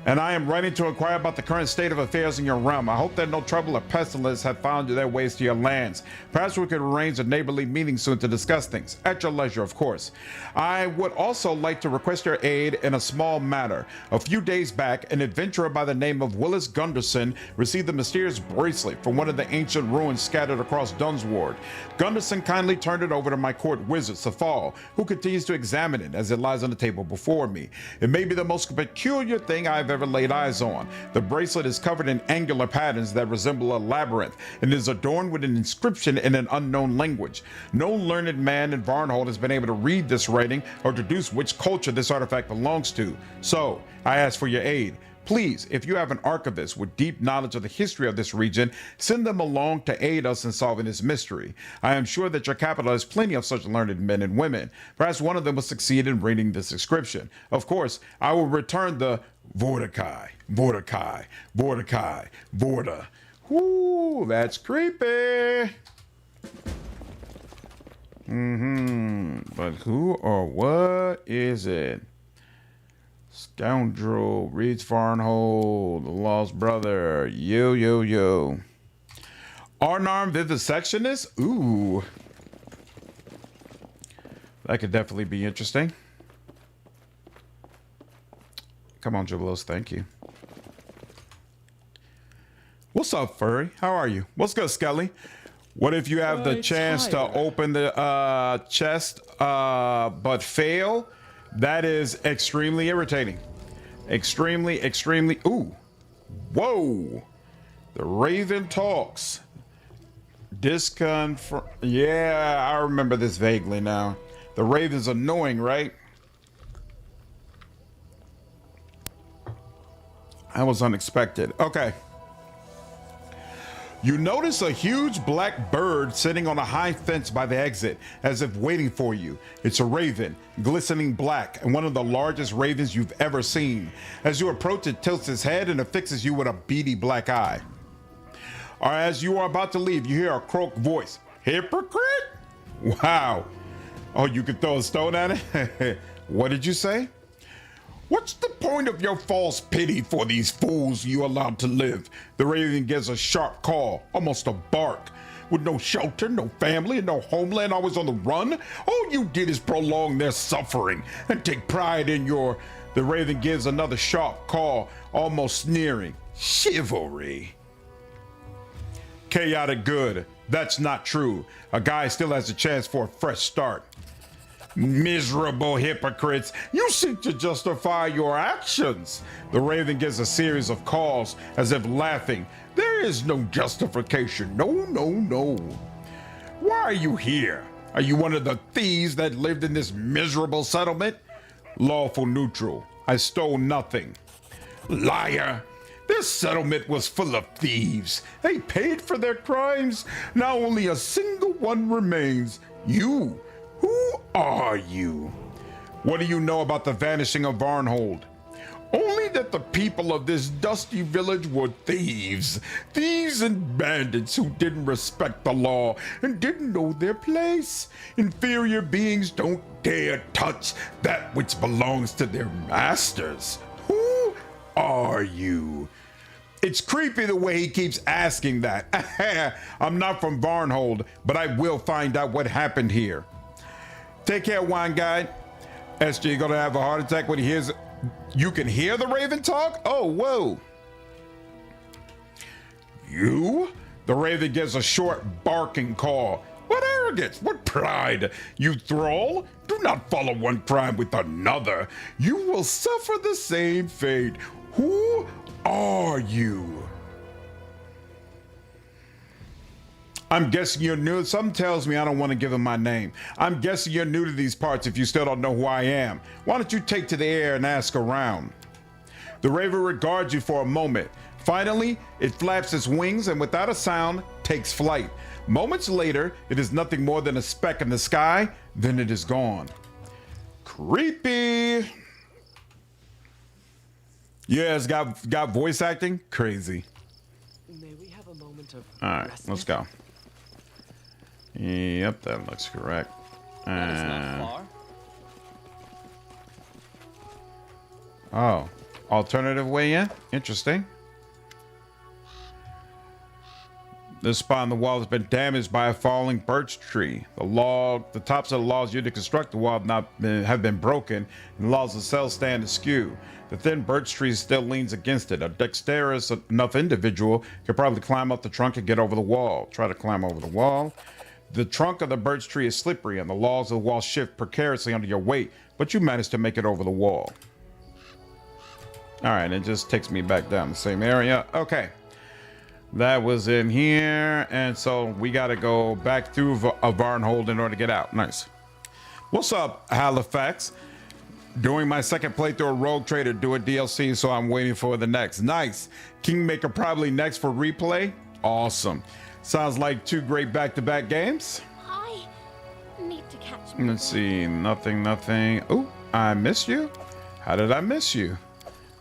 And I am writing to inquire about the current state of affairs in your realm. I hope that no trouble or pestilence have found their ways to your lands. Perhaps we could arrange a neighborly meeting soon to discuss things. At your leisure, of course. I would also like to request your aid in a small matter. A few days back, an adventurer by the name of Willis Gunderson received a mysterious bracelet from one of the ancient ruins scattered across Dunsward. Gunderson kindly turned it over to my court wizard, Safal, who continues to examine it as it lies on the table before me. It may be the most peculiar thing I've ever laid eyes on. The bracelet is covered in angular patterns that resemble a labyrinth and is adorned with an inscription in an unknown language. No learned man in Varnhold has been able to read this writing or deduce which culture this artifact belongs to. So, I ask for your aid. Please, if you have an archivist with deep knowledge of the history of this region, send them along to aid us in solving this mystery. I am sure that your capital has plenty of such learned men and women. Perhaps one of them will succeed in reading this inscription. Of course, I will return the Vorda. Whoo, that's creepy. But who or what is it? Scoundrel reads Varnhold, the lost brother. Yo. Arnarm vivisectionist? Ooh. That could definitely be interesting. Come on, Jubilos. Thank you. What's up, Furry? How are you? What's good, Skelly? What if you have the chance to open the chest but fail? That is extremely irritating. Extremely. Ooh. Whoa. The Raven talks. Yeah, I remember this vaguely now. The Raven's annoying, right? That was unexpected. Okay. You notice a huge black bird sitting on a high fence by the exit, as if waiting for you. It's a raven, glistening black, and one of the largest ravens you've ever seen. As you approach, it tilts its head and affixes you with a beady black eye. Or as you are about to leave, you hear a croak voice. Hypocrite? Wow. Oh, you could throw a stone at it? What did you say? What's the point of your false pity for these fools you allowed to live? The raven gives a sharp call, almost a bark. With no shelter, no family, and no homeland, always on the run, all you did is prolong their suffering and take pride in your... The raven gives another sharp call, almost sneering. Chivalry. Chaotic good. That's not true. A guy still has a chance for a fresh start. Miserable hypocrites, you seek to justify your actions. The raven gives a series of calls as if laughing. There is no justification. No. Why are you here? Are you one of the thieves that lived in this miserable settlement? Lawful neutral. I stole nothing. Liar. This settlement was full of thieves. They paid for their crimes. Now only a single one remains. You. Who are you? What do you know about the vanishing of Varnhold? Only that the people of this dusty village were thieves. Thieves and bandits who didn't respect the law and didn't know their place. Inferior beings don't dare touch that which belongs to their masters. Who are you? It's creepy the way he keeps asking that. I'm not from Varnhold, but I will find out what happened here. Take care, wine guy. SG gonna have a heart attack when he hears it. You can hear the raven talk? Oh, whoa. You? The raven gives a short barking call. What arrogance, what pride. You thrall, do not follow one crime with another. You will suffer the same fate. Who are you? I'm guessing you're new. Something tells me I don't want to give him my name. I'm guessing you're new to these parts if you still don't know who I am. Why don't you take to the air and ask around? The raven regards you for a moment. Finally, it flaps its wings and without a sound, takes flight. Moments later, it is nothing more than a speck in the sky, then it is gone. Creepy. Yeah, it's got voice acting. Crazy. May we have a moment of All right, let's go. Yep, that looks correct. That is not far. Oh, alternative way in? Interesting. This spot on the wall has been damaged by a falling birch tree. The tops of the logs used to construct the wall have been broken, and the logs themselves stand askew. The thin birch tree still leans against it. A dexterous enough individual could probably climb up the trunk and get over the wall. Try to climb over the wall. The trunk of the birch tree is slippery, and the logs of the wall shift precariously under your weight, but you manage to make it over the wall. All right, it just takes me back down the same area. Okay. That was in here, and so we got to go back through a Varnhold in order to get out. Nice. What's up, Halifax? Doing my second playthrough of Rogue Trader, doing DLC, so I'm waiting for the next. Nice. Kingmaker probably next for replay. Awesome. Sounds like two great back-to-back games. I need to catch me. Let's see. Nothing. Oh, I missed you? How did I miss you?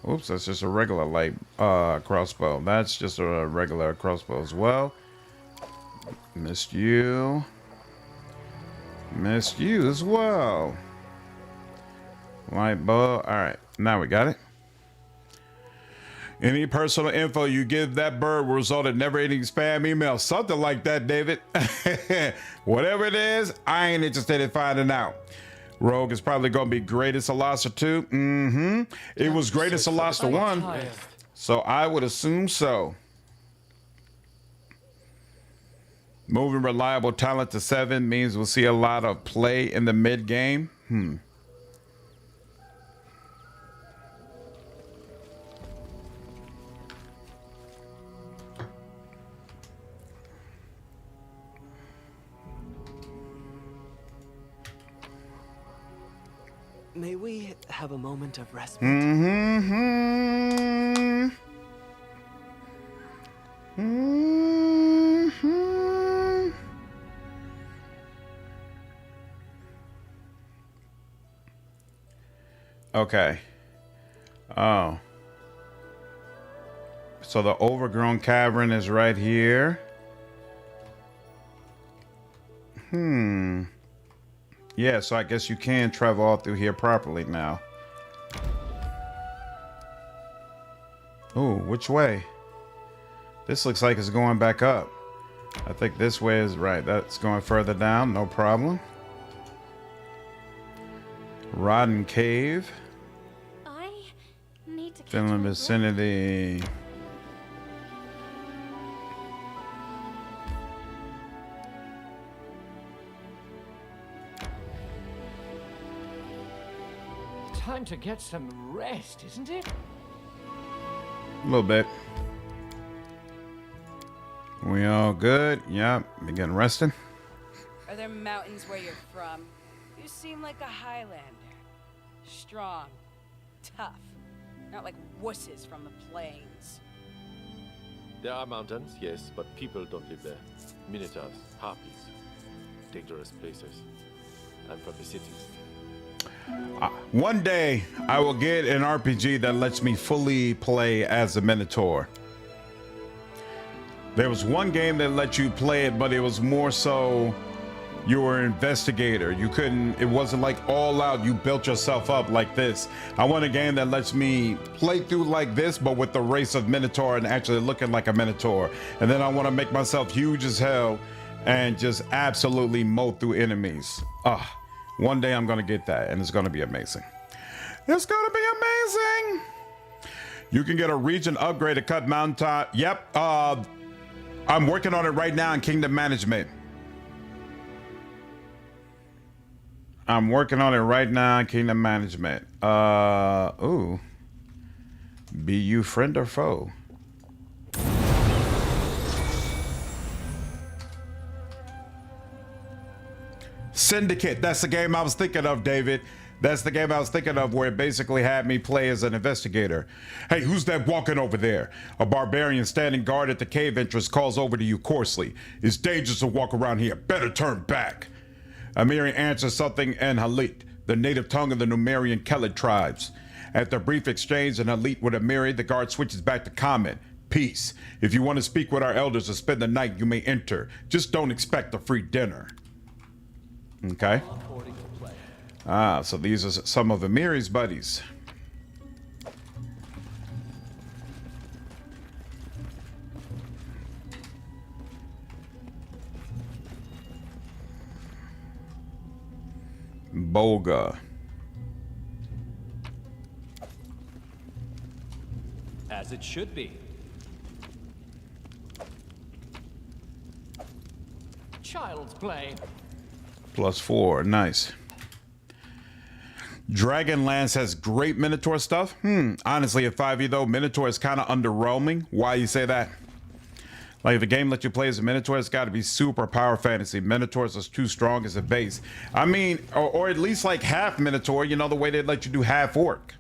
Oops, that's just a regular light crossbow. That's just a regular crossbow as well. Missed you. Missed you as well. Light bow. All right. Now we got it. Any personal info you give that bird will result in never-ending spam email. Something like that, David. Whatever it is, I ain't interested in finding out. Rogue is probably going to be Greatest Alasta 2. It was Greatest Alasta 1, so I would assume so. Moving reliable talent to 7 means we'll see a lot of play in the mid game. May we have a moment of respite? Okay. Oh. So the overgrown cavern is right here. Yeah, so I guess you can travel all through here properly now. Ooh, which way? This looks like it's going back up. I think this way is right. That's going further down, no problem. Rotten Cave. I need to catch Finland my breath. vicinity. Time to get some rest, isn't it? A little bit. We all good? Yep. Begin resting. Are there mountains where you're from? You seem like a Highlander. Strong. Tough. Not like wusses from the plains. There are mountains, yes, but people don't live there. Minotaurs, harpies, dangerous places. I'm from the cities. One day, I will get an RPG that lets me fully play as a Minotaur. There was one game that let you play it, but it was more so you were an investigator. You couldn't, it wasn't like all out, you built yourself up like this. I want a game that lets me play through like this, but with the race of Minotaur and actually looking like a Minotaur. And then I want to make myself huge as hell and just absolutely mow through enemies. One day I'm going to get that, and it's going to be amazing. It's going to be amazing. You can get a region upgrade to cut mountaintop. Yep. I'm working on it right now in Kingdom Management. I'm working on it right now in Kingdom Management. Ooh. Be you friend or foe? Syndicate, that's the game I was thinking of, David. That's the game I was thinking of, where it basically had me play as an investigator. Hey, who's that walking over there? A barbarian standing guard at the cave entrance calls over to you coarsely. It's dangerous to walk around here. Better turn back. Amiri answers something in Halit, the native tongue of the Numerian Kelid tribes. After a brief exchange in Halit with Amiri, the guard switches back to common. Peace. If you want to speak with our elders or spend the night, you may enter. Just don't expect a free dinner. Okay. So these are some of Amiri's buddies. Bolga. As it should be. Child's play. +4, nice. Dragonlance has great Minotaur stuff. Honestly, at 5e though, Minotaur is kind of underwhelming. Why you say that? Like, if a game lets you play as a Minotaur, it's got to be super power fantasy. Minotaurs are too strong as a base. I mean, or at least like half Minotaur, you know, the way they let you do half orc.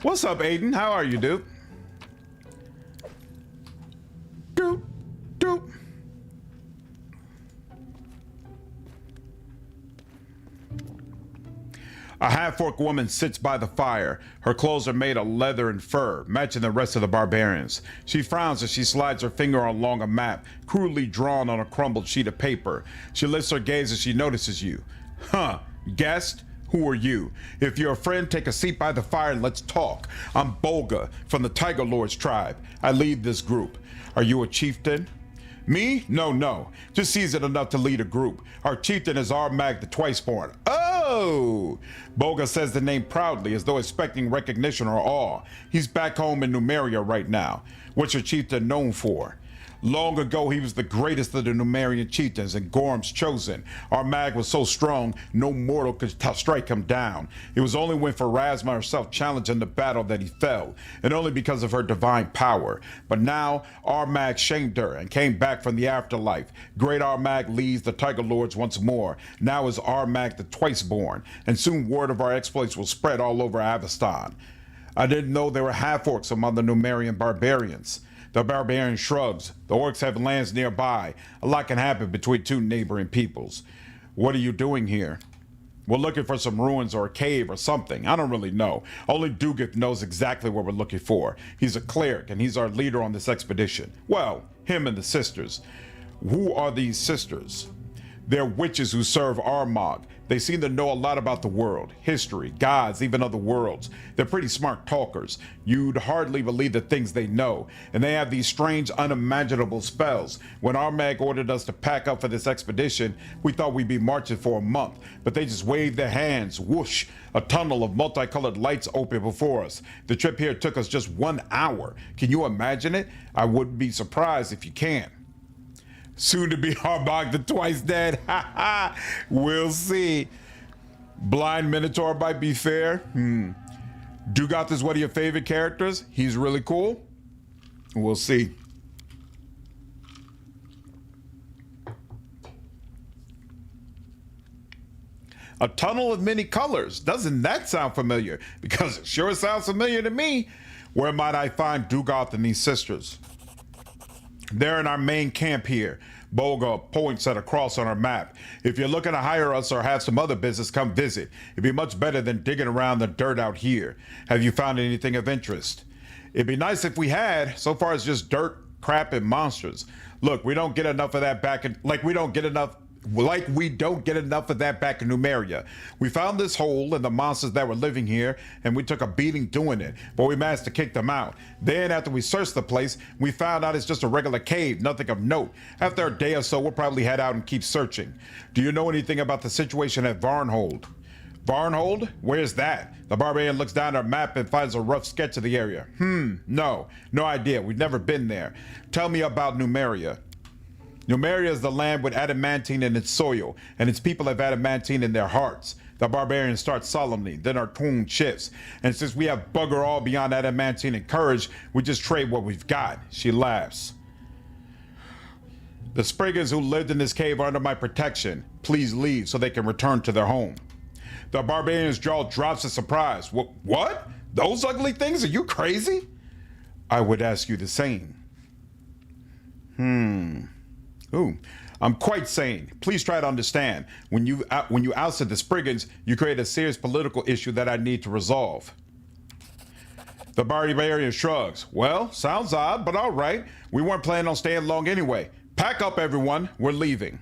What's up, Aiden? How are you, dude? Doop, doop. A half-orc woman sits by the fire. Her clothes are made of leather and fur, matching the rest of the barbarians. She frowns as she slides her finger along a map, crudely drawn on a crumbled sheet of paper. She lifts her gaze as she notices you. Huh, guest? Who are you? If you're a friend, take a seat by the fire and let's talk. I'm Bolga from the Tiger Lord's tribe. I lead this group. Are you a chieftain? Me? No. Just seasoned enough to lead a group. Our chieftain is Armag the Twiceborn. Oh! Bolga says the name proudly as though expecting recognition or awe. He's back home in Numeria right now. What's your chieftain known for? Long ago, he was the greatest of the Numerian chieftains and Gorm's chosen. Our mag was so strong, no mortal could strike him down. It was only when Pharasma herself challenged in the battle that he fell, and only because of her divine power. But now, our mag shamed her and came back from the afterlife. Great Armag leads the Tiger Lords once more. Now is Armag the Twiceborn, and soon word of our exploits will spread all over Avestan. I didn't know there were half-orcs among the Numerian barbarians. The barbarian shrugs. The orcs have lands nearby. A lot can happen between two neighboring peoples. What are you doing here? We're looking for some ruins or a cave or something. I don't really know. Only Dugith knows exactly what we're looking for. He's a cleric and he's our leader on this expedition. Well, him and the sisters. Who are these sisters? They're witches who serve Armag. They seem to know a lot about the world, history, gods, even other worlds. They're pretty smart talkers. You'd hardly believe the things they know. And they have these strange, unimaginable spells. When Armag ordered us to pack up for this expedition, we thought we'd be marching for a month. But they just waved their hands, whoosh. A tunnel of multicolored lights opened before us. The trip here took us just 1 hour. Can you imagine it? I wouldn't be surprised if you can. Soon to be Armag the Twice Dead. Ha ha. We'll see. Blind Minotaur might be fair. Dugoth is one of your favorite characters. He's really cool. We'll see. A tunnel of many colors. Doesn't that sound familiar? Because it sure sounds familiar to me. Where might I find Dugoth and these sisters? They're in our main camp here. Bolga points at a cross on our map. If you're looking to hire us or have some other business, come visit. It'd be much better than digging around the dirt out here. Have you found anything of interest? It'd be nice if we had. So far it's just dirt, crap, and monsters. Look, we don't get enough of that back in, we don't get enough of that back in Numeria. We found this hole and the monsters that were living here, and we took a beating doing it, but we managed to kick them out. Then after we searched the place, we found out it's just a regular cave, nothing of note. After a day or so, we'll probably head out and keep searching. Do you know anything about the situation at Varnhold? Varnhold? Where's that? The barbarian looks down at our map and finds a rough sketch of the area. No idea. We've never been there. Tell me about Numeria. Numeria is the land with adamantine in its soil, and its people have adamantine in their hearts. The barbarian starts solemnly, then our tune shifts. And since we have bugger all beyond adamantine and courage, we just trade what we've got. She laughs. The Spriggans who lived in this cave are under my protection. Please leave so they can return to their home. The barbarian's jaw drops in surprise. What? Those ugly things? Are you crazy? I would ask you the same. Ooh, I'm quite sane. Please try to understand. When you ousted the Spriggans, you created a serious political issue that I need to resolve. The barbarian shrugs. Well, sounds odd, but all right. We weren't planning on staying long anyway. Pack up, everyone. We're leaving.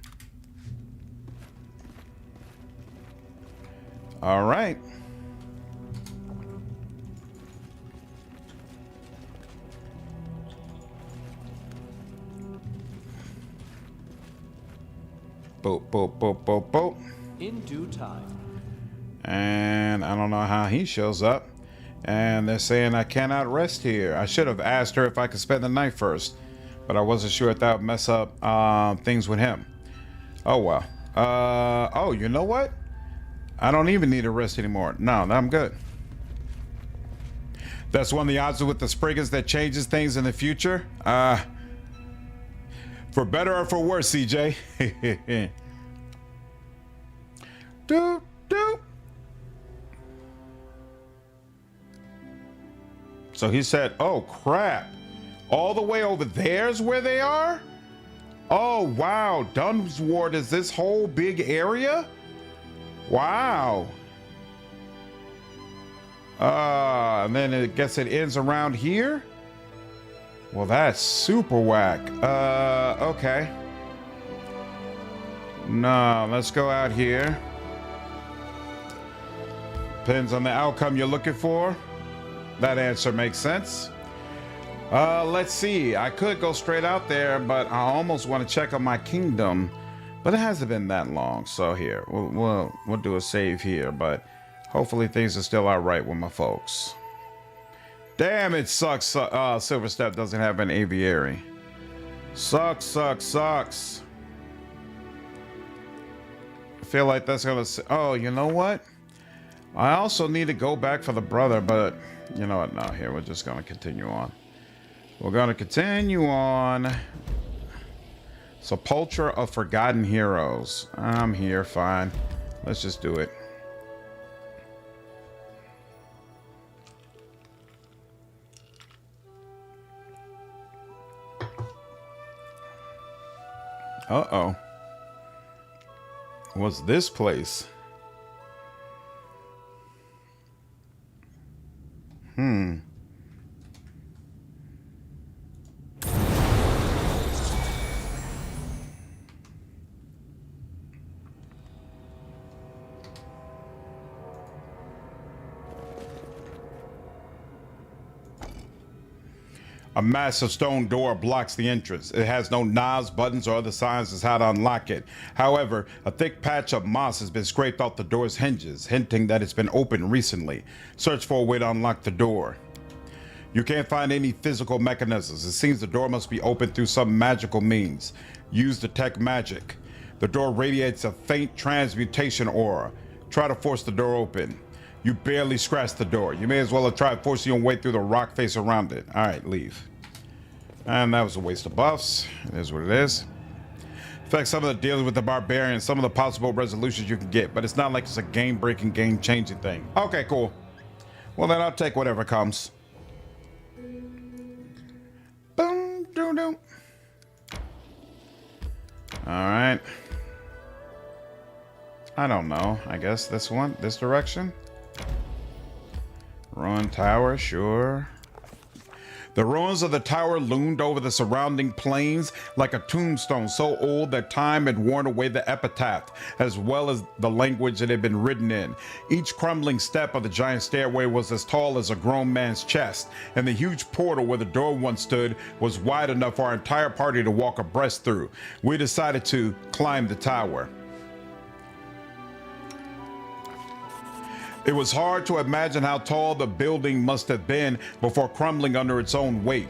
All right. Boop. In due time. And I don't know how he shows up. And they're saying I cannot rest here. I should have asked her if I could spend the night first, but I wasn't sure if that would mess up things with him. Oh well. Oh, you know what? I don't even need a rest anymore. No, I'm good. That's one of the odds with the Spriggans that changes things in the future. For better or for worse, CJ. Doop. So he said, oh crap. All the way over there's where they are? Oh wow, Dunsward is this whole big area? Wow. And then I guess it ends around here? Well, that's super whack. Okay. No, let's go out here. Depends on the outcome you're looking for. That answer makes sense. Let's see. I could go straight out there, but I almost want to check on my kingdom. But it hasn't been that long, so here. We'll do a save here, but hopefully things are still all right with my folks. Damn, it sucks. Silverstep doesn't have an aviary. Sucks. I feel like that's gonna. Oh, you know what? I also need to go back for the brother, but you know what? No, here we're just gonna continue on. We're gonna continue on. Sepulchre of Forgotten Heroes. I'm here, fine. Let's just do it. Uh-oh. What's this place? A massive stone door blocks the entrance. It has no knobs, buttons, or other signs as how to unlock it. However, a thick patch of moss has been scraped off the door's hinges, hinting that it's been opened recently. Search for a way to unlock the door. You can't find any physical mechanisms. It seems the door must be opened through some magical means. Use detect magic. The door radiates a faint transmutation aura. Try to force the door open. You barely scratched the door. You may as well have tried forcing your way through the rock face around it. All right, leave. And that was a waste of buffs. It is what it is. In fact, some of the deals with the barbarian, some of the possible resolutions you can get, but it's not like it's a game-breaking, game-changing thing. Okay, cool. Well, then I'll take whatever comes. Boom, doom, doom. All right. I don't know. I guess this one, this direction. Ruined tower, sure. The ruins of the tower loomed over the surrounding plains like a tombstone so old that time had worn away the epitaph, as well as the language it had been written in. Each crumbling step of the giant stairway was as tall as a grown man's chest, and the huge portal where the door once stood was wide enough for our entire party to walk abreast through. We decided to climb the tower. It was hard to imagine how tall the building must have been before crumbling under its own weight.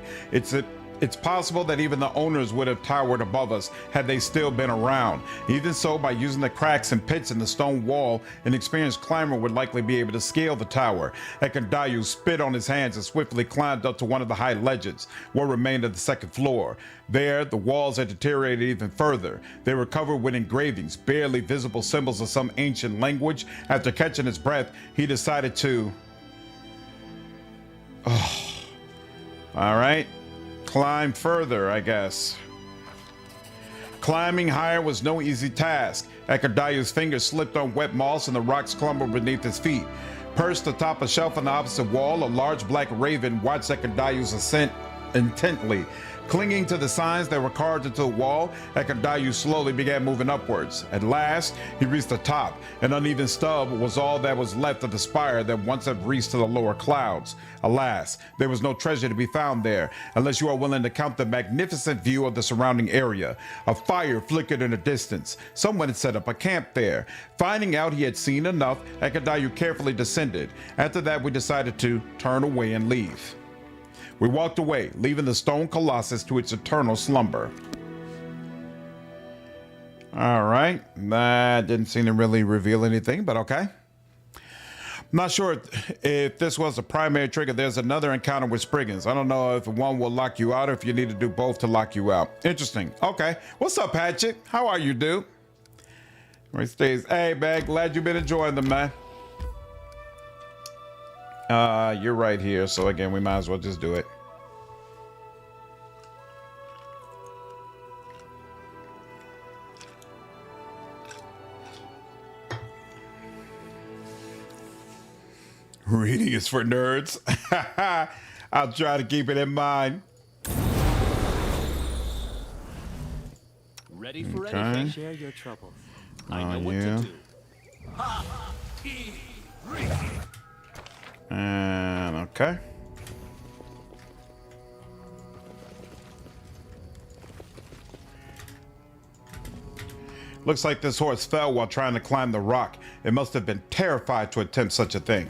It's possible that even the owners would have towered above us had they still been around. Even so, by using the cracks and pits in the stone wall, an experienced climber would likely be able to scale the tower. Ekondayu spit on his hands and swiftly climbed up to one of the high ledges, what remained of the second floor. There, the walls had deteriorated even further. They were covered with engravings, barely visible symbols of some ancient language. After catching his breath, he decided to... Oh. All right. Climb further, I guess. Climbing higher was no easy task. Ekondayu's fingers slipped on wet moss and the rocks crumbled beneath his feet. Perched atop a shelf on the opposite wall, a large black raven watched Ekondayu's ascent intently. Clinging to the signs that were carved into the wall, Ekondayu slowly began moving upwards. At last, he reached the top. An uneven stub was all that was left of the spire that once had reached to the lower clouds. Alas, there was no treasure to be found there, unless you are willing to count the magnificent view of the surrounding area. A fire flickered in the distance. Someone had set up a camp there. Finding out he had seen enough, Ekondayu carefully descended. After that, we decided to turn away and leave. We walked away, leaving the stone colossus to its eternal slumber. All right, that didn't seem to really reveal anything, but okay. I'm not sure if this was a primary trigger. There's another encounter with Spriggans. I don't know if one will lock you out or if you need to do both to lock you out. Interesting. Okay. What's up, Hatchet? How are you, dude? Where he stays. Hey, man, glad you've been enjoying them, man. You're right here, so again, we might as well just do it. Reading is for nerds. I'll try to keep it in mind. Ready for anything? Share your troubles. I know what to do. And okay. Looks like this horse fell while trying to climb the rock. It must have been terrified to attempt such a thing.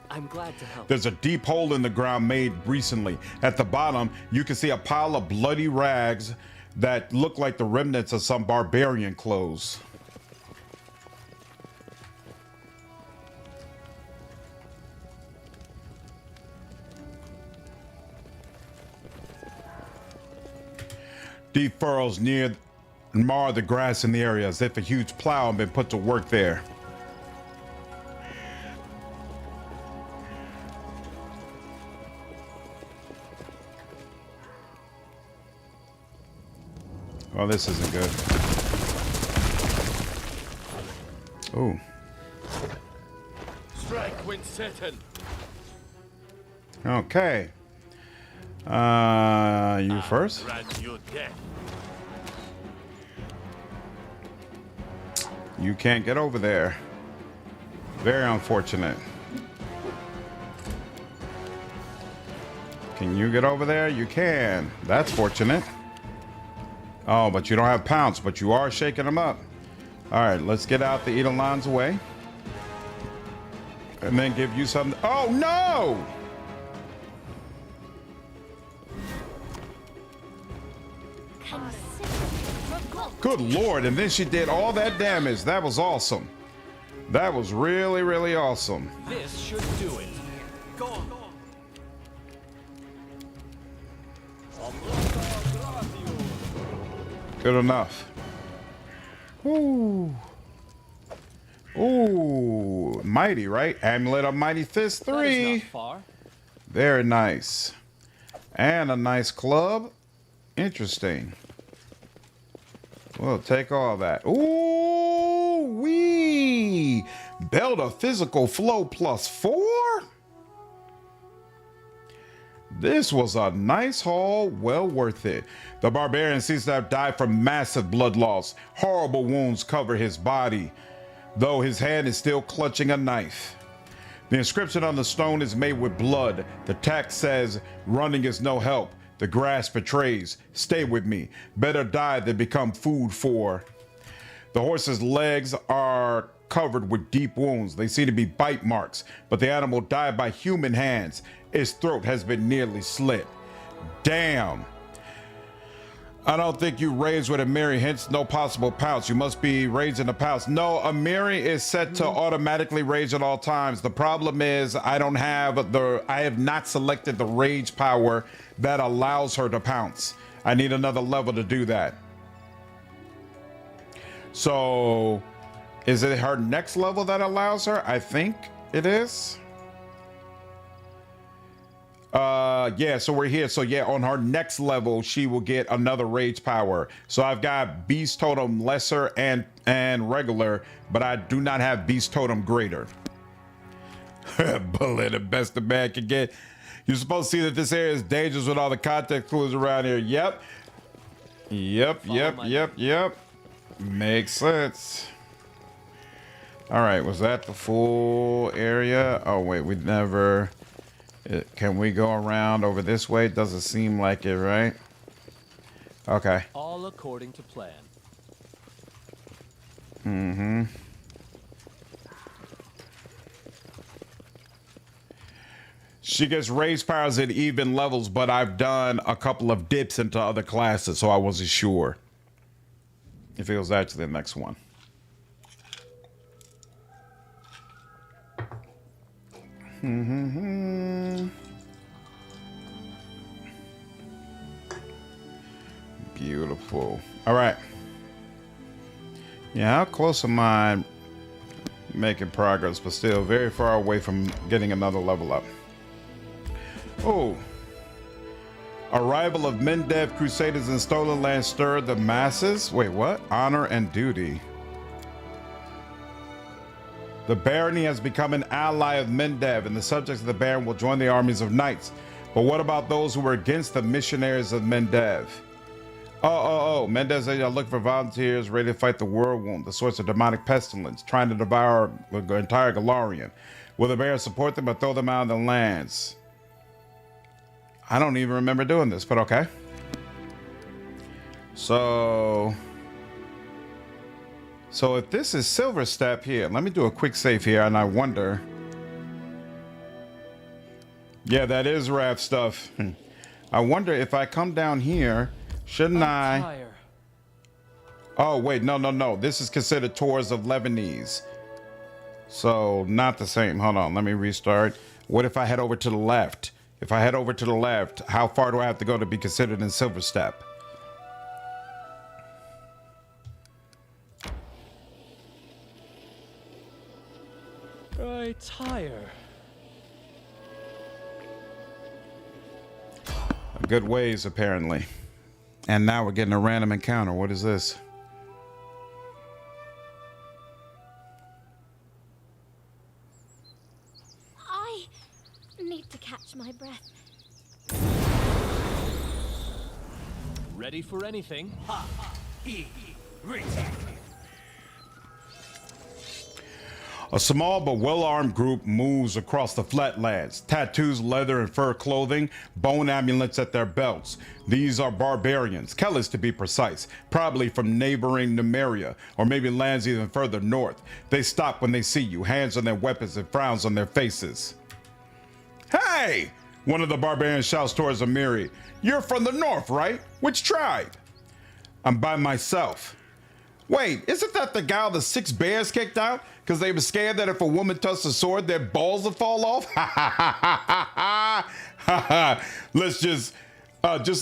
I'm glad to help. There's a deep hole in the ground made recently. At the bottom, you can see a pile of bloody rags that look like the remnants of some barbarian clothes. Deep furrows near mar the grass in the area as if a huge plow had been put to work there. Oh, this isn't good. Oh. Strike when certain. Okay. You first? Grant you death. You can't get over there. Very unfortunate. Can you get over there? You can. That's fortunate. Oh, but you don't have pounce, but you are shaking them up. All right, let's get out the Eidolon's way. And then give you some. Oh, no! Good Lord, and then she did all that damage. That was awesome. That was really, really awesome. This should do it. Go on. Good enough. Ooh. Ooh. Mighty, right? Amulet of Mighty Fist 3. That is not far. Very nice. And a nice club. Interesting. We'll take all that. Ooh, wee. Belt of Physical Flow +4. This was a nice haul, well worth it. The barbarian seems to have died from massive blood loss. Horrible wounds cover his body, though his hand is still clutching a knife. The inscription on the stone is made with blood. The text says, "Running is no help. The grass betrays. Stay with me. Better die than become food for." The horse's legs are covered with deep wounds. They seem to be bite marks, but the animal died by human hands. Its throat has been nearly slit. Damn. I don't think you raised with a Miri, hence no possible pounce. You must be raising a pounce. No, a Miri is set to automatically rage at all times. The problem is I have not selected the rage power that allows her to pounce. I need another level to do that. So is it her next level that allows her? I think it is. Yeah, so we're here. So yeah, on her next level, she will get another rage power. So I've got Beast Totem Lesser and regular, but I do not have Beast Totem Greater. Bullet, the best the man can get. You're supposed to see that this area is dangerous with all the contact clues around here. Yep. Makes sense. All right, was that the full area? Oh wait, we never. Can we go around over this way? Doesn't seem like it, right? Okay. All according to plan. Mm-hmm. She gets raised powers at even levels, but I've done a couple of dips into other classes, so I wasn't sure if it was actually the next one. Beautiful. All right. Yeah, how close am I making progress, but still very far away from getting another level up. Oh. Arrival of Mendev Crusaders in Stolen Land stirred the masses. Wait, what? Honor and duty. The barony has become an ally of Mendev, and the subjects of the baron will join the armies of knights. But what about those who were against the missionaries of Mendev? Mendez, I look for volunteers ready to fight the world wound, the source of demonic pestilence, trying to devour the entire Galarian. Will the bears support them or throw them out of the lands? I don't even remember doing this, but okay. So if this is Silver Step here, let me do a quick save here, and I wonder. Yeah, that is raft stuff. I wonder if I come down here, shouldn't I? Oh, wait, no. This is considered Tours of Lebanese. So, not the same. Hold on, let me restart. What if I head over to the left? If I head over to the left, how far do I have to go to be considered in Silver Step? I tire. Good ways, apparently. And now we're getting a random encounter. What is this? I need to catch my breath. Ready for anything? A small but well-armed group moves across the flatlands. Tattoos, leather, and fur clothing, bone amulets at their belts. These are barbarians, Kellis to be precise, probably from neighboring Numeria, or maybe lands even further north. They stop when they see you, hands on their weapons and frowns on their faces. Hey! One of the barbarians shouts towards Amiri. You're from the north, right? Which tribe? I'm by myself. Wait, isn't that the guy the 6 bears kicked out? Because they were scared that if a woman touched a sword, their balls would fall off? Let's just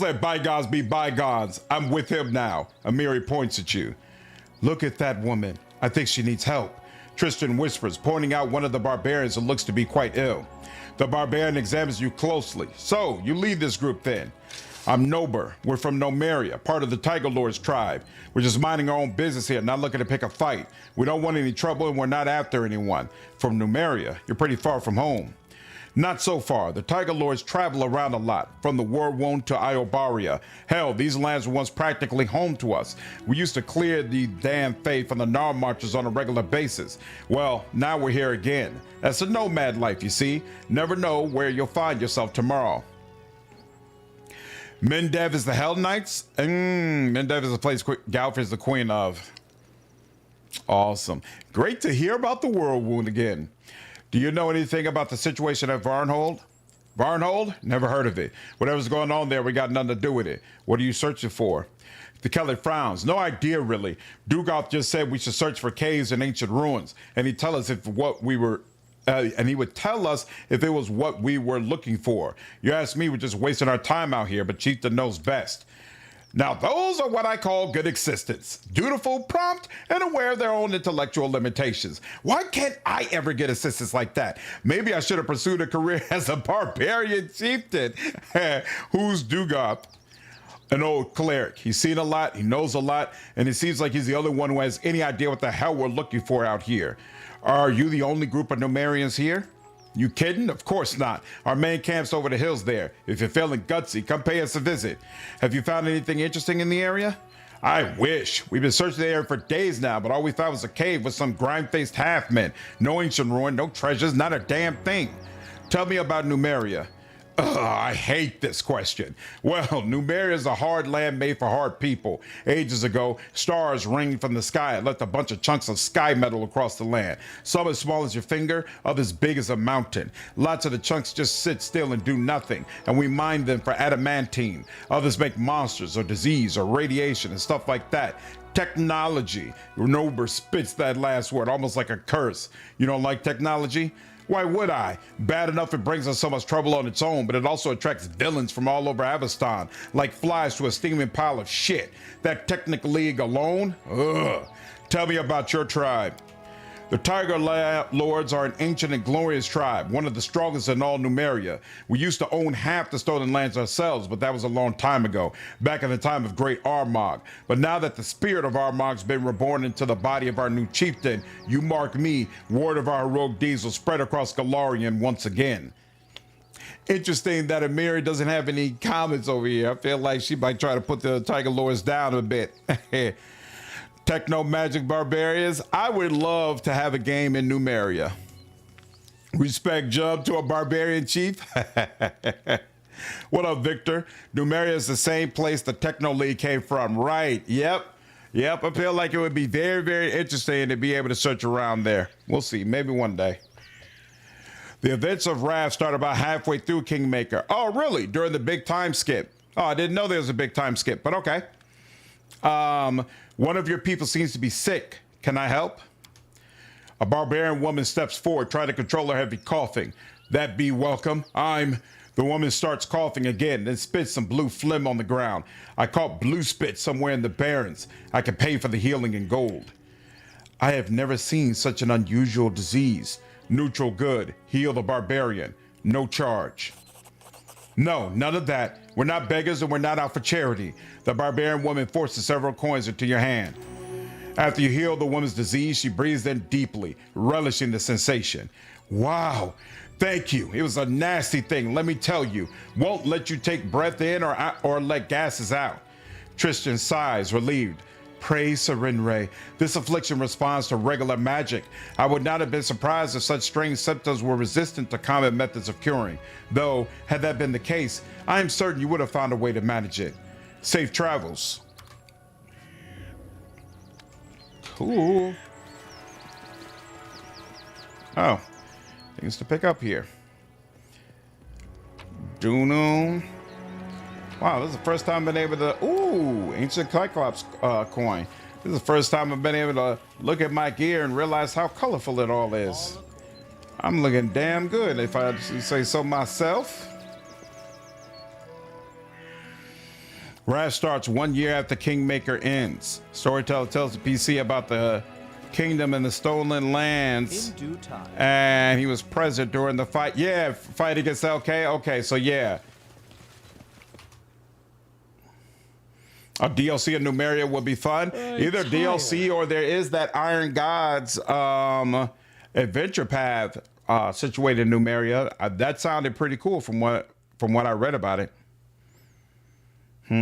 let bygones be bygones. I'm with him now. Amiri points at you. Look at that woman. I think she needs help. Tristan whispers, pointing out one of the barbarians who looks to be quite ill. The barbarian examines you closely. So, you lead this group then. I'm Nober. We're from Numeria, part of the Tiger Lord's tribe. We're just minding our own business here, not looking to pick a fight. We don't want any trouble and we're not after anyone. From Numeria, you're pretty far from home. Not so far. The Tiger Lords travel around a lot, from the War Wound to Iobaria. Hell, these lands were once practically home to us. We used to clear the damn faith from the Nar Marchers on a regular basis. Well, now we're here again. That's a nomad life, you see. Never know where you'll find yourself tomorrow. Mendev is the Hell Knights? Mendev is the place Galfir is the queen of. Awesome. Great to hear about the World Wound again. Do you know anything about the situation at Varnhold? Varnhold? Never heard of it. Whatever's going on there, we got nothing to do with it. What are you searching for? The Kelly frowns. No idea, really. Dugolf just said we should search for caves and ancient ruins, and he'd tell us if what we were... and he would tell us if it was what we were looking for. You ask me, we're just wasting our time out here, but Chieftain knows best. Now, those are what I call good assistants. Dutiful, prompt, and aware of their own intellectual limitations. Why can't I ever get assistants like that? Maybe I should have pursued a career as a barbarian chieftain. Who's Dugolf? An old cleric. He's seen a lot, he knows a lot, and it seems like he's the only one who has any idea what the hell we're looking for out here. Are you the only group of Numerians here? You kidding? Of course not. Our main camp's over the hills there. If you're feeling gutsy, come pay us a visit. Have you found anything interesting in the area? I wish. We've been searching the area for days now, but all we found was a cave with some grime-faced half-men. No ancient ruin, no treasures, not a damn thing. Tell me about Numeria. Ugh, I hate this question. Well, Numeria is a hard land made for hard people. Ages ago, stars rained from the sky and left a bunch of chunks of sky metal across the land. Some as small as your finger, others big as a mountain. Lots of the chunks just sit still and do nothing, and we mine them for adamantine. Others make monsters or disease or radiation and stuff like that. Technology. Nober spits that last word almost like a curse. You don't like technology? Why would I? Bad enough it brings us so much trouble on its own, but it also attracts villains from all over Aveston, like flies to a steaming pile of shit. That Technic League alone? Ugh. Tell me about your tribe. The Tiger Lords are an ancient and glorious tribe, one of the strongest in all Numeria. We used to own half the stolen lands ourselves, but that was a long time ago, back in the time of Great Armagh. But now that the spirit of Armagh's been reborn into the body of our new chieftain, you mark me, word of our heroic deeds will spread across Galarian once again. Interesting that Amiri doesn't have any comments over here. I feel like she might try to put the Tiger Lords down a bit. Techno Magic Barbarians. I would love to have a game in Numeria. Respect jump to a barbarian chief. What up, Victor? Numeria is the same place the Techno League came from. Right. Yep. I feel like it would be very, very interesting to be able to search around there. We'll see. Maybe one day. The events of Wrath start about halfway through Kingmaker. Oh, really? During the big time skip. Oh, I didn't know there was a big time skip, but okay. One of your people seems to be sick. Can I help? A barbarian woman steps forward, trying to control her heavy coughing. That be welcome. The woman starts coughing again, then spits some blue phlegm on the ground. I caught blue spit somewhere in the barrens. I can pay for the healing in gold. I have never seen such an unusual disease. Neutral good. Heal the barbarian. No charge. No, none of that. We're not beggars and we're not out for charity. The barbarian woman forces several coins into your hand. After you heal the woman's disease, she breathes in deeply, relishing the sensation. Wow. Thank you. It was a nasty thing, let me tell you. Won't let you take breath in or let gases out. Tristan sighs, relieved. Praise Serenre. This affliction responds to regular magic. I would not have been surprised if such strange symptoms were resistant to common methods of curing. Though, had that been the case, I am certain you would have found a way to manage it. Safe travels. Cool. Oh. Things to pick up here. Duno. Wow, this is the first time I've been able to... Ooh, ancient Cyclops coin. This is the first time I've been able to look at my gear and realize how colorful it all is. I'm looking damn good, if I say so myself. Wrath starts 1 year after Kingmaker ends. Storyteller tells the PC about the kingdom and the stolen lands. In due time. And he was present during the fight. Yeah, fight against LK. Okay, so yeah. A DLC in Numeria would be fun. Either DLC or there is that Iron Gods adventure path situated in Numeria. That sounded pretty cool from what I read about it. All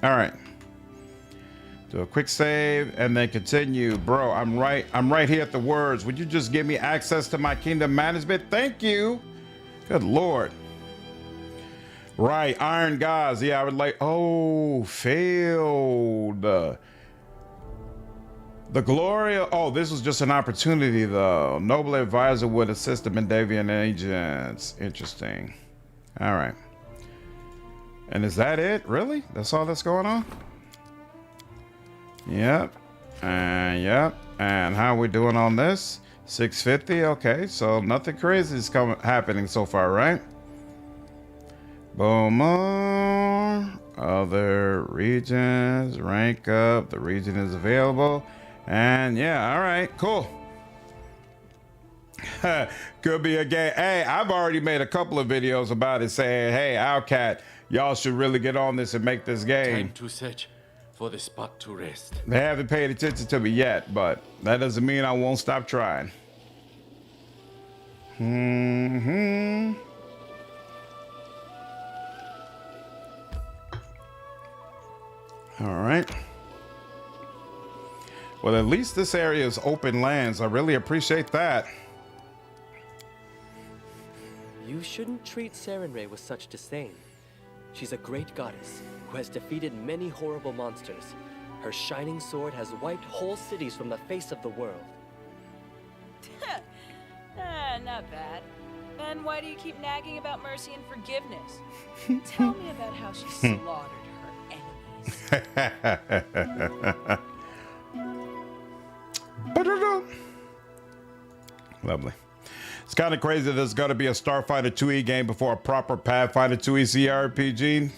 right. Do a quick save and then continue. Bro, I'm right here at the words. Would you just give me access to my kingdom management? Thank you. Good Lord. Right, Iron Gods. Yeah, I would like. Oh, failed. The Gloria. Oh, this was just an opportunity, though. Noble advisor would assist the Mendavian agents. Interesting. All right. And is that it? Really? That's all that's going on? Yep. And yep. And how are we doing on this? 650. Okay, so nothing crazy is happening so far, right? More other regions, rank up, the region is available, and yeah, all right, cool. Could be a game. Hey, I've already made a couple of videos about it saying, hey, Owlcat, y'all should really get on this and make this game. Time to search for the spot to rest. They haven't paid attention to me yet, but that doesn't mean I won't stop trying. All right. Well, at least this area is open lands. I really appreciate that. You shouldn't treat Serenre with such disdain. She's a great goddess who has defeated many horrible monsters. Her shining sword has wiped whole cities from the face of the world. Not bad. Then why do you keep nagging about mercy and forgiveness? Tell me about how she slaughtered her enemies. Lovely. It's kind of crazy that there's going to be a Starfighter 2E game before a proper Pathfinder 2E CRPG.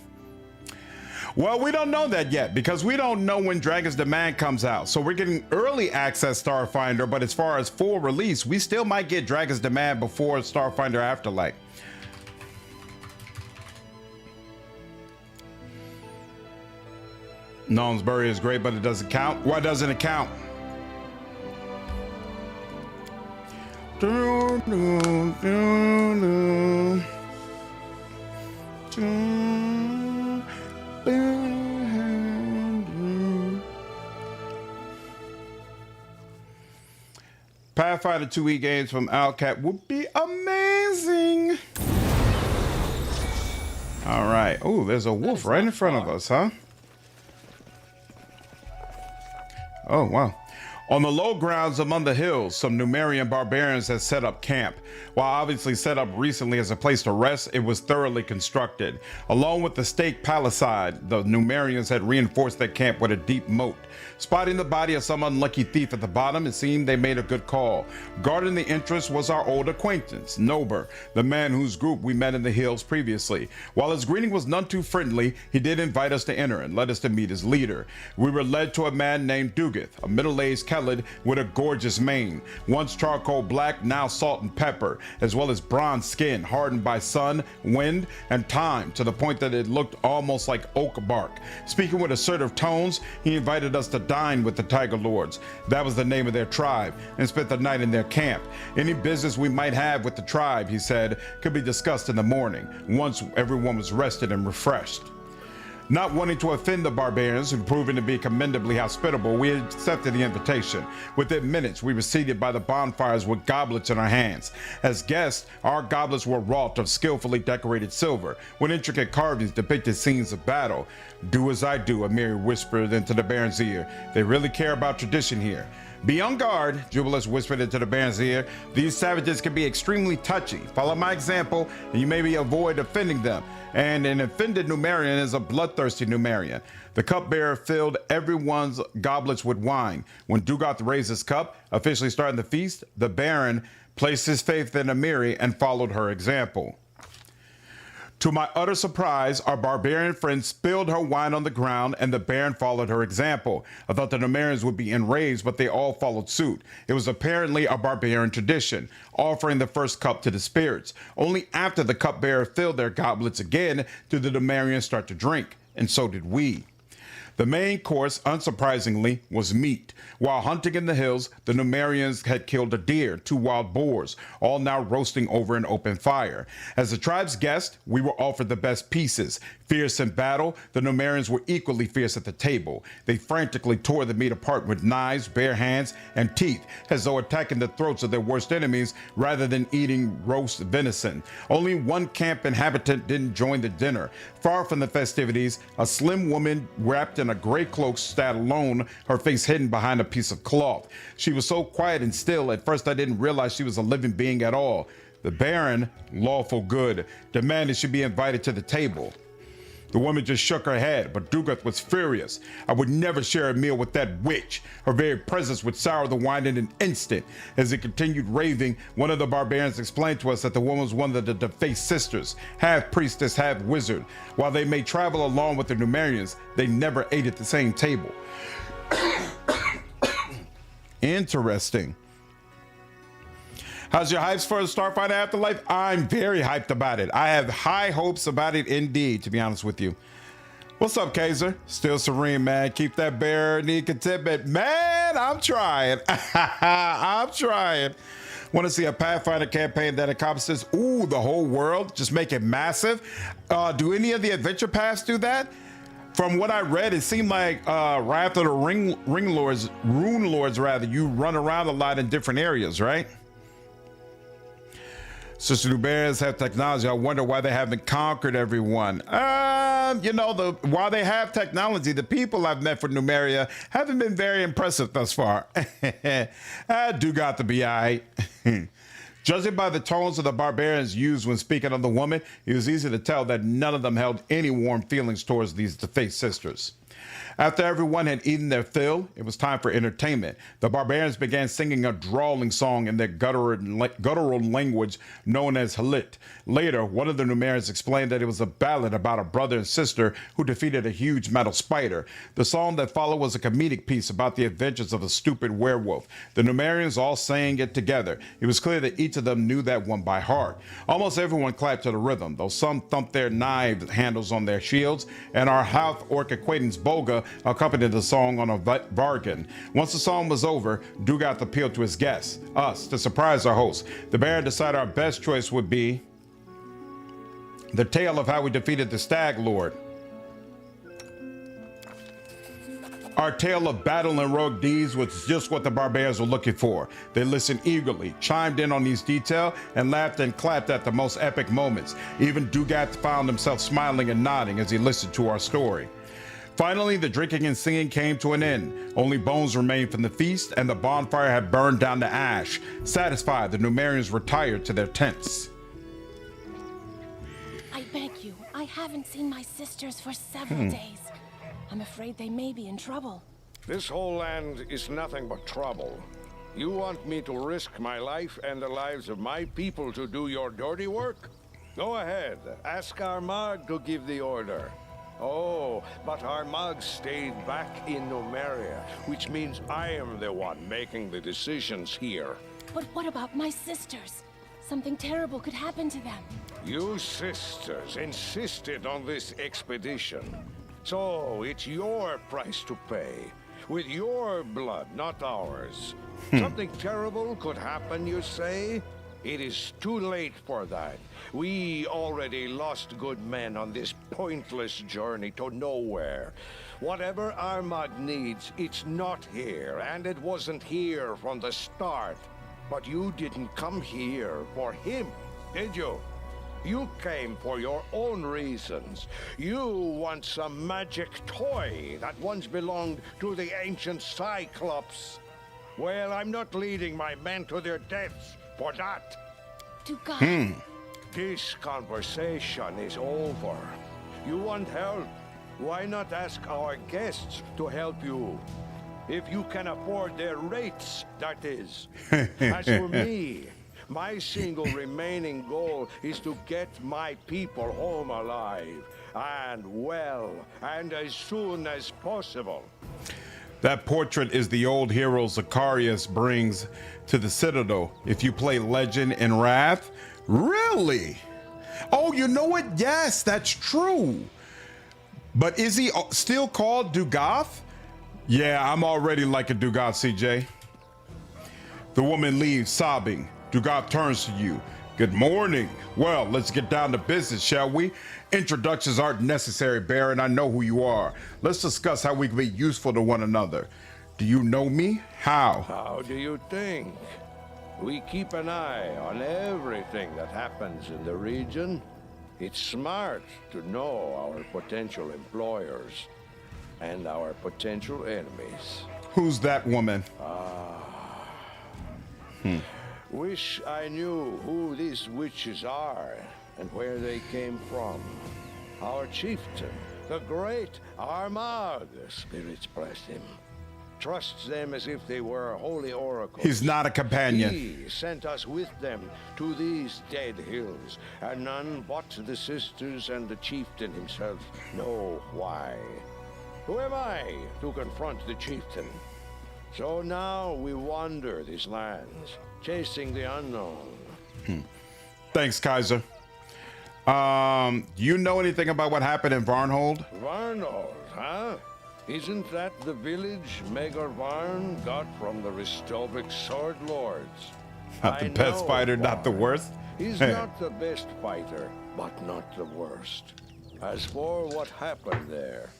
Well, we don't know that yet because we don't know when Dragon's Demand comes out. So we're getting early access Starfinder, but as far as full release, we still might get Dragon's Demand before Starfinder Afterlight. Malmesbury is great, but it doesn't count. Why doesn't it count? Do, do, do, do. Do, do. Pathfinder 2E games from Alcat would be amazing. All right. Oh, there's a wolf right in front of us, huh? Oh, wow. On the low grounds among the hills, some Numerian barbarians had set up camp. While obviously set up recently as a place to rest, it was thoroughly constructed. Along with the stake palisade, the Numerians had reinforced their camp with a deep moat. Spotting the body of some unlucky thief at the bottom, it seemed they made a good call. Guarding the entrance was our old acquaintance, Nober, the man whose group we met in the hills previously. While his greeting was none too friendly, he did invite us to enter and led us to meet his leader. We were led to a man named Dugeth, a middle-aged Kelid with a gorgeous mane, once charcoal black, now salt and pepper, as well as bronze skin hardened by sun, wind, and time to the point that it looked almost like oak bark. Speaking with assertive tones, he invited us to dine with the Tiger Lords. That was the name of their tribe, and spent the night in their camp. Any business we might have with the tribe, he said, could be discussed in the morning, once everyone was rested and refreshed. Not wanting to offend the barbarians, who'd proven to be commendably hospitable, we accepted the invitation. Within minutes, we were seated by the bonfires with goblets in our hands. As guests, our goblets were wrought of skillfully decorated silver, with intricate carvings depicted scenes of battle. "Do as I do," Amiri whispered into the Baron's ear. "They really care about tradition here." "Be on guard," Jubilus whispered into the Baron's ear. "These savages can be extremely touchy. Follow my example, and you maybe avoid offending them. And an offended Numerian is a bloodthirsty Numerian." The cupbearer filled everyone's goblets with wine. When Dugoth raised his cup, officially starting the feast, the Baron placed his faith in Amiri and followed her example. To my utter surprise, our barbarian friend spilled her wine on the ground, and the Baron followed her example. I thought the Numerians would be enraged, but they all followed suit. It was apparently a barbarian tradition, offering the first cup to the spirits. Only after the cupbearer filled their goblets again did the Numerians start to drink, and so did we. The main course, unsurprisingly, was meat. While hunting in the hills, the Numerians had killed a deer, 2 wild boars, all now roasting over an open fire. As the tribe's guest, we were offered the best pieces. Fierce in battle, the Numerians were equally fierce at the table. They frantically tore the meat apart with knives, bare hands, and teeth, as though attacking the throats of their worst enemies rather than eating roast venison. Only one camp inhabitant didn't join the dinner. Far from the festivities, a slim woman wrapped in a gray cloak sat alone, her face hidden behind a piece of cloth. She was so quiet and still, at first I didn't realize she was a living being at all. The Baron, Lawful Good, demanded she be invited to the table. The woman just shook her head, but Dugoth was furious. I would never share a meal with that witch. Her very presence would sour the wine in an instant. As he continued raving, one of the barbarians explained to us that the woman was one of the defaced sisters, half priestess, half wizard. While they may travel along with the Numerians, they never ate at the same table. Interesting. How's your hypes for the Starfighter Afterlife? I'm very hyped about it. I have high hopes about it indeed, to be honest with you. What's up, Kaiser? Still serene, man. Keep that bear need contentment. Man, I'm trying. I'm trying. Want to see a Pathfinder campaign that encompasses, the whole world? Just make it massive? Do any of the adventure paths do that? From what I read, it seemed like Wrath of the Rune Lords, you run around a lot in different areas, right? Sister Nubarians have technology. I wonder why they haven't conquered everyone. While they have technology, the people I've met for Numeria haven't been very impressive thus far. I do got to be all right. Judging by the tones of the barbarians used when speaking of the woman, it was easy to tell that none of them held any warm feelings towards these defaced sisters. After everyone had eaten their fill, it was time for entertainment. The barbarians began singing a drawling song in their guttural language known as Halit. Later, one of the Numerians explained that it was a ballad about a brother and sister who defeated a huge metal spider. The song that followed was a comedic piece about the adventures of a stupid werewolf. The Numerians all sang it together. It was clear that each of them knew that one by heart. Almost everyone clapped to the rhythm, though some thumped their knife handles on their shields, and our half-orc acquaintance polka accompanied the song on a vargan. Once the song was over, Dugath appealed to his guests, us, to surprise our host. The Baron decided our best choice would be the tale of how we defeated the Stag Lord. Our tale of battle and rogue deeds was just what the barbarians were looking for. They listened eagerly, chimed in on these details, and laughed and clapped at the most epic moments. Even Dugath found himself smiling and nodding as he listened to our story. Finally, the drinking and singing came to an end. Only bones remained from the feast, and the bonfire had burned down to ash. Satisfied, the Numerians retired to their tents. I beg you, I haven't seen my sisters for several days. I'm afraid they may be in trouble. This whole land is nothing but trouble. You want me to risk my life and the lives of my people to do your dirty work? Go ahead, ask Armagh to give the order. Oh, but Armagh stayed back in Numeria, which means I am the one making the decisions here. But what about my sisters? Something terrible could happen to them. You sisters insisted on this expedition. So it's your price to pay. With your blood, not ours. Something terrible could happen, you say? It is too late for that. We already lost good men on this pointless journey to nowhere. Whatever Armagh needs, it's not here, and it wasn't here from the start. But you didn't come here for him, did you? You came for your own reasons. You want some magic toy that once belonged to the ancient Cyclops. Well, I'm not leading my men to their deaths for that. To God. This conversation is over. You want help? Why not ask our guests to help you? If you can afford their rates, that is. As for me, my single remaining goal is to get my people home alive, and well, and as soon as possible. That portrait is the old hero Zacharias brings to the Citadel if you play Legend in Wrath. Really? Oh, you know what? Yes, that's true. But is he still called Dugath? Yeah, I'm already like a Dugath, CJ. The woman leaves, sobbing. Dugath turns to you. Good morning. Well, let's get down to business, shall we? Introductions aren't necessary, Baron. I know who you are. Let's discuss how we can be useful to one another. Do you know me? How? How do you think? We keep an eye on everything that happens in the region. It's smart to know our potential employers and our potential enemies. Who's that woman? Wish I knew who these witches are and where they came from. Our chieftain, the great Armagh, spirits bless him, trusts them as if they were holy oracles. He's not a companion. He sent us with them to these dead hills, and none but the sisters and the chieftain himself know why. Who am I to confront the chieftain? So now we wander these lands, chasing the unknown. Thanks, Kaiser. Do you know anything about what happened in Varnhold? Varnhold, huh? Isn't that the village Megor Varn got from the Ristovik sword lords? Not the best fighter, not the worst. He's not the best fighter, but not the worst. As for what happened there,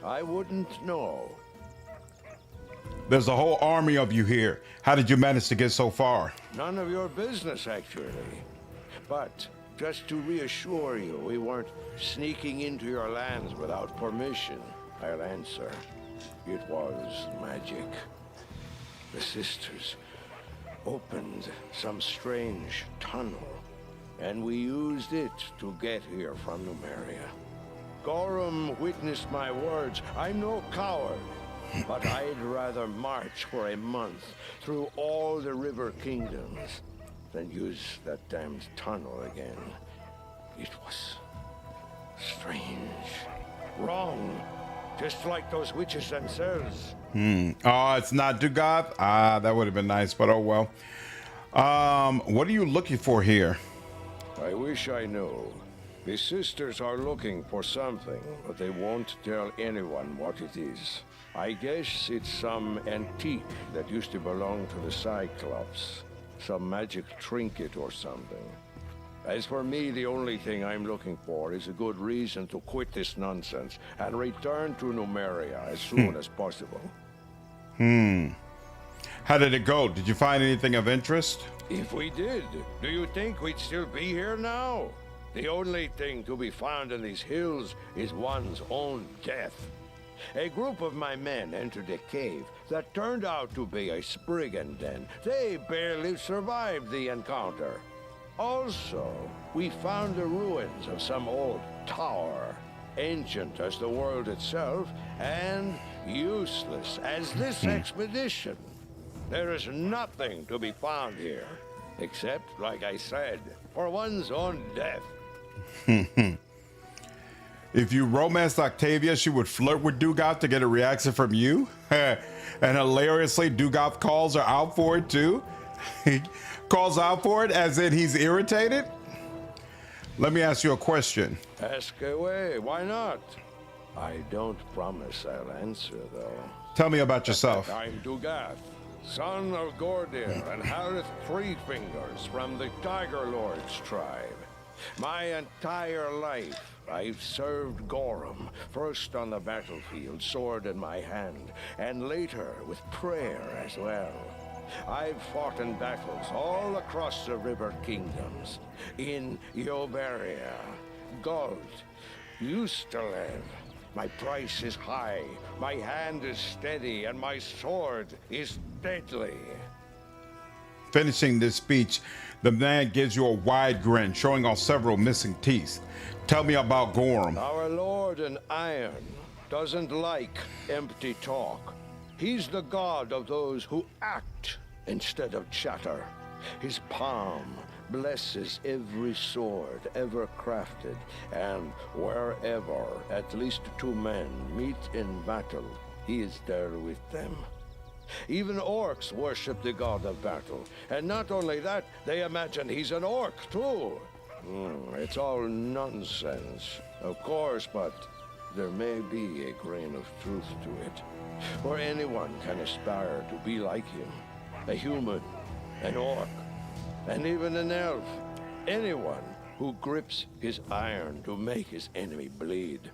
I wouldn't know. There's a whole army of you here. How did you manage to get so far? None of your business, actually. But just to reassure you, we weren't sneaking into your lands without permission. I'll answer. It was magic. The sisters opened some strange tunnel, and we used it to get here from Numeria. Gorham witnessed my words. I'm no coward, but I'd rather march for a month through all the river kingdoms than use that damned tunnel again. It was strange, wrong, just like those witches themselves. Oh, it's not Dugath? Ah, that would have been nice, but oh well. What are you looking for here? I wish I knew. The sisters are looking for something, but they won't tell anyone what it is. I guess it's some antique that used to belong to the Cyclops. Some magic trinket or something. As for me, the only thing I'm looking for is a good reason to quit this nonsense and return to Numeria as soon as possible. How did it go? Did you find anything of interest? If we did, do you think we'd still be here now? The only thing to be found in these hills is one's own death. A group of my men entered a cave that turned out to be a Spriggan den. They barely survived the encounter. Also, we found the ruins of some old tower, ancient as the world itself, and useless as this expedition. There is nothing to be found here, except, like I said, for one's own death. If you romanced Octavia, she would flirt with Dugov to get a reaction from you? And hilariously, Dugov calls her out for it too? Calls out for it as in he's irritated? Let me ask you a question. Ask away, why not? I don't promise I'll answer, though. Tell me about yourself. I'm Dugath, son of Gordir and Harith Three Fingers from the Tiger Lord's tribe. My entire life, I've served Gorham, first on the battlefield, sword in my hand, and later with prayer as well. I've fought in battles all across the River Kingdoms, in Yoberia, Guld, Ustalev. My price is high, my hand is steady, and my sword is deadly. Finishing this speech, the man gives you a wide grin, showing off several missing teeth. Tell me about Gorham. Our Lord in Iron doesn't like empty talk. He's the god of those who act instead of chatter. His palm blesses every sword ever crafted, and wherever at least two men meet in battle, he is there with them. Even orcs worship the god of battle, and not only that, they imagine he's an orc too. It's all nonsense, of course, but there may be a grain of truth to it. For anyone can aspire to be like him. A human, an orc, and even an elf. Anyone who grips his iron to make his enemy bleed.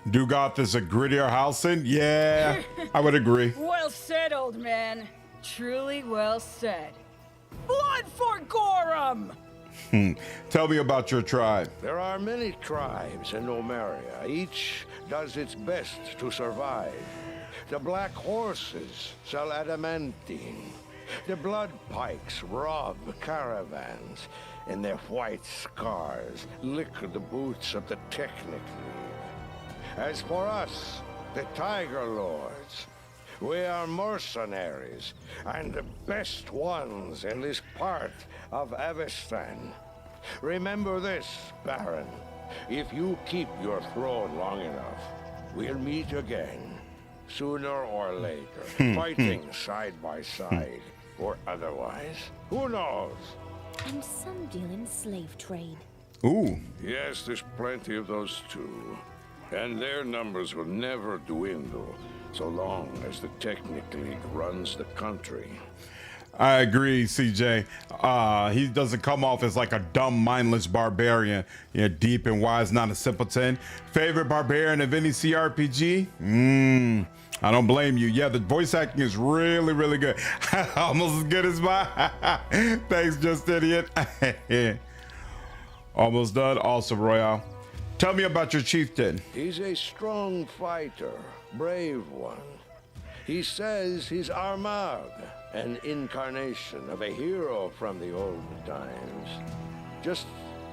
Dugov is a grittier Halsin? Yeah, I would agree. Well said, old man. Truly well said. Blood for Gorham! Tell me about your tribe. There are many tribes in Numeria. Each does its best to survive. The Black Horses sell adamantine. The Blood Pikes rob caravans, and their white scars lick the boots of the technically. As for us, the Tiger Lords, we are mercenaries, and the best ones in this part of Avestan. Remember this, Baron. If you keep your throne long enough, we'll meet again. Sooner or later, fighting side by side, or otherwise. Who knows? And some deal in slave trade. Ooh. Yes, there's plenty of those too. And their numbers will never dwindle, so long as the Technic League runs the country. I agree, CJ. He doesn't come off as like a dumb, mindless barbarian. Yeah, deep and wise, not a simpleton. Favorite barbarian of any CRPG? I don't blame you. Yeah, the voice acting is really, really good. Almost as good as mine. Thanks, Just Idiot. Almost done. Awesome, Royale. Tell me about your chieftain. He's a strong fighter, brave one. He says he's Armagh, an incarnation of a hero from the old times. Just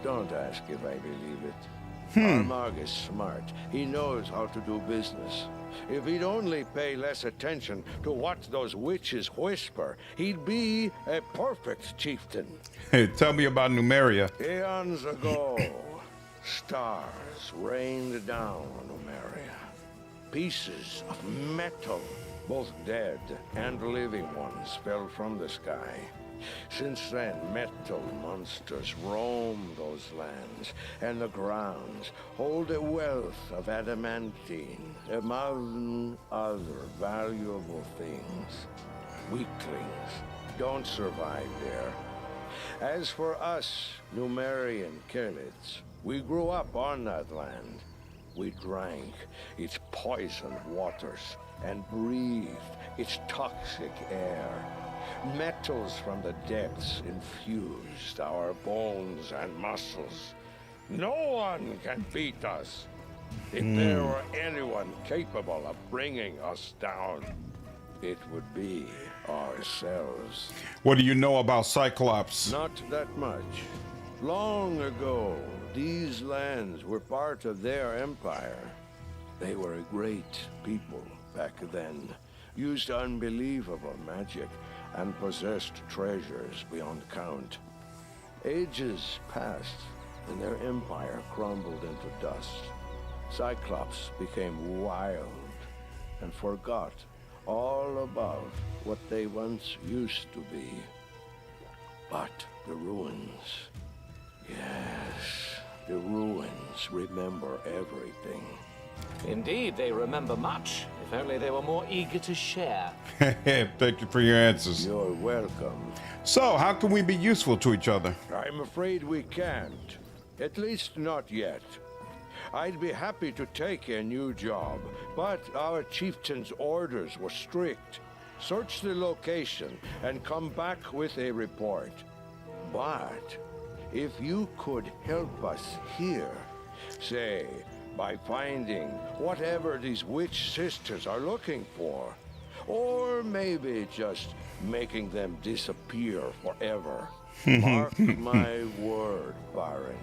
don't ask if I believe it. Armagh is smart. He knows how to do business. If he'd only pay less attention to what those witches whisper, he'd be a perfect chieftain. Hey, tell me about Numeria. Eons ago, stars rained down on Numeria. Pieces of metal, both dead and living ones, fell from the sky. Since then, metal monsters roam those lands, and the grounds hold a wealth of adamantine, among other valuable things. Weaklings don't survive there. As for us, Numerian Kerlids, we grew up on that land. We drank its poisoned waters and breathed its toxic air. Metals from the depths infused our bones and muscles. No one can beat us. If there were anyone capable of bringing us down, it would be ourselves. What do you know about Cyclops? Not that much. Long ago, these lands were part of their empire. They were a great people back then, used unbelievable magic, and possessed treasures beyond count. Ages passed, and their empire crumbled into dust. Cyclops became wild and forgot all about what they once used to be. But the ruins, yes, the ruins remember everything. Indeed, they remember much. If only they were more eager to share. Thank you for your answers. You're welcome. So, how can we be useful to each other? I'm afraid we can't. At least not yet. I'd be happy to take a new job, but our chieftain's orders were strict. Search the location and come back with a report. But if you could help us here, say, by finding whatever these witch sisters are looking for, or maybe just making them disappear forever. Mark my word, Baron.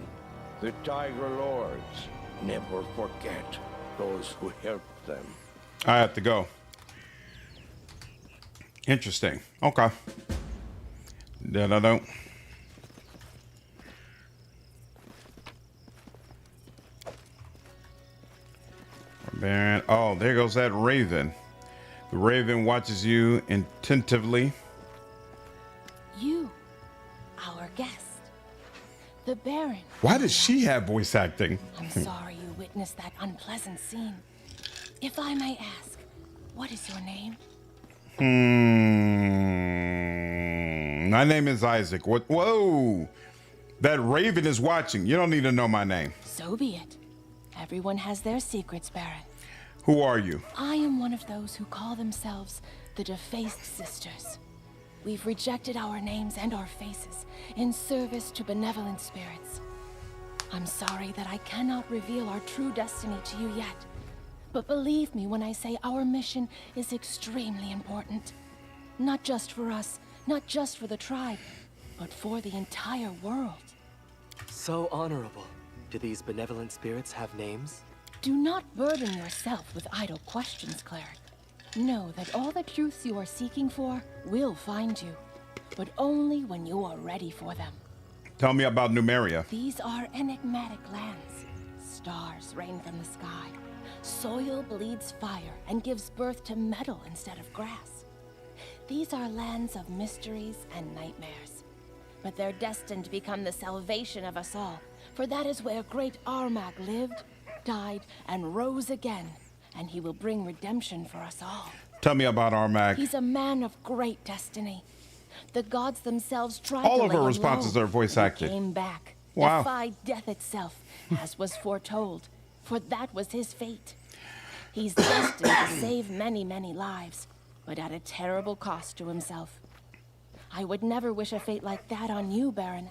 The Tiger Lords never forget those who helped them. I have to go. Interesting. Okay. Da-da-da. Man, oh, there goes that raven. The raven watches you attentively. You, our guest, the Baron. Why does she have voice acting? I'm sorry you witnessed that unpleasant scene. If I may ask, what is your name? My name is Isaac. What? Whoa! That raven is watching. You don't need to know my name. So be it. Everyone has their secrets, Baron. Who are you? I am one of those who call themselves the Defaced Sisters. We've rejected our names and our faces in service to benevolent spirits. I'm sorry that I cannot reveal our true destiny to you yet. But believe me when I say our mission is extremely important. Not just for us, not just for the tribe, but for the entire world. So honorable. Do these benevolent spirits have names? Do not burden yourself with idle questions, cleric. Know that all the truths you are seeking for will find you, but only when you are ready for them. Tell me about Numeria. These are enigmatic lands. Stars rain from the sky. Soil bleeds fire and gives birth to metal instead of grass. These are lands of mysteries and nightmares. But they're destined to become the salvation of us all, for that is where great Armag lived, died, and rose again, and he will bring redemption for us all. Tell me about Armag. He's a man of great destiny. The gods themselves tried All to of lay her him responses low, are voice but he acted. came back, Wow. defied death itself, as was foretold, for that was his fate. He's destined to save many, many lives, but at a terrible cost to himself. I would never wish a fate like that on you, Baron.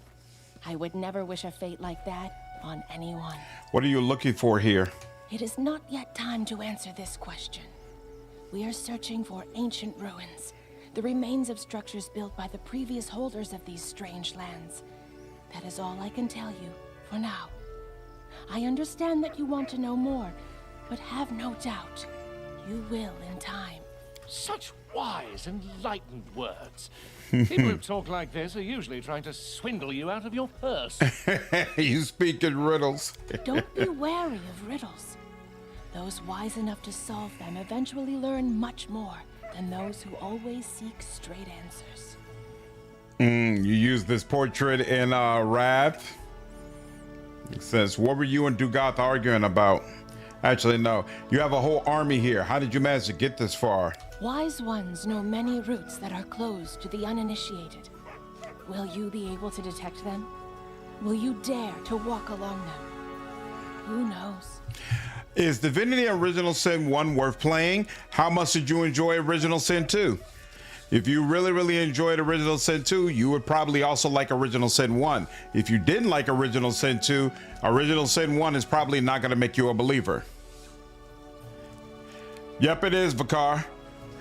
I would never wish a fate like that on anyone. What are you looking for here? It is not yet time to answer this question. We are searching for ancient ruins, the remains of structures built by the previous holders of these strange lands. That is all I can tell you for now. I understand that you want to know more, but have no doubt, you will in time. Such wise, enlightened words. People who talk like this are usually trying to swindle you out of your purse. You speak in riddles. Don't be wary of riddles. Those wise enough to solve them eventually learn much more than those who always seek straight answers. You used this portrait in Wrath. It says, what were you and Dugoth arguing about? Actually, no. You have a whole army here. How did you manage to get this far? Wise ones know many routes that are closed to the uninitiated. Will you be able to detect them? Will you dare to walk along them? Who knows? Is Divinity Original Sin 1 worth playing? How much did you enjoy Original Sin 2? If you really enjoyed Original Sin 2, you would probably also like Original Sin 1. If you didn't like Original Sin 2, Original Sin 1 is probably not going to make you a believer. Yep, it is, Bakar.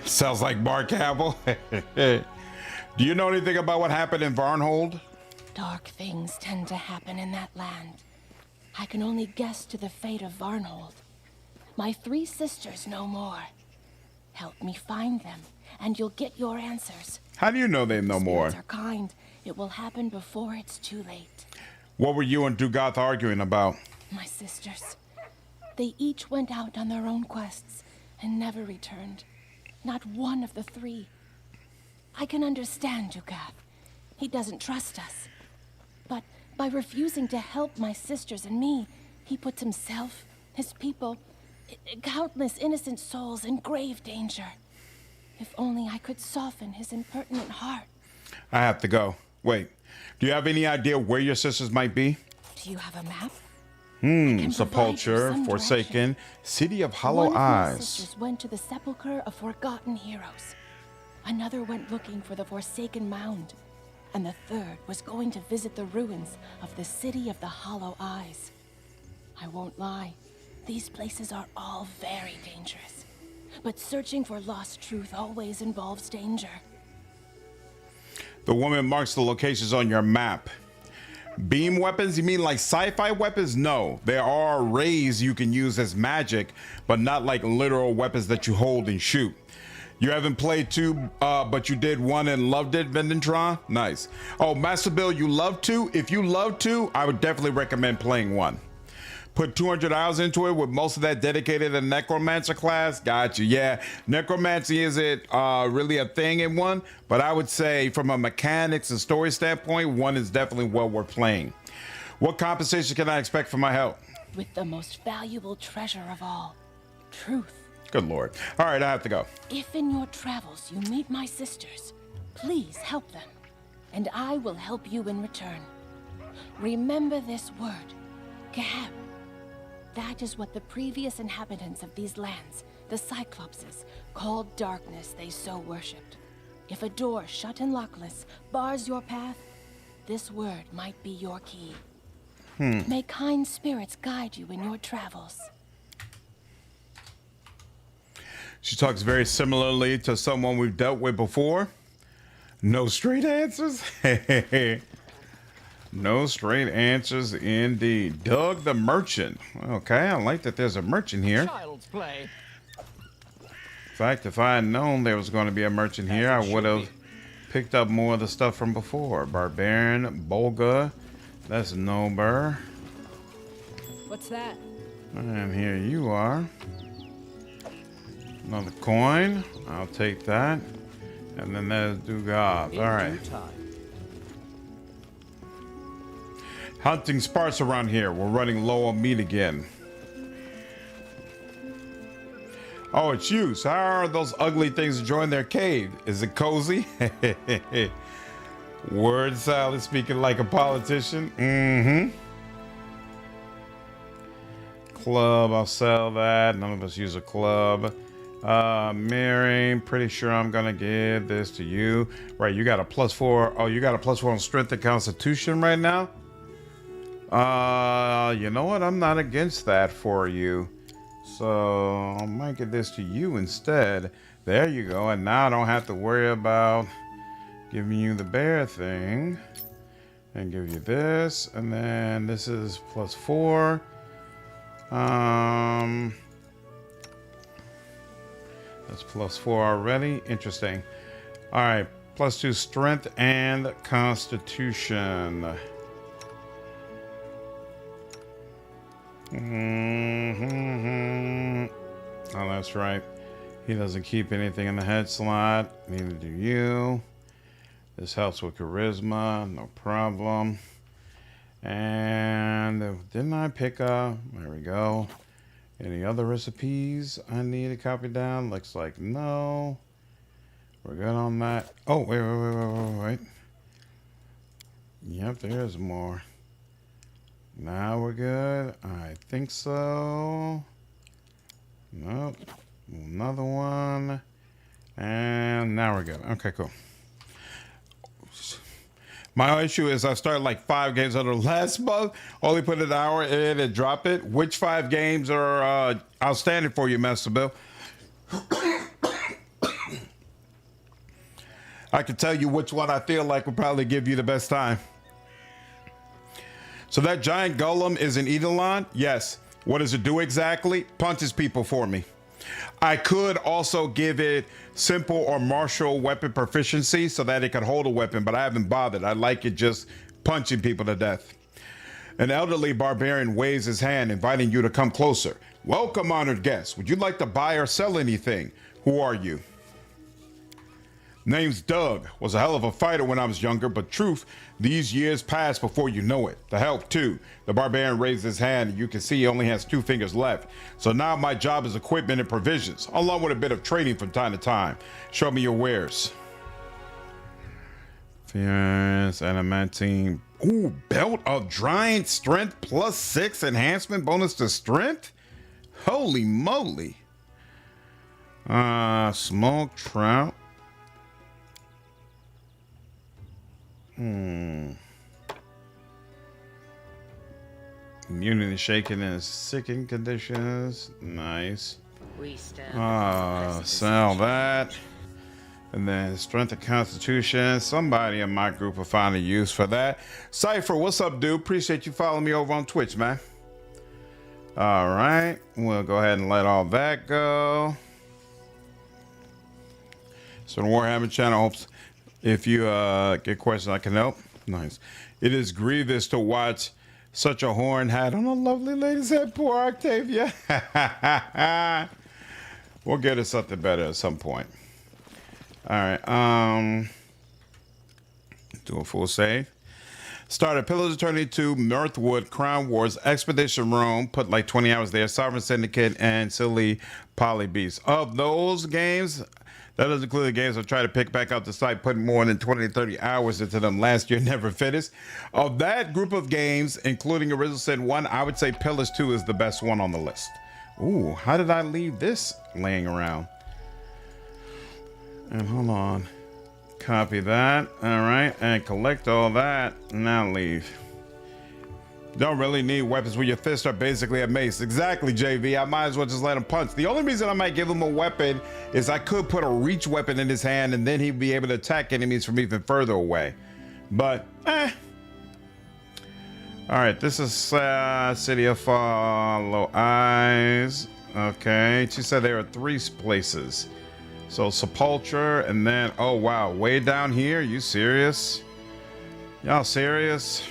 Sounds like Mark Hamill. Do you know anything about what happened in Varnhold? Dark things tend to happen in that land. I can only guess to the fate of Varnhold. My 3 sisters know more. Help me find them, and you'll get your answers. How do you know they know more? Spirits are kind. It will happen before it's too late. What were you and Dugoth arguing about? My sisters. They each went out on their own quests and never returned. Not one of the 3. I can understand Dugoth. He doesn't trust us. But by refusing to help my sisters and me, he puts himself, his people, countless innocent souls in grave danger. If only I could soften his impertinent heart. I have to go. Wait, do you have any idea where your sisters might be? Do you have a map? Sepulture, Forsaken, City of Hollow One of my Eyes. sisters went to the Sepulchre of Forgotten Heroes. Another went looking for the Forsaken Mound. And the third was going to visit the ruins of the City of the Hollow Eyes. I won't lie, these places are all very dangerous. But searching for lost truth always involves danger. The woman marks the locations on your map. Beam weapons? You mean like sci-fi weapons? No, there are rays you can use as magic, but not like literal weapons that you hold and shoot. You haven't played 2, but you did 1 and loved it, Vendentron? Nice. Oh, Master Bill, you love 2? If you love 2, I would definitely recommend playing 1. Put 200 hours into it with most of that dedicated to Necromancer class. Got you. Yeah, Necromancy isn't really a thing in 1, but I would say from a mechanics and story standpoint, 1 is definitely well worth playing. What compensation can I expect for my help? With the most valuable treasure of all, truth. Good Lord. All right, I have to go. If in your travels you meet my sisters, please help them, and I will help you in return. Remember this word, Geheb. That is what the previous inhabitants of these lands, the Cyclopses, called darkness they so worshipped. If a door shut and lockless bars your path, this word might be your key. May kind spirits guide you in your travels. She talks very similarly to someone we've dealt with before. No straight answers. No straight answers indeed. Doug the Merchant. Okay, I like that there's a merchant here. Child's play. In fact, if I had known there was going to be a merchant here, I would have picked up more of the stuff from before. Barbarian, Bolga. That's Nober. What's that? And here you are. Another coin. I'll take that. And then there's Dugoth. All right. Hunting sparse around here. We're running low on meat again. Oh, it's you. So how are those ugly things enjoying their cave? Is it cozy? Word salad speaking like a politician. Club, I'll sell that. None of us use a club. Mary, pretty sure I'm gonna give this to you. Right, you got a +4. Oh, you got a +4 on strength and constitution right now? You know what? I'm not against that for you. So I might give this to you instead. There you go. And now I don't have to worry about giving you the bear thing. And give you this. And then this is +4. That's +4 already. Interesting. All right. +2 strength and constitution. Oh, that's right. He doesn't keep anything in the head slot. Neither do you. This helps with charisma, no problem. And didn't I pick up? There we go. Any other recipes I need to copy down? Looks like no. We're good on that. Oh, wait. Yep, there's more. Now we're good. I think so. Nope. Another one. And now we're good. Okay, cool. My issue is I started like 5 games on the last month, only put an hour in and drop it. Which 5 games are outstanding for you, Master Bill? I can tell you which one I feel like will probably give you the best time. So that giant golem is an Eidolon? Yes. What does it do exactly? Punches people for me. I could also give it simple or martial weapon proficiency so that it could hold a weapon, but I haven't bothered. I like it just punching people to death. An elderly barbarian waves his hand, inviting you to come closer. Welcome, honored guest. Would you like to buy or sell anything? Who are you? Name's Doug. Was a hell of a fighter when I was younger, but truth, these years pass before you know it. The help too. The barbarian raised his hand and you can see he only has 2 fingers left. So now my job is equipment and provisions, along with a bit of trading from time to time. Show me your wares. Fierce, adamantine. Ooh, belt of giant strength plus 6 enhancement bonus to strength? Holy moly. Smoked trout. Immunity shaken in sickened conditions. Nice. Sell that. And then strength and constitution. Somebody in my group will find a use for that. Cypher, what's up, dude? Appreciate you following me over on Twitch, man. All right. We'll go ahead and let all that go. So the Warhammer channel hopes if you get questions, I can help. Nice. It is grievous to watch such a horn hat on a lovely lady's head. Poor Octavia. We'll get her something better at some point. All right. Do a full save. Started Pillars of Eternity 2, Mirthwood, Crown Wars, Expedition Rome. Put like 20 hours there. Sovereign Syndicate and Silly Poly Beast. Of those games, that doesn't include the games I've tried to pick back up the site, putting more than 20 to 30 hours into them last year, never finished. Of that group of games, including Original Sin 1, I would say Pillars 2 is the best one on the list. Ooh, how did I leave this laying around? And hold on. Copy that. All right. And collect all that. Now leave. Don't really need weapons when your fists are basically a mace. Exactly, JV. I might as well just let him punch. The only reason I might give him a weapon is I could put a reach weapon in his hand and then he'd be able to attack enemies from even further away. But, All right, this is City of Follow Eyes. Okay, she said there are 3 places. So Sepulture and then, oh wow, way down here? You serious? Y'all serious?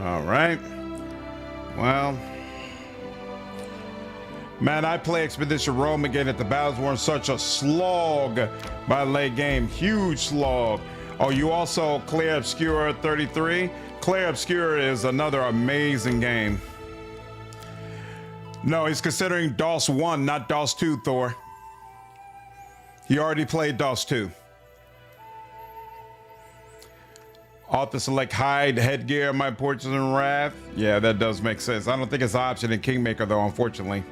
All right. Well, man, I play Expedition Rome again at the battles weren't such a slog by late game. Huge slog. Oh, you also Clear Obscure 33? Clear Obscure is another amazing game. No, he's considering DOS 1, not DOS 2, Thor. He already played DOS 2. Author select hide headgear, my portraits and wrath. Yeah, that does make sense. I don't think it's an option in Kingmaker though, unfortunately.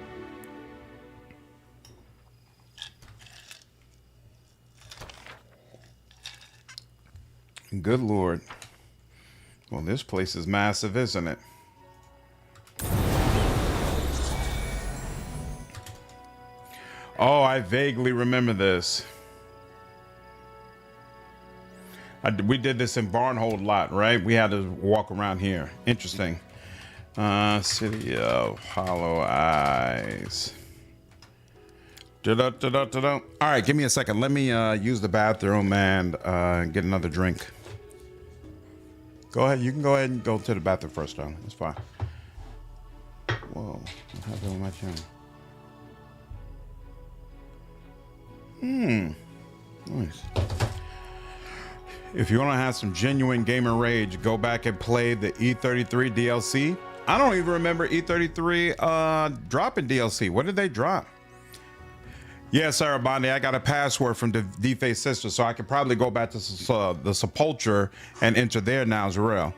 Good Lord. Well, this place is massive, isn't it? Oh, I vaguely remember this. We did this in Varnhold a lot, right? We had to walk around here. Interesting. City of Hollow Eyes. All right, give me a second. Let me use the bathroom and get another drink. Go ahead. You can go ahead and go to the bathroom first, though. It's fine. Whoa, what happened with my channel? Nice. If you want to have some genuine gamer rage, go back and play the E33 DLC. I don't even remember E33 dropping DLC. What did they drop? Yeah, Sarah Bondi, I got a password from the Defaced Sister, so I could probably go back to the Sepulture and enter there now as well.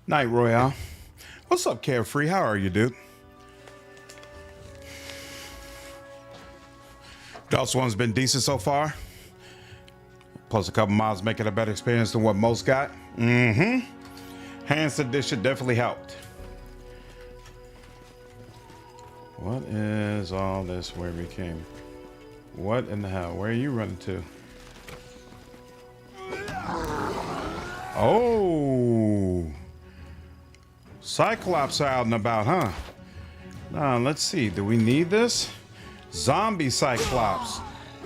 Night Royale. What's up, Carefree? How are you, dude? DOS 1's been decent so far. Plus a couple mods make it a better experience than what most got. Hands edition definitely helped. What is all this where we came? What in the hell? Where are you running to? Oh. Cyclops out and about, huh? Now, let's see. Do we need this? Zombie Cyclops.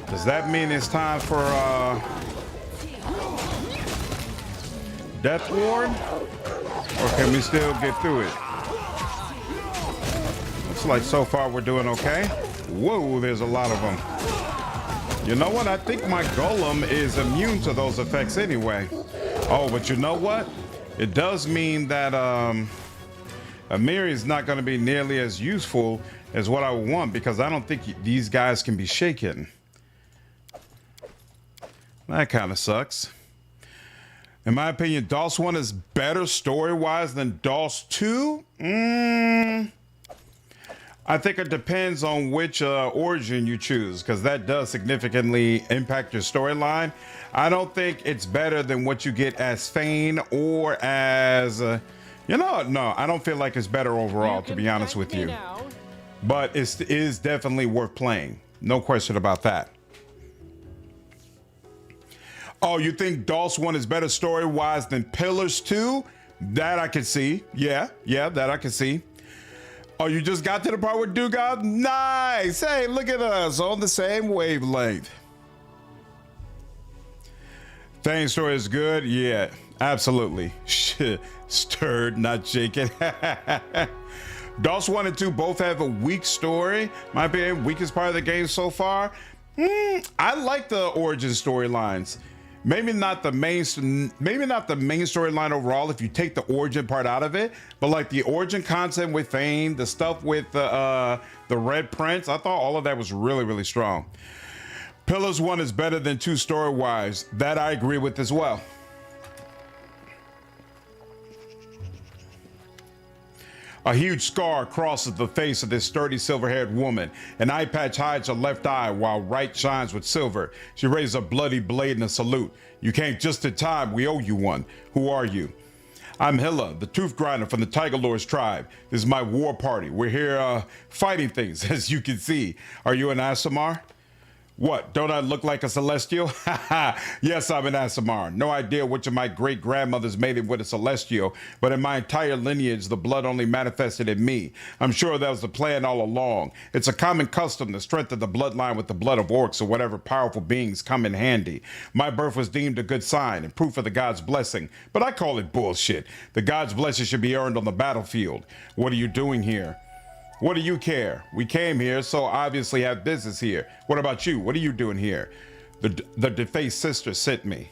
Does that mean it's time for Death Ward? Or can we still get through it? Looks like so far we're doing okay. Whoa, there's a lot of them. You know what? I think my golem is immune to those effects anyway. Oh, but you know what? It does mean that Amiri is not going to be nearly as useful as what I want, because I don't think these guys can be shaken. That kind of sucks. In my opinion, DOS 1 is better story-wise than DOS 2. I think it depends on which origin you choose, because that does significantly impact your storyline. I don't think it's better than what you get as Fane or as... you know, no, I don't feel like it's better overall, to be honest with you. But it is definitely worth playing. No question about that. Oh, you think DOS 1 is better story-wise than Pillars 2? That I can see. Yeah, that I can see. Oh, you just got to the part with Dugard? Nice! Hey, look at us on the same wavelength. Fane's story is good? Yeah, absolutely. Shit, stirred, not shaken. DOS 1 and 2 both have a weak story. My opinion, weakest part of the game so far. I like the origin storylines. Maybe not the main storyline overall if you take the origin part out of it, but like the origin content with Fane, the stuff with the Red Prince, I thought all of that was really, really strong. Pillars 1 is better than 2 story-wise. That I agree with as well. A huge scar crosses the face of this sturdy silver-haired woman. An eye patch hides her left eye while right shines with silver. She raises a bloody blade in a salute. You came just in time. We owe you one. Who are you? I'm Hilla, the tooth grinder from the Tiger Lord's tribe. This is my war party. We're here fighting things, as you can see. Are you an Aasimar? What, don't I look like a Celestial? Yes, I'm an Aasimar. No idea which of my great-grandmothers mated with a Celestial, but in my entire lineage, the blood only manifested in me. I'm sure that was the plan all along. It's a common custom to strengthen the bloodline with the blood of orcs or whatever powerful beings come in handy. My birth was deemed a good sign and proof of the god's blessing, but I call it bullshit. The god's blessing should be earned on the battlefield. What are you doing here? What do you care? We came here, so obviously have business here. What about you? What are you doing here? The defaced sister sent me.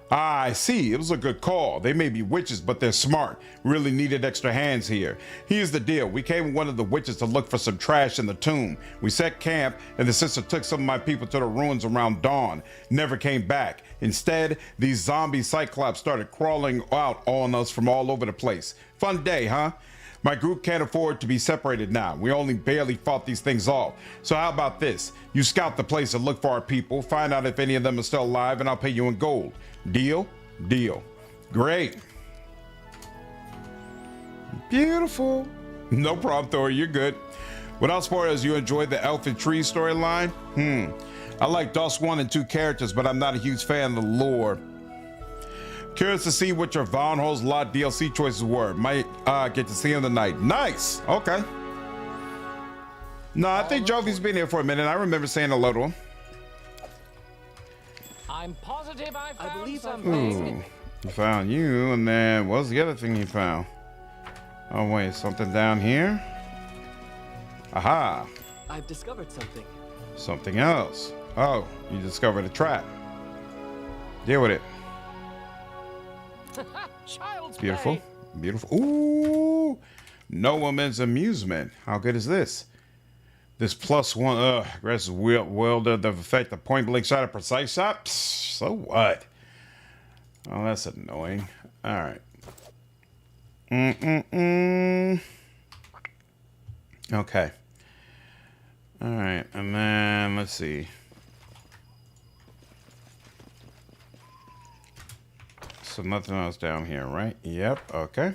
Ah, I see. It was a good call. They may be witches, but they're smart. Really needed extra hands here. Here's the deal. We came with one of the witches to look for some trash in the tomb. We set camp, and the sister took some of my people to the ruins around dawn. Never came back. Instead, these zombie cyclops started crawling out on us from all over the place. Fun day, huh? My group can't afford to be separated now. We only barely fought these things off. So how about this? You scout the place and look for our people, find out if any of them are still alive, and I'll pay you in gold. Deal? Deal. Great. Beautiful. No problem, Thor. You're good. What else for us? You enjoyed the Elf and Tree storyline? I like DOS 1 and 2 characters, but I'm not a huge fan of the lore. Curious to see what your Varnhold's lot DLC choices were. Might get to see him tonight. Nice. Okay. No, I think Jovi's been here for a minute. I remember saying hello to him. I'm positive I found believe something. He found you, and then what was the other thing he found? Oh wait, something down here. Aha. I've discovered something. Something else. Oh, you discovered a trap. Deal with it. Child's Beautiful. play. Beautiful. Ooh. No woman's amusement. How good is this? This +1 aggressive welder, the effect of point blank shot, a precise shot. Psst, so what? Oh, that's annoying. All right. Okay. All right, and then let's see. So nothing else down here, right? Yep. Okay.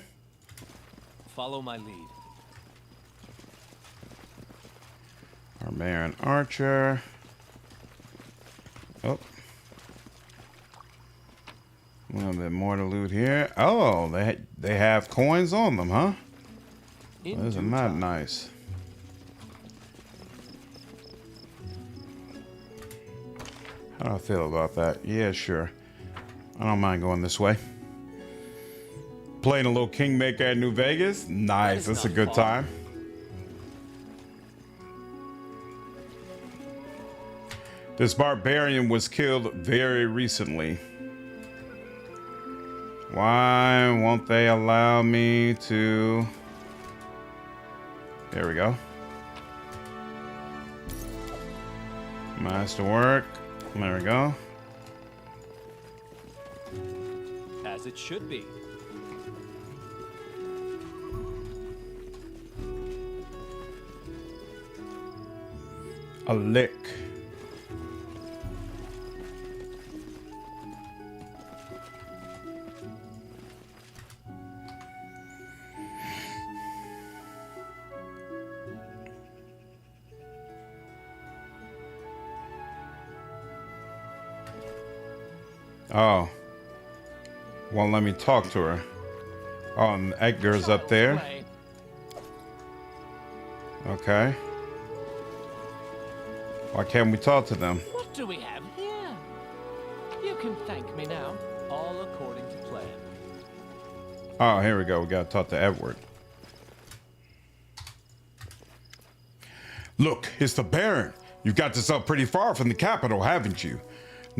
Follow my lead. Barbarian archer. Oh. A little bit more to loot here. Oh, they have coins on them, huh? Isn't that nice? How do I feel about that? Yeah, sure. I don't mind going this way. Playing a little Kingmaker at New Vegas. Nice. That's a good time. This barbarian was killed very recently. Why won't they allow me to... There we go. Masterwork. There we go. As it should be. A lick. Oh. Won't let me talk to her. Oh, and Edgar's up there. Okay. Why can't we talk to them? What do we have here? You can thank me now. All according to plan. Oh, here we go. We gotta talk to Edward. Look, it's the Baron. You've got yourself pretty far from the capital, haven't you?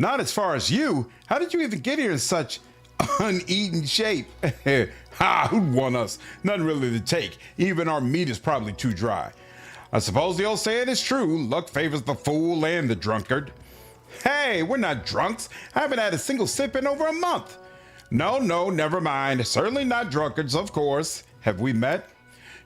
Not as far as you. How did you even get here in such uneaten shape? Ha, who'd want us? Nothing really to take. Even our meat is probably too dry. I suppose the old saying is true. Luck favors the fool and the drunkard. Hey, we're not drunks. I haven't had a single sip in over a month. No, never mind. Certainly not drunkards, of course. Have we met?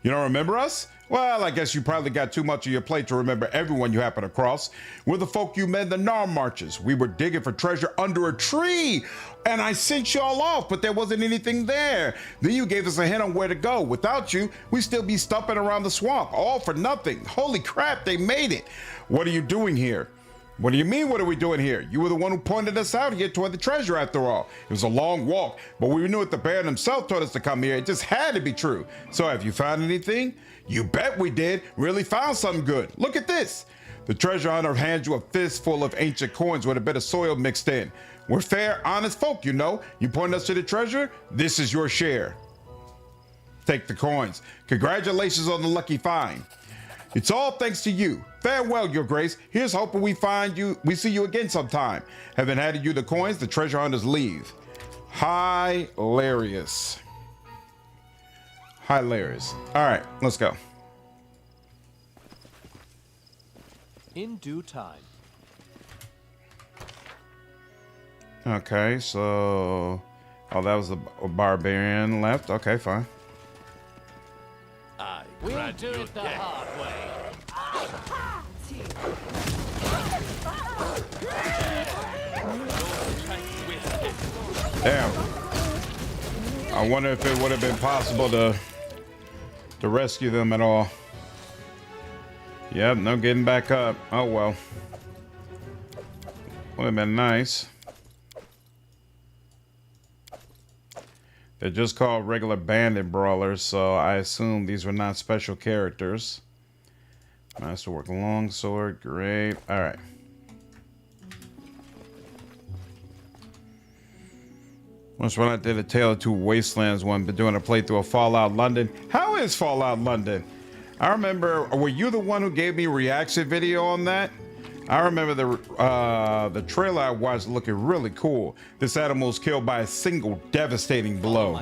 You don't remember us? Well, I guess you probably got too much on your plate to remember everyone you happen across. We're the folk you met in the Nar marches. We were digging for treasure under a tree, and I sent y'all off, but there wasn't anything there. Then you gave us a hint on where to go. Without you, we'd still be stumping around the swamp, all for nothing. Holy crap, they made it. What are you doing here? What do you mean, what are we doing here? You were the one who pointed us out here toward the treasure after all. It was a long walk, but we knew it. The Baron himself told us to come here. It just had to be true. So have you found anything? You bet we did. Really found something good. Look at this. The treasure hunter hands you a fistful of ancient coins with a bit of soil mixed in. We're fair, honest folk, you know. You point us to the treasure, this is your share. Take the coins. Congratulations on the lucky find. It's all thanks to you. Farewell, your grace. Here's hoping we see you again sometime. Having handed you the coins, the treasure hunters leave. Hilarious. Hilarious. All right, let's go. In due time. Okay, so... Oh, that was a barbarian left. Okay, fine. We'll do it the hard way. Damn. I wonder if it would have been possible to rescue them at all. Yep, no getting back up. Oh well. Would have been nice. They're just called regular bandit brawlers, so I assume these were not special characters. Masterwork longsword, great. Alright. Once when I did a Tale of Two Wastelands one, been doing a playthrough of Fallout London. How is Fallout London? I remember, were you the one who gave me a reaction video on that? I remember the trailer I watched looking really cool. This animal was killed by a single devastating blow.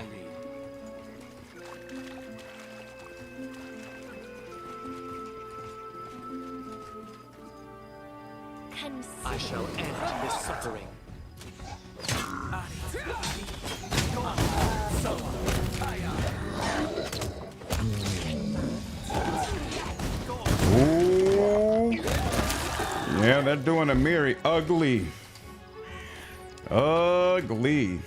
I shall end this suffering. Yeah, they're doing a Miri. Ugly. Ugly.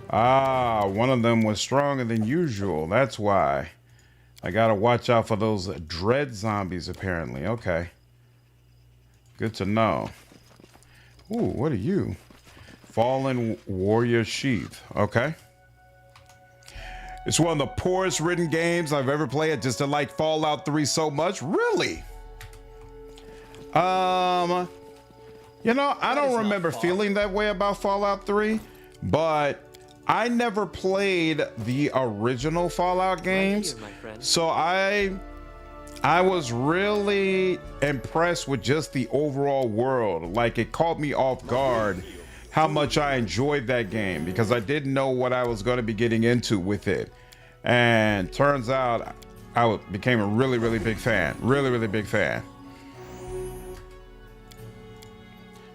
Ah, one of them was stronger than usual. That's why. I gotta watch out for those dread zombies, apparently. Okay. Good to know. Ooh, what are you? Fallen Warrior Sheath. Okay. It's one of the poorest written games I've ever played. Just to like Fallout 3 so much. Really? You know, I don't remember feeling that way about Fallout 3, but I never played the original Fallout games. So I was really impressed with just the overall world. Like, it caught me off guard how much I enjoyed that game because I didn't know what I was going to be getting into with it. And turns out I became a really, really big fan. Really, really big fan.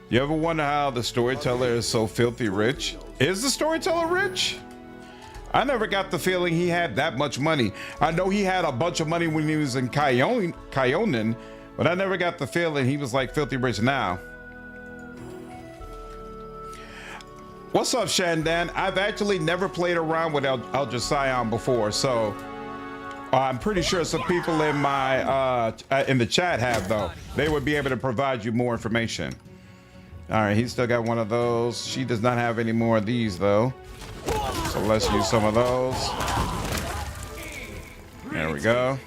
You ever wonder how the storyteller is so filthy rich? Is the storyteller rich? I never got the feeling he had that much money. I know he had a bunch of money when he was in Kyonin, but I never got the feeling he was like filthy rich now. What's up, Shandan? I've actually never played around with Elder Scion before, so I'm pretty sure some people in my in the chat have, though. They would be able to provide you more information. All right, he's still got one of those. She does not have any more of these, though. So let's use some of those. There we go.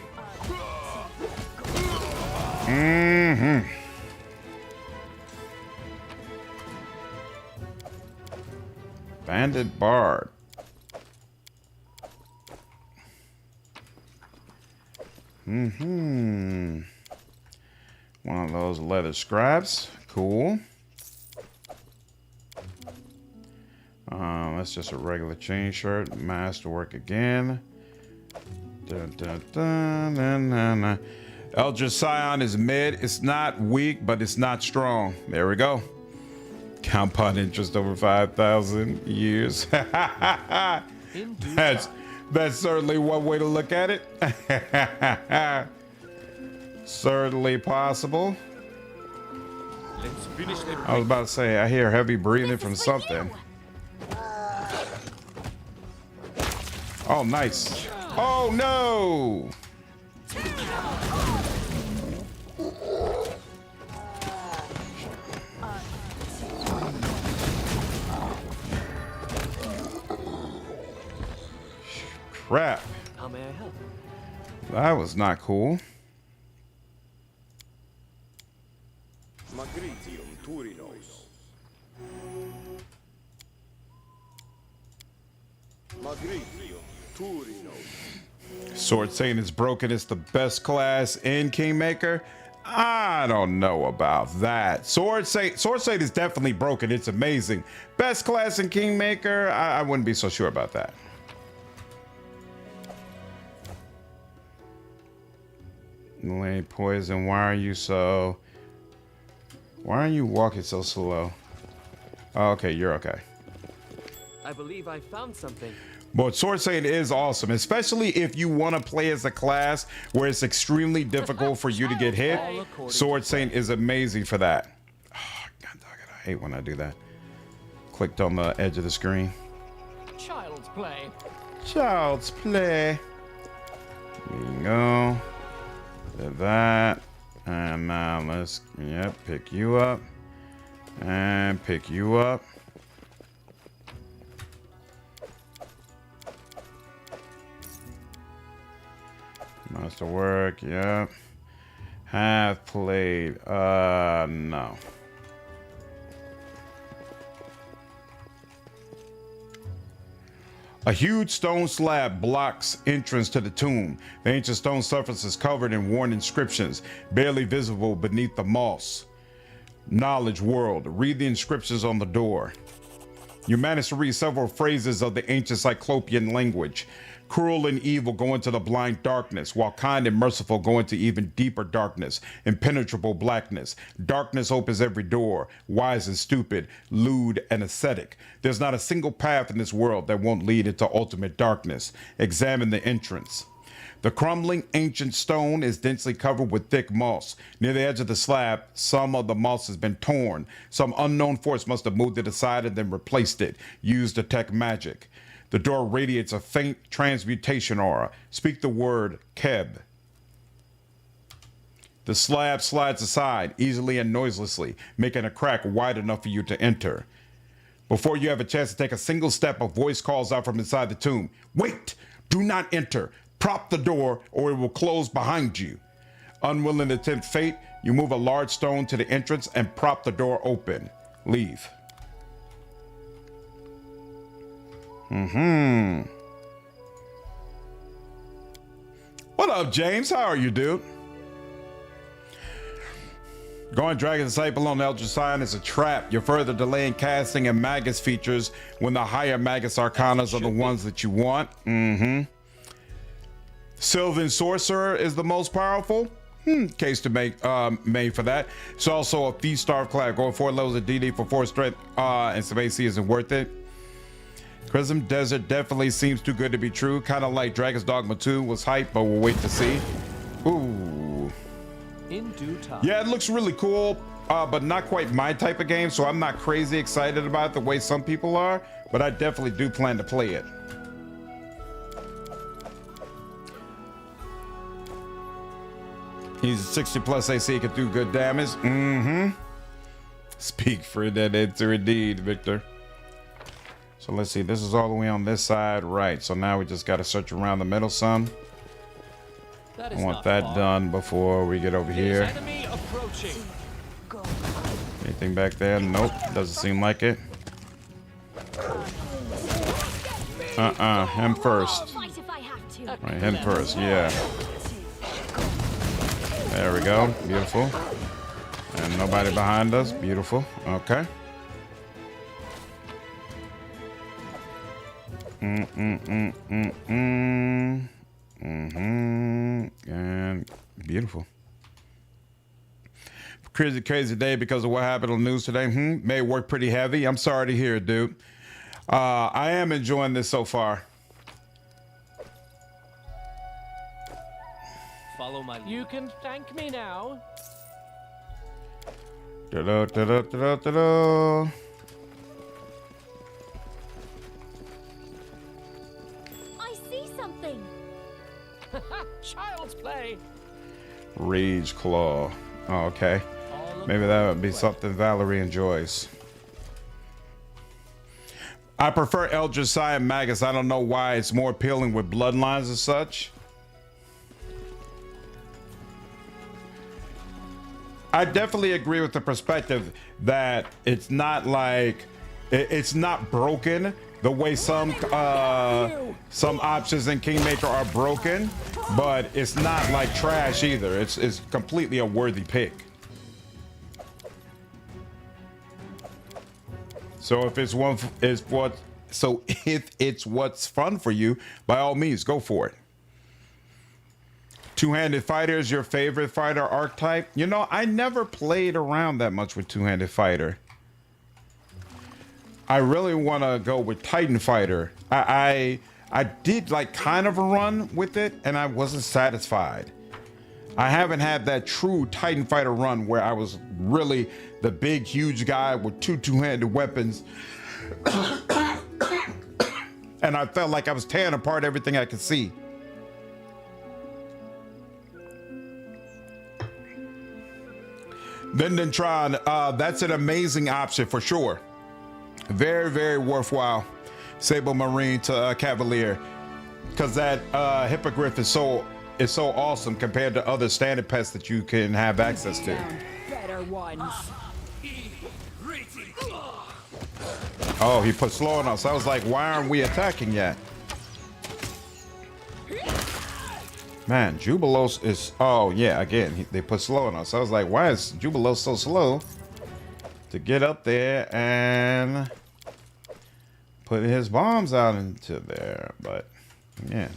Bandit Bard. One of those leather scraps. Cool. That's just a regular chain shirt. Masterwork again. Dun, dun, dun, dun, dun, dun. Eldritch Scion is mid. It's not weak, but it's not strong. There we go. Compound interest over 5,000 years. That's certainly one way to look at it. Certainly possible. I was about to say, I hear heavy breathing from something. Oh, nice. Oh, no. Crap. How may I help? That was not cool. Sword Saint is broken. It's the best class in Kingmaker. I don't know about that. Sword Saint is definitely broken. It's amazing. Best class in Kingmaker. I wouldn't be so sure about that. Lane Poison, why are you walking so slow? Oh, okay, you're okay. I believe I found something. But Sword Saint is awesome, especially if you want to play as a class where it's extremely difficult for you to get hit. Sword Saint is amazing for that. Oh, God, I hate when I do that. Clicked on the edge of the screen. Child's play. Child's play. There you go. Did that. And now let's, pick you up. And pick you up. Masterwork, yep. Have played, no. A huge stone slab blocks entrance to the tomb. The ancient stone surface is covered in worn inscriptions, barely visible beneath the moss. Knowledge world. Read the inscriptions on the door. You manage to read several phrases of the ancient Cyclopean language. Cruel and evil go into the blind darkness, while kind and merciful go into even deeper darkness, impenetrable blackness. Darkness opens every door, wise and stupid, lewd and ascetic. There's not a single path in this world that won't lead into ultimate darkness. Examine the entrance. The crumbling ancient stone is densely covered with thick moss. Near the edge of the slab, some of the moss has been torn. Some unknown force must have moved it aside and then replaced it. Use detect magic. The door radiates a faint transmutation aura. Speak the word Keb. The slab slides aside easily and noiselessly, making a crack wide enough for you to enter. Before you have a chance to take a single step, a voice calls out from inside the tomb. Wait! Do not enter! Prop the door or it will close behind you. Unwilling to tempt fate, you move a large stone to the entrance and prop the door open. Leave. What up, James? How are you, dude? Going Dragon's Disciple on Eldritch Sign is a trap. You're further delaying casting and Magus features when the higher Magus Arcanas are the ones that you want. Sylvan Sorcerer is the most powerful. Case to make made for that. It's also a feast starved class. Going 4 levels of DD for 4 strength and some AC isn't worth it. Chrism Desert definitely seems too good to be true. Kind of like Dragon's Dogma 2 was hype, but we'll wait to see. Ooh. In due time. Yeah, it looks really cool, but not quite my type of game, so I'm not crazy excited about it the way some people are, but I definitely do plan to play it. He's 60 plus AC, he can do good damage. Speak for that answer indeed, Victor. So let's see, this is all the way on this side, right? So now we just got to search around the middle some. I want that done before we get over here. Enemy approaching. Anything back there? Nope, doesn't seem like it. Him first. Right, him first, yeah. There we go, beautiful. And nobody behind us, beautiful, okay. And beautiful. Crazy day because of what happened on the news today. May work pretty heavy. I'm sorry to hear it, dude. I am enjoying this so far. Follow my lead. You can thank me now. Da-da-da-da-da-da-da. I see something. Child's play. Rage Claw. Oh, okay. Maybe that would be something Valerie enjoys. I prefer Eldritch Scion Magus. I don't know why. It's more appealing with bloodlines and such. I definitely agree with the perspective that it's not like it's not broken the way some options in Kingmaker are broken, but it's not like trash either. It's completely a worthy pick. So if it's what's fun for you, by all means, go for it. Two-handed fighter is your favorite fighter archetype? You know, I never played around that much with two-handed fighter. I really want to go with Titan fighter. I did like kind of a run with it, and I wasn't satisfied. I haven't had that true Titan fighter run where I was really the big, huge guy with two-handed weapons. And I felt like I was tearing apart everything I could see. Vindentron, that's an amazing option for sure. Very, very worthwhile. Sable Marine to Cavalier, because that Hippogriff is so awesome compared to other standard pets that you can have access to. Better ones. Oh, he put slow on us. I was like, why aren't we attacking yet? Man, Jubilos is, oh yeah, again, they put slow on us. I was like, why is Jubilos so slow to get up there and put his bombs out into there? But yeah,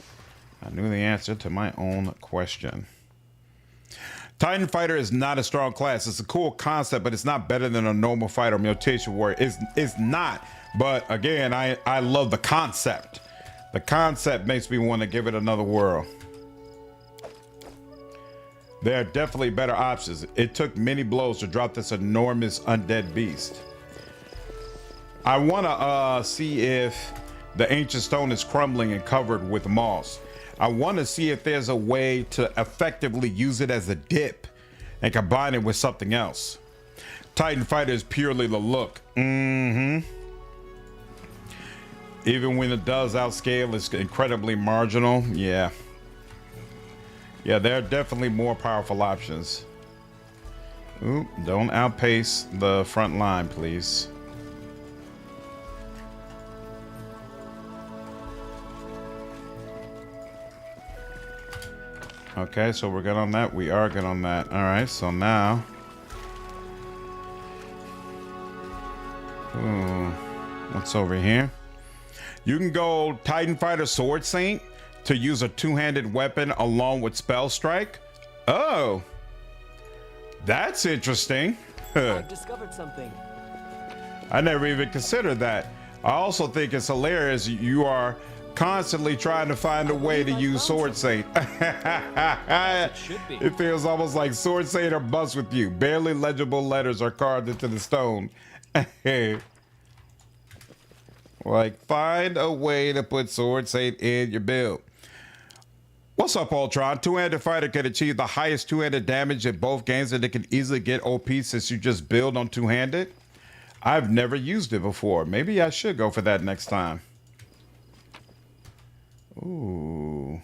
I knew the answer to my own question. Titan Fighter is not a strong class. It's a cool concept, but it's not better than a normal fighter or mutation warrior. It's not, but again, I love the concept. The concept makes me want to give it another whirl. There are definitely better options. It took many blows to drop this enormous undead beast. I want to see if the ancient stone is crumbling and covered with moss. I want to see if there's a way to effectively use it as a dip and combine it with something else. Titan Fighter is purely the look. Even when it does outscale, it's incredibly marginal. Yeah, there are definitely more powerful options. Ooh, don't outpace the front line, please. Okay, so we're good on that. We are good on that. All right, so now. Ooh, what's over here? You can go Titan Fighter Sword Saint to use a two-handed weapon along with Spell Strike. Oh, that's interesting. I've discovered something. I never even considered that. I also think it's hilarious. You are constantly trying to find a way to use Sword Saint. It feels almost like Sword Saint or bust with you. Barely legible letters are carved into the stone. Like, find a way to put Sword Saint in your build. What's up, Ultron? Two-handed fighter can achieve the highest two-handed damage in both games, and it can easily get OP since you just build on two-handed. I've never used it before. Maybe I should go for that next time. Ooh.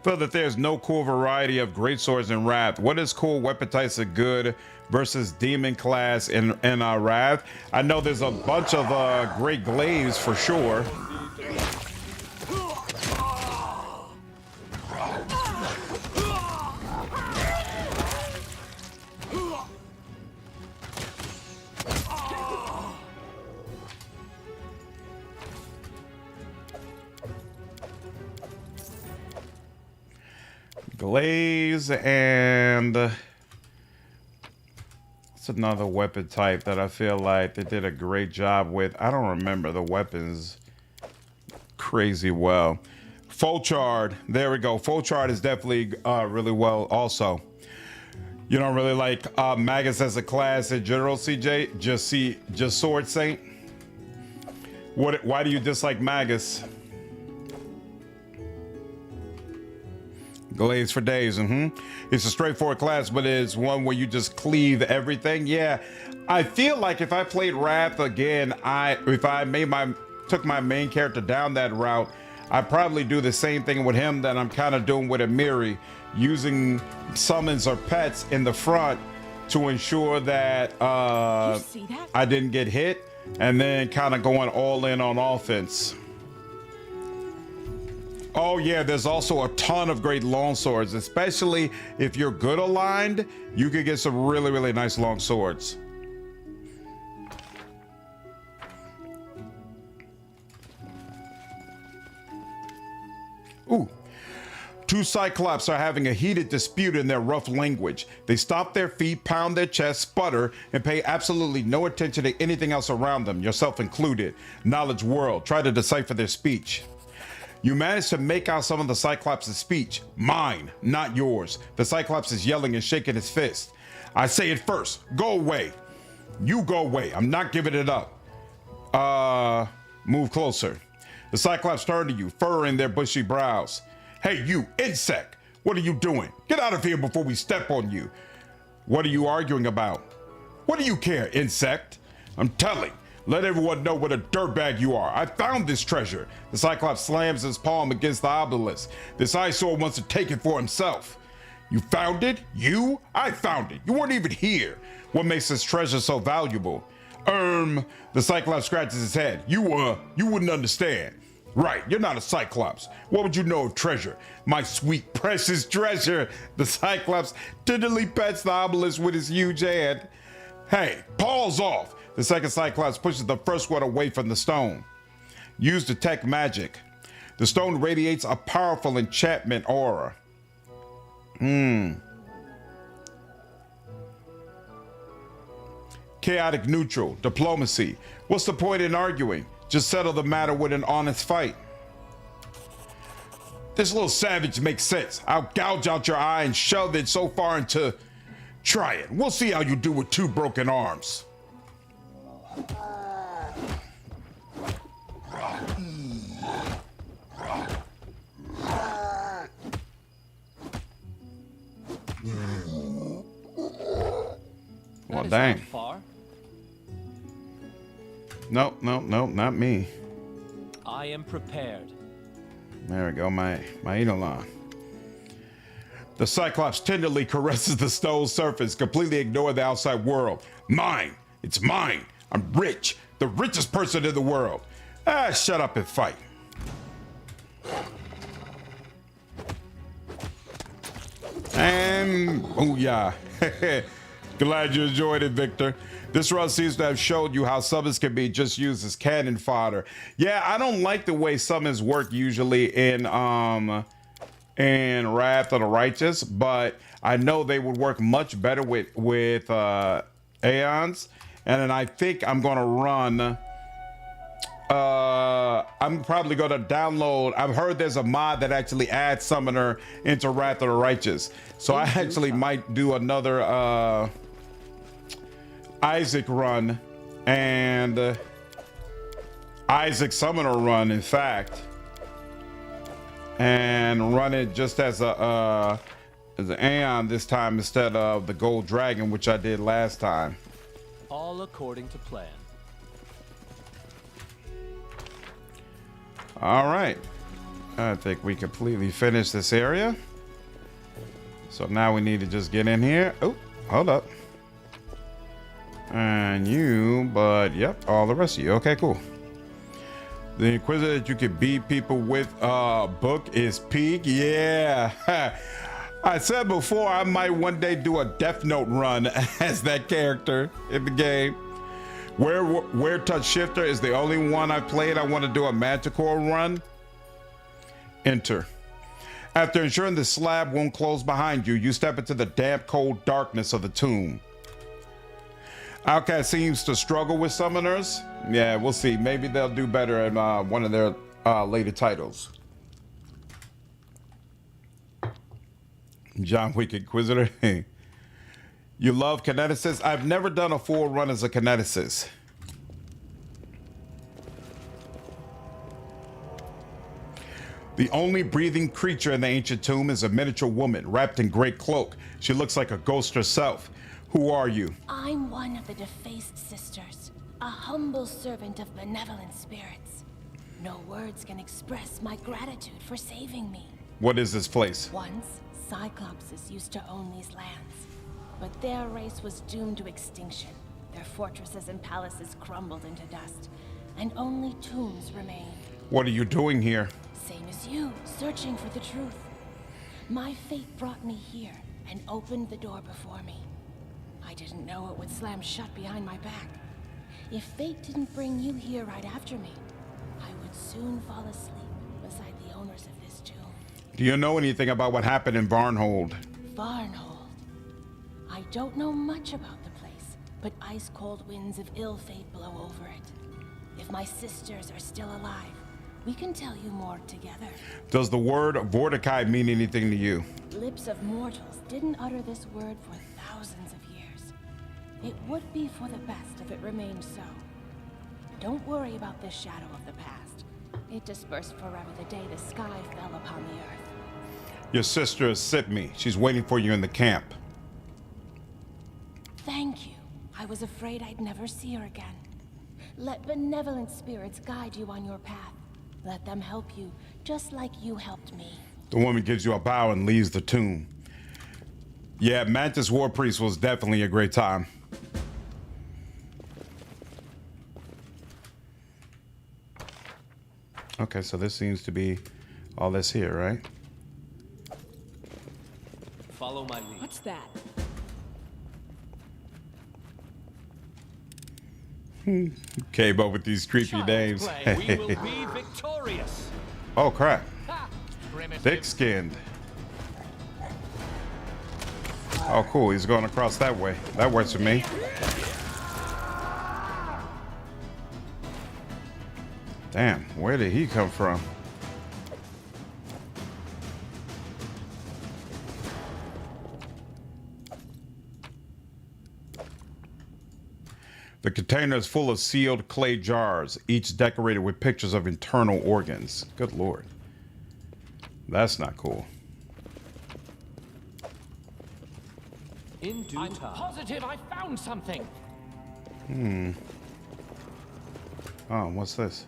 Feel that there's no cool variety of great swords in Wrath. What is cool weapon types are good versus demon class in Wrath? I know there's a bunch of great glaives for sure. Glaze and what's another weapon type that I feel like they did a great job with? I don't remember the weapons crazy well. Fulchard, there we go. Fulchard is definitely really well also. You don't really like Magus as a class in general, CJ? Just Sword Saint? Why do you dislike Magus? Glaze for days. It's a straightforward class, but it's one where you just cleave everything. Yeah, I feel like if I played Wrath again, if I took my main character down that route, I'd probably do the same thing with him that I'm kind of doing with Amiri, using summons or pets in the front to ensure that I didn't get hit, and then kind of going all in on offense. Oh yeah, there's also a ton of great long swords, especially if you're good aligned, you could get some really, really nice long swords. Ooh. Two Cyclops are having a heated dispute in their rough language. They stomp their feet, pound their chests, sputter, and pay absolutely no attention to anything else around them, yourself included. Knowledge World, try to decipher their speech. You manage to make out some of the Cyclops' speech. Mine, not yours. The Cyclops is yelling and shaking his fist. I say it first. Go away. You go away. I'm not giving it up. Move closer. The Cyclops turn to you, furrowing their bushy brows. Hey, you, insect. What are you doing? Get out of here before we step on you. What are you arguing about? What do you care, insect? I'm telling. Let everyone know what a dirtbag you are. I found this treasure. The Cyclops slams his palm against the obelisk. This eyesore wants to take it for himself. You found it? You? I found it. You weren't even here. What makes this treasure so valuable? The Cyclops scratches his head. You wouldn't understand. Right, you're not a Cyclops. What would you know of treasure? My sweet, precious treasure. The Cyclops tenderly pets the obelisk with his huge hand. Hey, paws off. The second Cyclops pushes the first one away from the stone. Use detect magic. The stone radiates a powerful enchantment aura. Chaotic neutral. Diplomacy. What's the point in arguing? Just settle the matter with an honest fight. This little savage makes sense. I'll gouge out your eye and shove it so far into... Try it. We'll see how you do with 2 broken arms. Well, dang. Far. No, not me. I am prepared. There we go, my Eidolon. The Cyclops tenderly caresses the stone's surface, completely ignoring the outside world. Mine! It's mine! I'm rich! The richest person in the world! Ah, shut up and fight. And booyah. Glad you enjoyed it, Victor. This run seems to have showed you how summons can be just used as cannon fodder. Yeah, I don't like the way summons work usually in Wrath of the Righteous, but I know they would work much better with Aeons. And then I think I'm gonna run. I'm probably gonna download. I've heard there's a mod that actually adds Summoner into Wrath of the Righteous, so I actually might do another Isaac run and Isaac Summoner run, in fact, and run it just as an Aeon this time instead of the Gold Dragon, which I did last time. All according to plan. All right, I think we completely finished this area. So now we need to just get in here. Oh, hold up. And you, but yep, all the rest of you. Okay, cool. The Inquisitor that you can beat people with book is peak. Yeah. I said before I might one day do a Death Note run as that character in the game. Where Touch Shifter is the only one I've played. I want to do a Manticore run. Enter. After ensuring the slab won't close behind you, you step into the damp, cold darkness of the tomb. Outcast seems to struggle with summoners. Yeah, we'll see. Maybe they'll do better in one of their later titles. John Wick Inquisitor. You love kineticist? I've never done a full run as a kineticist. The only breathing creature in the ancient tomb is a miniature woman wrapped in great cloak. She looks like a ghost herself. Who are you? I'm one of the defaced sisters, a humble servant of benevolent spirits. No words can express my gratitude for saving me. What is this place? Once, Cyclopses used to own these lands. But their race was doomed to extinction. Their fortresses and palaces crumbled into dust, and only tombs remained. What are you doing here? Same as you, searching for the truth. My fate brought me here and opened the door before me. I didn't know it would slam shut behind my back. If fate didn't bring you here right after me, I would soon fall asleep beside the owners of this tomb. Do you know anything about what happened in Varnhold? Varnhold. I don't know much about the place, but ice-cold winds of ill fate blow over it. If my sisters are still alive, we can tell you more together. Does the word Vorticai mean anything to you? Lips of mortals didn't utter this word for thousands of years. It would be for the best if it remained so. Don't worry about the shadow of the past. It dispersed forever the day the sky fell upon the earth. Your sister has sent me. She's waiting for you in the camp. Thank you. I was afraid I'd never see her again. Let benevolent spirits guide you on your path. Let them help you, just like you helped me. The woman gives you a bow and leaves the tomb. Yeah, Mantis War Priest was definitely a great time. Okay, so this seems to be all this here, right? Follow my lead. What's that? Came up with these creepy Child's names. play. We will be victorious. Oh crap. Ha! Primitive. Thick-skinned. Oh cool, he's going across that way. That works for me. Damn, where did he come from? The container is full of sealed clay jars, each decorated with pictures of internal organs. Good Lord. That's not cool. In due I'm time. positive I found something. Oh, what's this?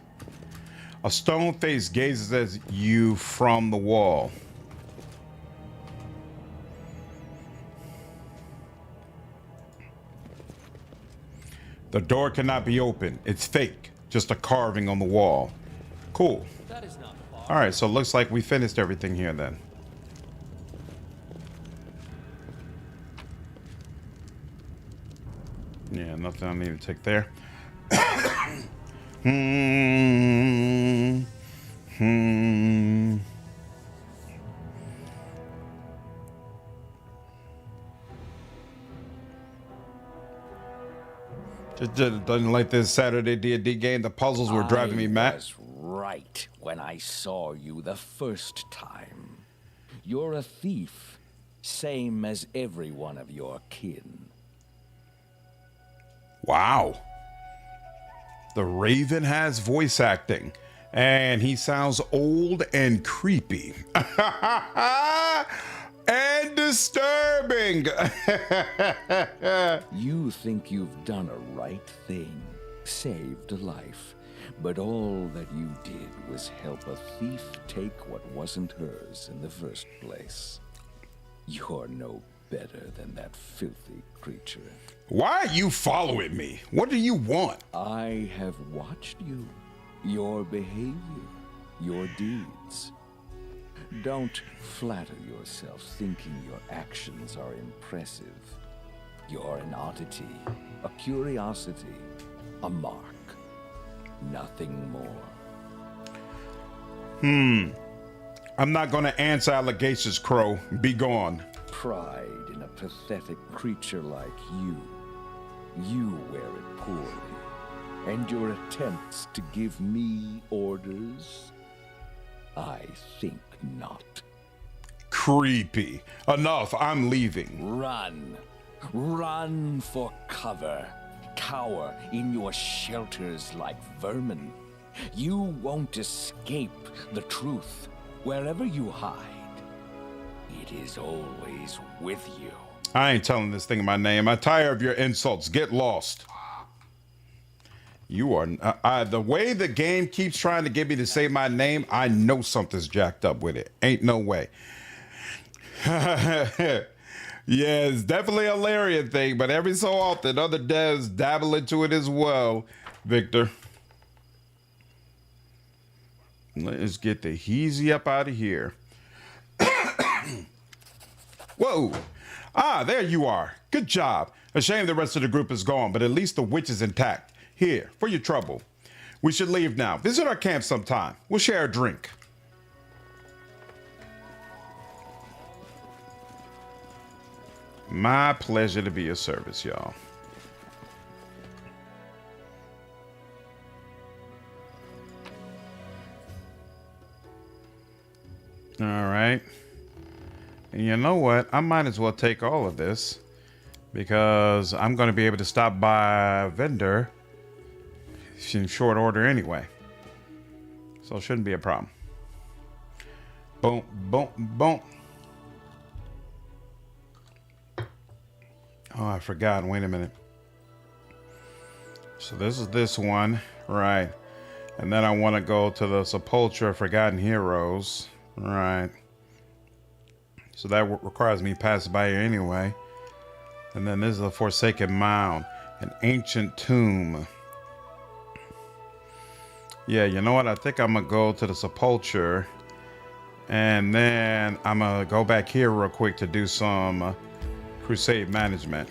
A stone face gazes at you from the wall. The door cannot be opened. It's fake. Just a carving on the wall. Cool. That is not far. All right, so it looks like we finished everything here then. Yeah, nothing I need to take there. Just doesn't like this Saturday D&D game. The puzzles were driving me mad. I was right when I saw you the first time. You're a thief, same as every one of your kin. Wow. The Raven has voice acting, and he sounds old and creepy. And disturbing. You think you've done a right thing, saved a life, but all that you did was help a thief take what wasn't hers in the first place. You're no better than that filthy creature. Why are you following me? What do you want? I have watched you, your behavior, your deeds. Don't flatter yourself thinking your actions are impressive. You're an oddity, a curiosity, a mark. Nothing more. I'm not going to answer allegations, Crow. Be gone. Pride in a pathetic creature like you. You wear it poorly. And your attempts to give me orders? I think not. Creepy. Enough. I'm leaving. Run. Run for cover. Cower in your shelters like vermin. You won't escape the truth. Wherever you hide, it is always with you. I ain't telling this thing my name. I'm tired of your insults. Get lost. You are... the way the game keeps trying to get me to say my name, I know something's jacked up with it. Ain't no way. Yeah, it's definitely a Larian thing, but every so often other devs dabble into it as well, Victor. Let's get the heezy up out of here. Whoa. Ah, there you are. Good job. A shame the rest of the group is gone, but at least the witch is intact. Here, for your trouble. We should leave now. Visit our camp sometime. We'll share a drink. My pleasure to be of service, y'all. All right. And you know what? I might as well take all of this because I'm going to be able to stop by a vendor in short order anyway. So it shouldn't be a problem. Boom, boom, boom. Oh, I forgot. Wait a minute. So this is this one. Right. And then I want to go to the Sepulchre Forgotten Heroes. Right. So that requires me to pass by here anyway. And then this is a Forsaken Mound. An ancient tomb. Yeah, you know what? I think I'm going to go to the Sepulchre. And then I'm going to go back here real quick to do some Crusade management.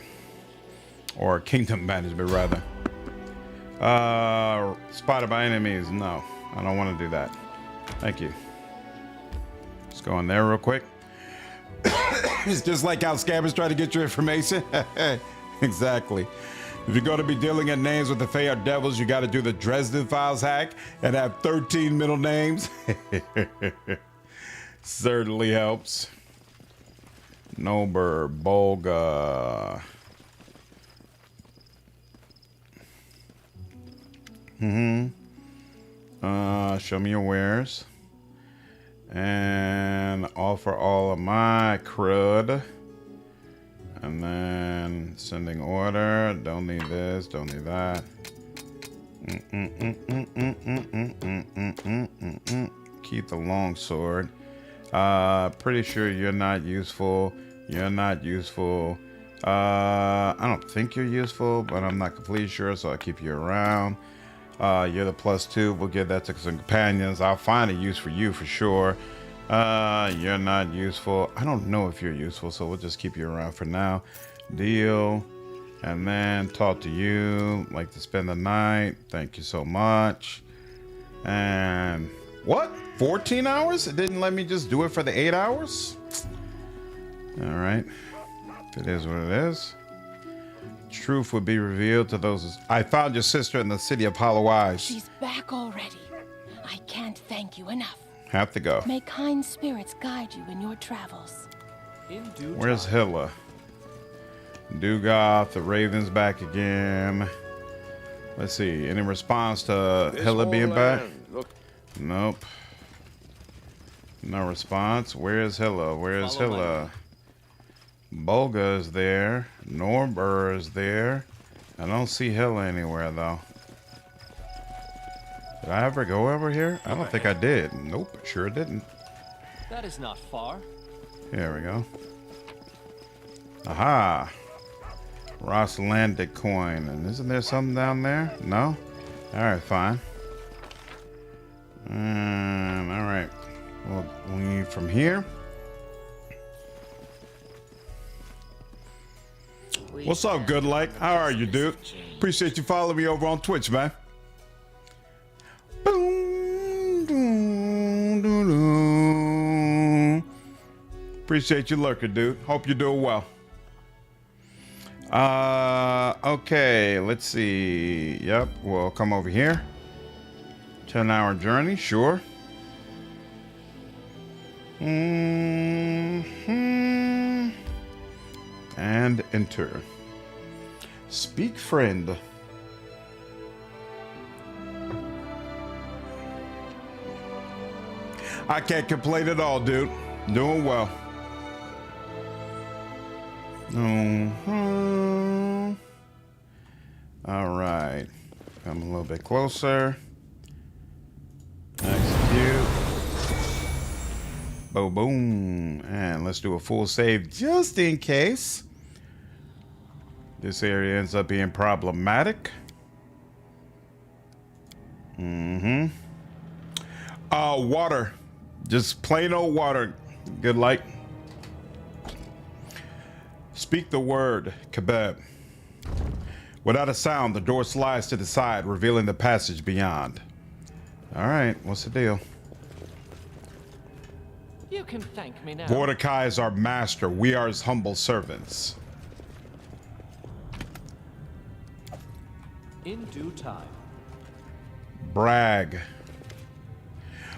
Or Kingdom management, rather. Spotted by enemies. No, I don't want to do that. Thank you. Let's go in there real quick. It's just like how scammers try to get your information. Exactly. If you're going to be dealing in names with the Feyre Devils, you got to do the Dresden Files hack and have 13 middle names. Certainly helps. Nober, Bolga. Show me your wares. And offer all of my crud. And then sending order. Don't need this, don't need that. Keep the long sword. Pretty sure you're not useful. You're not useful. I don't think you're useful, but I'm not completely sure, so I'll keep you around. You're the +2. We'll give that to some companions. I'll find a use for you for sure. You're not useful. I don't know if you're useful, so we'll just keep you around for now. Deal. And then talk to you. Like to spend the night. Thank you so much. And what? 14 hours? It didn't let me just do it for the 8 hours? All right. It is what it is. Truth would be revealed to those. I found your sister in the city of Hollow Eyes. She's back already. I can't thank you enough. Have to go. May kind spirits guide you in your travels. Where's Hilla? Dugoth, the Raven's back again. Let's see. Any response to Hilla being back? Look. Nope. No response. Where's Hilla? Where's Hilla? Bolga is there. Norbur is there. I don't see Hilla anywhere though. Did I ever go over here? I don't think I did. Nope, sure didn't. That is not far. There we go. Aha. Rosslandic coin. And isn't there something down there? No? Alright, fine. Alright. Well, we need from here. What's up, good like? How are you, dude? Appreciate you following me over on Twitch, man. Boom, doom, doom, doom. Appreciate you lurking, dude. Hope you're doing well. Okay, let's see. Yep, we'll come over here. 10-hour journey, sure. And enter. Speak, friend. I can't complain at all, dude. Doing well. All right. Come a little bit closer. Execute. Boom, boom. And let's do a full save just in case this area ends up being problematic. Water. Just plain old water. Good light. Speak the word, kebab. Without a sound, the door slides to the side, revealing the passage beyond. All right, what's the deal? You can thank me now. Mordecai is our master. We are his humble servants. In due time. Brag.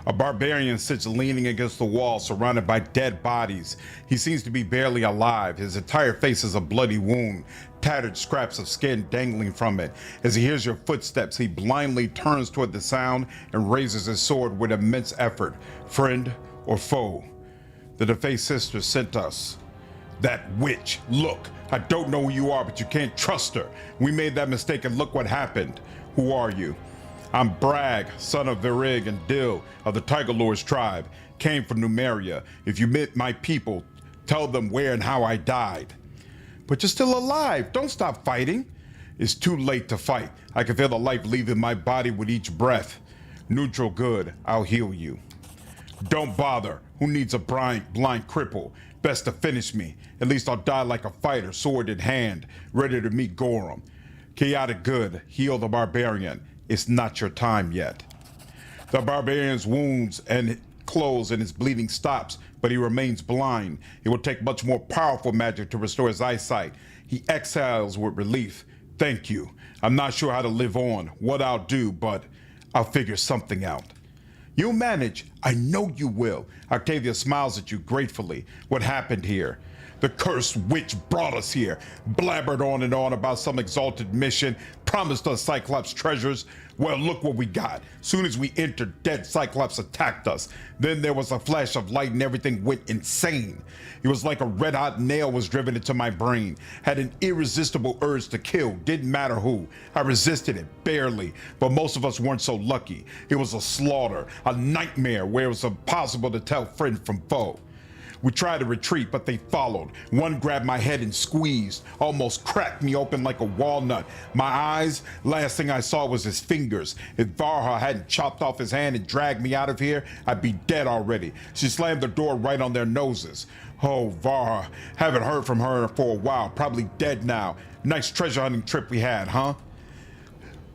A barbarian sits leaning against the wall, surrounded by dead bodies. He seems to be barely alive. His entire face is a bloody wound, tattered scraps of skin dangling from it. As he hears your footsteps, he blindly turns toward the sound and raises his sword with immense effort. Friend or foe? The defaced sister sent us. That witch. Look, I don't know who you are, but you can't trust her. We made that mistake and look what happened. Who are you? I'm Brag, son of Virig and Dill of the Tiger Lord's tribe. Came from Numeria. If you meet my people, tell them where and how I died. But you're still alive. Don't stop fighting. It's too late to fight. I can feel the life leaving my body with each breath. Neutral good. I'll heal you. Don't bother. Who needs a blind cripple? Best to finish me. At least I'll die like a fighter, sword in hand, ready to meet Gorham. Chaotic good. Heal the barbarian. It's not your time yet. The barbarian's wounds and close and his bleeding stops, but he remains blind. It will take much more powerful magic to restore his eyesight. He exhales with relief. Thank you. I'm not sure how to live on, what I'll do, but I'll figure something out. You'll manage. I know you will. Octavia smiles at you gratefully. What happened here? The cursed witch brought us here, blabbered on and on about some exalted mission, promised us Cyclops treasures. Well, look what we got. Soon as we entered, dead Cyclops attacked us. Then there was a flash of light and everything went insane. It was like a red-hot nail was driven into my brain. Had an irresistible urge to kill, didn't matter who. I resisted it, barely, but most of us weren't so lucky. It was a slaughter, a nightmare where it was impossible to tell friend from foe. We tried to retreat, but they followed. One grabbed my head and squeezed, almost cracked me open like a walnut. My eyes, last thing I saw was his fingers. If Varha hadn't chopped off his hand and dragged me out of here, I'd be dead already. She slammed the door right on their noses. Oh, Varha, haven't heard from her for a while, probably dead now. Nice treasure hunting trip we had, huh?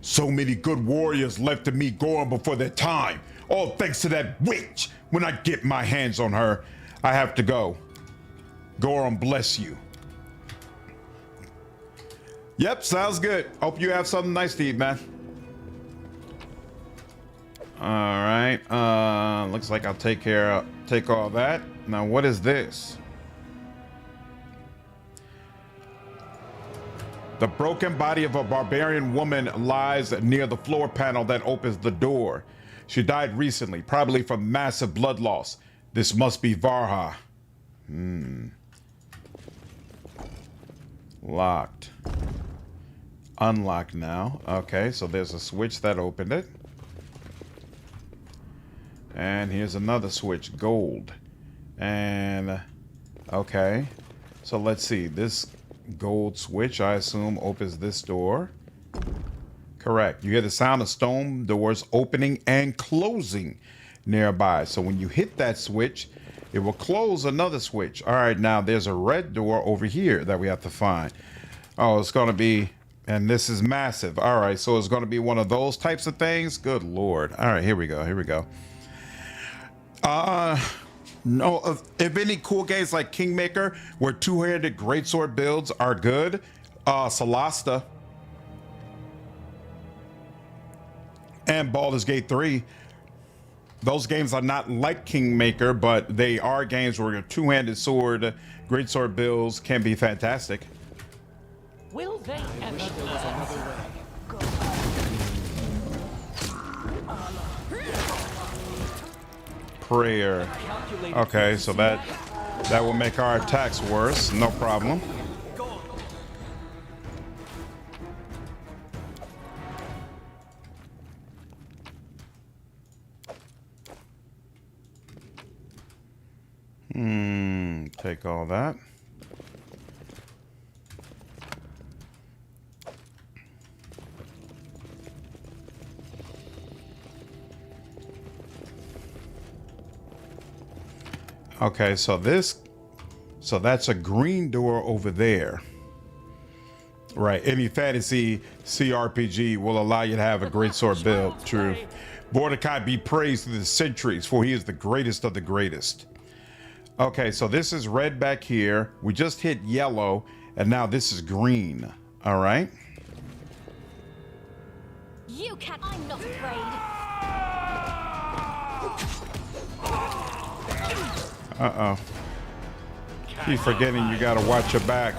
So many good warriors left to me going before their time. All thanks to that witch. When I get my hands on her, I have to go. Goron bless you. Yep, sounds good. Hope you have something nice to eat, man. All right. Looks like I'll take all that. Now, what is this? The broken body of a barbarian woman lies near the floor panel that opens the door. She died recently, probably from massive blood loss. This must be Varha. Locked. Unlocked now. Okay, so there's a switch that opened it. And here's another switch, gold. And, okay. So let's see, this gold switch, I assume, opens this door. Correct. You hear the sound of stone doors opening and closing nearby. So when you hit that switch, it will close another switch. All right, now there's a red door over here that we have to find. Oh, it's going to be, and this is massive. All right, so it's going to be one of those types of things. Good Lord. All right, here we go. Here we go. No, if any cool games like Kingmaker, where two-handed greatsword builds are good, Solasta and Baldur's Gate 3. Those games are not like Kingmaker, but they are games where your two-handed sword, greatsword builds can be fantastic. Will they ever learn? Prayer. Okay, so that will make our attacks worse. No problem. Take all that. Okay, so that's a green door over there. Right, any fantasy CRPG will allow you to have a greatsword build. True. Mordecai be praised through the centuries, for he is the greatest of the greatest. Okay, so this is red back here. We just hit yellow, and now this is green. All right. You can't. I'm not afraid. Uh-oh. Keep forgetting you gotta watch your back.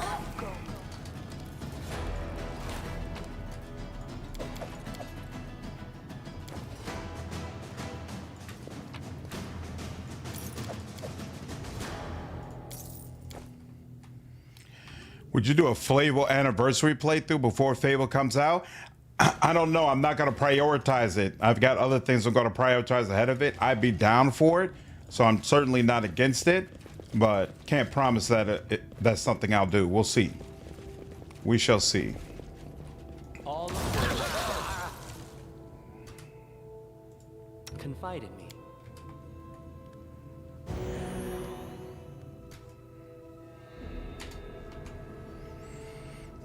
Would you do a Fable anniversary playthrough before Fable comes out? I don't know. I'm not going to prioritize it. I've got other things I'm going to prioritize ahead of it. I'd be down for it, so I'm certainly not against it, but can't promise that that's something I'll do. We'll see. We shall see. Confide in me.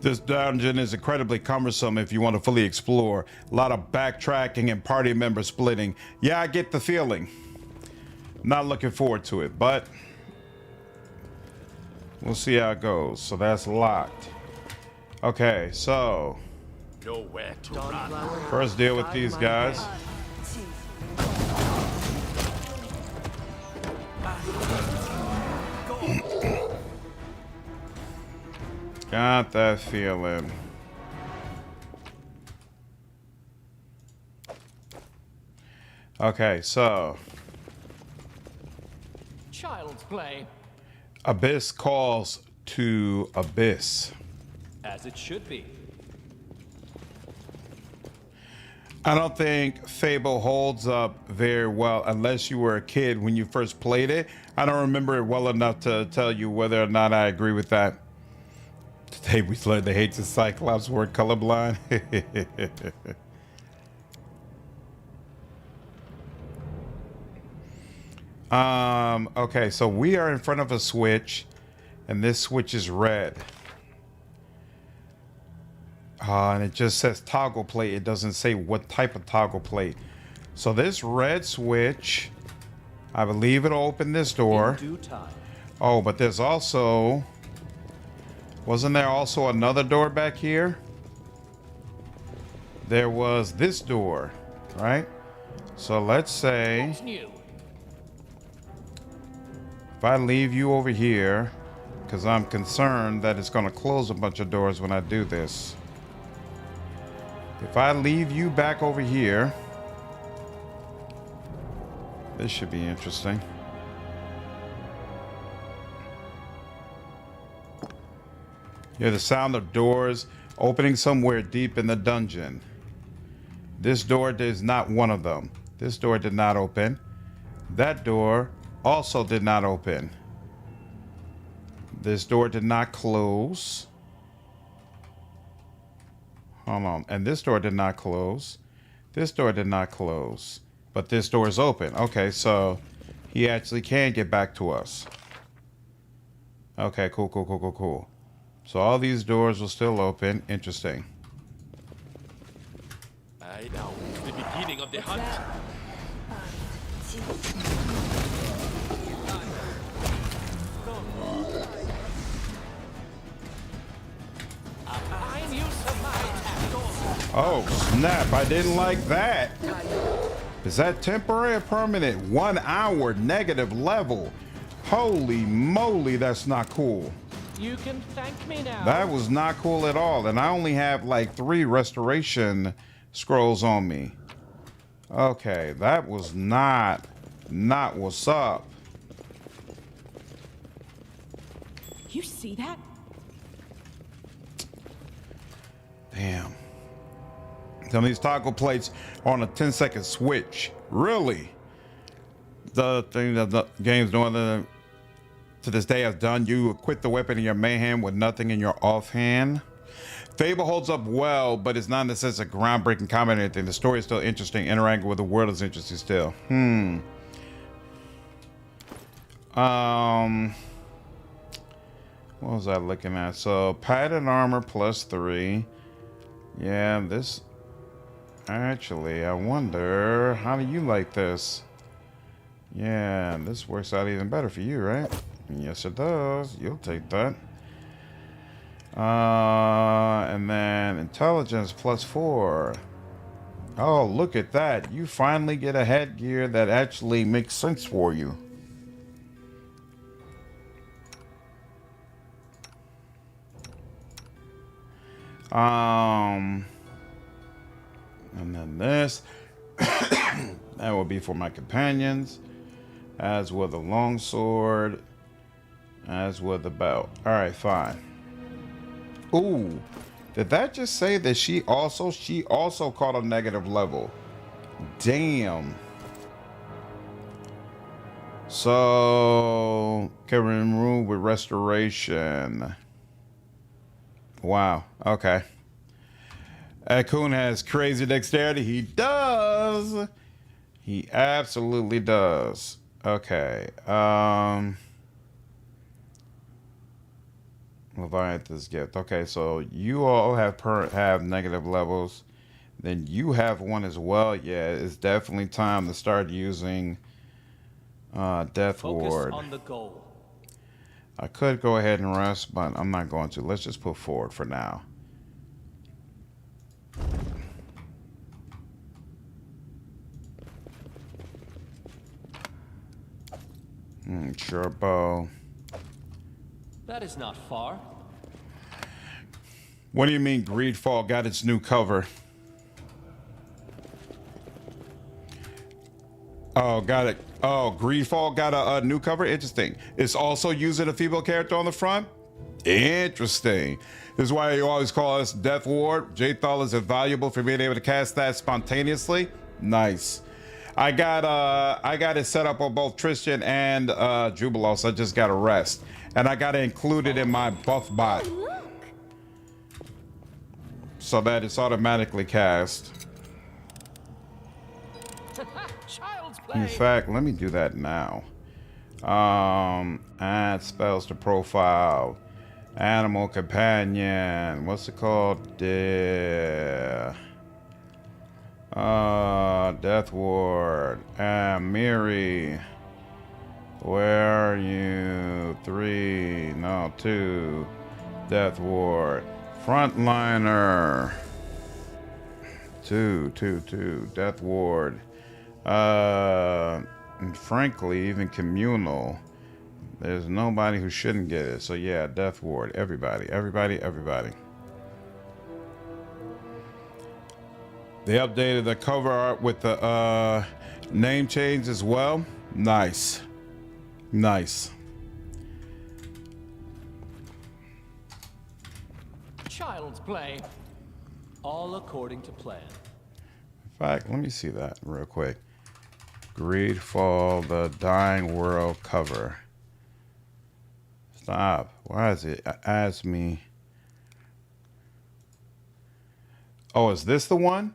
This dungeon is incredibly cumbersome if you want to fully explore. A lot of backtracking and party member splitting. Yeah, I get the feeling. Not looking forward to it, but we'll see how it goes. So that's locked. Okay, so Nowhere to Dawnflower, First deal with guide these my guys. hand. Got that feeling. Okay, so Child's play. Abyss calls to Abyss. As it should be. I don't think Fable holds up very well unless you were a kid when you first played it. I don't remember it well enough to tell you whether or not I agree with that. Today we learned the hates of Cyclops were colorblind. Okay, so we are in front of a switch, and this switch is red. And it just says toggle plate. It doesn't say what type of toggle plate. So this red switch, I believe it'll open this door. In due time. Oh, but there's also... Wasn't there also another door back here? There was this door, right? So let's say... What's new? If I leave you over here, because I'm concerned that it's going to close a bunch of doors when I do this. If I leave you back over here, this should be interesting. You hear the sound of doors opening somewhere deep in the dungeon. This door is not one of them. This door did not open. That door also did not open. This door did not close. Hold on. And this door did not close. This door did not close. But this door is open. Okay, so he actually can get back to us. Okay, cool, cool, cool, cool, cool. So all these doors will still open. Interesting. I know the beginning of the hunt. Oh, snap. I didn't like that. Is that temporary or permanent? 1 hour negative level. Holy moly, that's not cool. You can thank me now. That was not cool at all. And I only have like 3 restoration scrolls on me. Okay, that was not what's up. You see that? Damn. Some of these toggle plates are on a 10-second switch. Really? The other thing that the game's doing to this day has done, you equip the weapon in your main hand with nothing in your offhand. Fable holds up well, but it's not in the sense of groundbreaking combat or anything. The story is still interesting. Interacting with the world is interesting still. What was I looking at? So padded armor +3. Yeah, this actually, I wonder, how do you like this? Yeah, this works out even better for you, right? Yes, it does. You'll take that. And then intelligence +4. Oh, look at that. You finally get a headgear that actually makes sense for you. And then this that will be for my companions, as will the longsword, as will the belt. All right, fine. Ooh, did that just say that she also caught a negative level? Damn. So can remove with restoration. Wow. Okay. Akun has crazy dexterity. He does. He absolutely does. Okay. Leviathan's gift. Okay, so you all have negative levels. Then you have one as well. Yeah, it's definitely time to start using Death Ward. Focus on the goal. I could go ahead and rest, but I'm not going to. Let's just put forward for now. Sure, bow. That is not far. What do you mean Greedfall got its new cover? Oh, got it. Oh, Greedfall got a new cover? Interesting. It's also using a female character on the front? Interesting. This is why you always call us Death Ward. Jthal is invaluable for being able to cast that spontaneously. Nice. I got it set up on both Tristan and Jubilos. I just got to rest. And I got to include it in my buff bot. So that it's automatically cast. Child's play. In fact, let me do that now. Add spells to profile. Animal companion. What's it called? Death Ward. Miri. Where are you? 3. No, 2. Death Ward. Frontliner. 2. Death Ward. And frankly, even communal. There's nobody who shouldn't get it. So yeah, Death Ward. Everybody. They updated the cover art with the name change as well. Nice. Child's play. All according to plan. In fact, let me see that real quick. Greedfall, the Dying World cover. Stop. Why is it ask me? Oh, is this the one?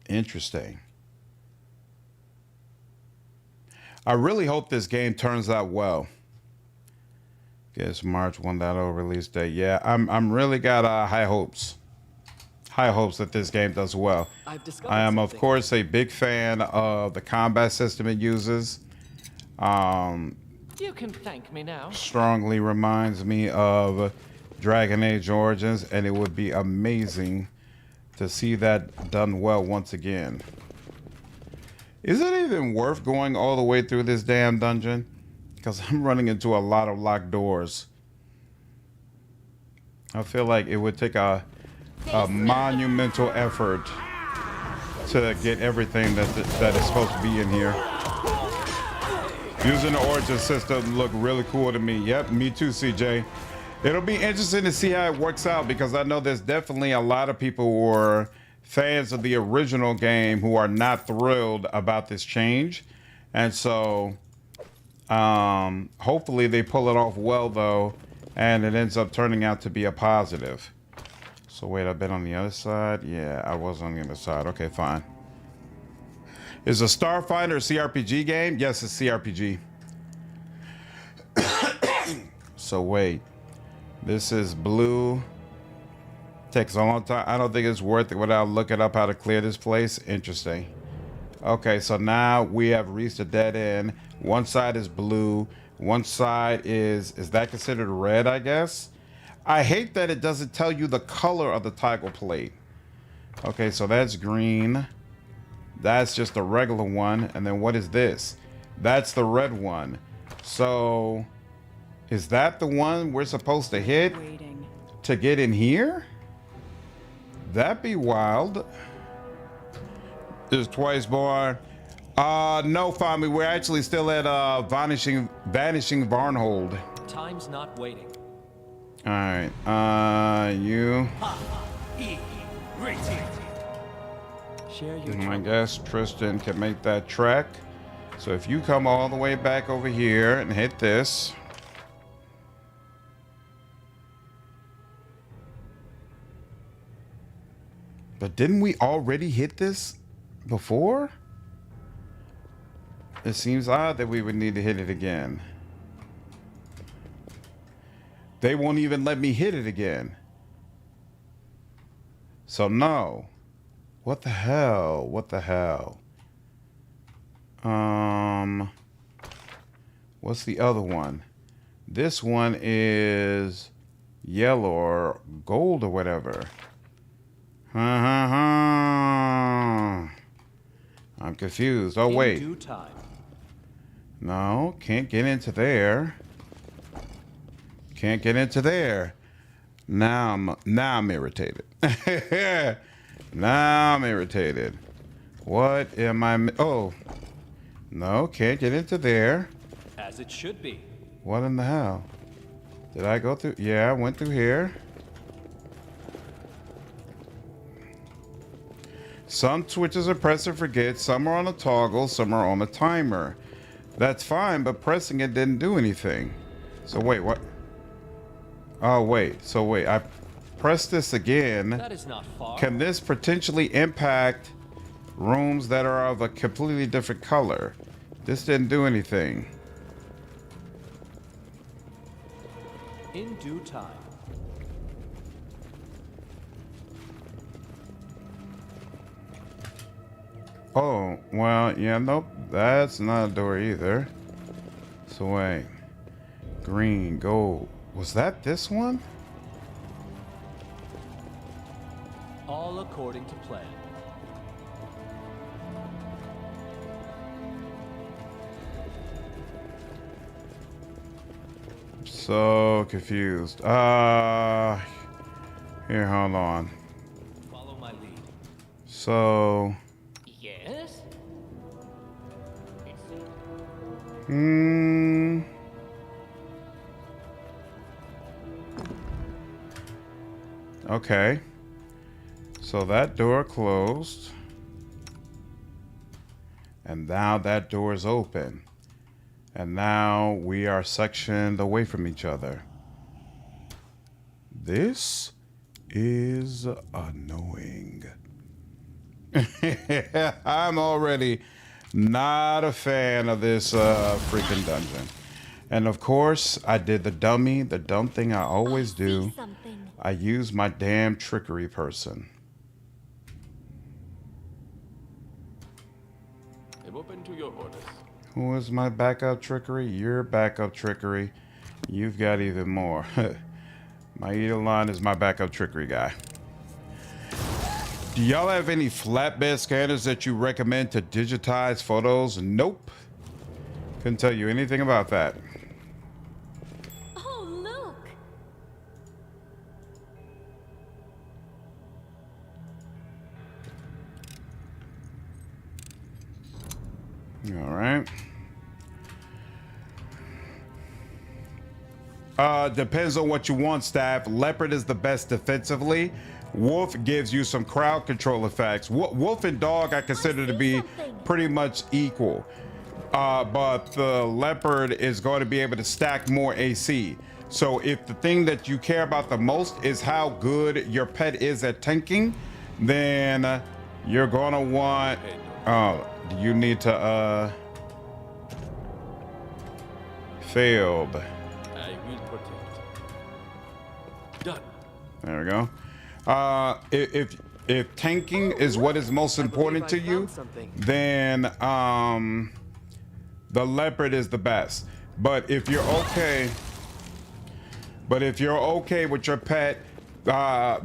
Interesting. I really hope this game turns out well. Guess March 1.0 release date. Yeah, I'm really got high hopes. High hopes that this game does well. I am, of course, a big fan of the combat system it uses. You can thank me now. Strongly reminds me of Dragon Age Origins, and it would be amazing to see that done well once again. Is it even worth going all the way through this damn dungeon? Because I'm running into a lot of locked doors. I feel like it would take a monumental effort to get everything that is supposed to be in here. Using the Origin system look really cool to me. Yep, me too, CJ. It'll be interesting to see how it works out, because I know there's definitely a lot of people who are fans of the original game who are not thrilled about this change. And so hopefully they pull it off well, though, and it ends up turning out to be a positive. So wait, I've been on the other side? Yeah, I was on the other side. Okay, fine. Is a Starfinder a CRPG game? Yes, it's CRPG. So wait. This is blue. Takes a long time. I don't think it's worth it without looking up how to clear this place. Interesting. Okay, so now we have reached a dead end. One side is blue. One side is that considered red, I guess? I hate that it doesn't tell you the color of the toggle plate. Okay, so that's green. That's just a regular one. And then what is this? That's the red one. So is that the one we're supposed to hit to get in here? That'd be wild. Is twice born. No, family. We're actually still at vanishing Varnhold. Time's not waiting. All right. You. Share your I guess Tristan can make that trek. So if you come all the way back over here and hit this. But didn't we already hit this before? It seems odd that we would need to hit it again. They won't even let me hit it again. So no. What the hell? What the hell? What's the other one? This one is yellow or gold or whatever. I'm confused. Oh, wait. In due time. No, can't get into there. Can't get into there. Now I'm irritated. Now I'm irritated. What am I? Oh, no, can't get into there. As it should be. What in the hell? Did I go through? Yeah, I went through here. Some switches are press and forget. Some are on a toggle. Some are on a timer. That's fine, but pressing it didn't do anything. So wait, what? Oh, wait. So wait, I pressed this again. That is not far. Can this potentially impact rooms that are of a completely different color? This didn't do anything. In due time. Oh, well, yeah, nope. That's not a door either. So wait. Green, gold. Was that this one? All according to plan. So confused. Here, hold on. Follow my lead. So, Yes? okay. So that door closed. And now that door is open. And now we are sectioned away from each other. This is annoying. I'm already not a fan of this freaking dungeon. And of course, I did the dumb thing I always do. I use my damn trickery person. I'm open to your orders. Who is my backup trickery? Your backup trickery. You've got even more. My Eidolon is my backup trickery guy. Do y'all have any flatbed scanners that you recommend to digitize photos? Nope. Couldn't tell you anything about that. Oh, look! All right. Depends on what you want, staff. Leopard is the best defensively. Wolf gives you some crowd control effects. Wolf and dog I consider to be pretty much equal. But the leopard is going to be able to stack more AC. So if the thing that you care about the most is how good your pet is at tanking, then you're going to want... you need to... failed. I will protect. Done. There we go. If tanking is what is most important to you, then the leopard is the best. But if you're okay with your pet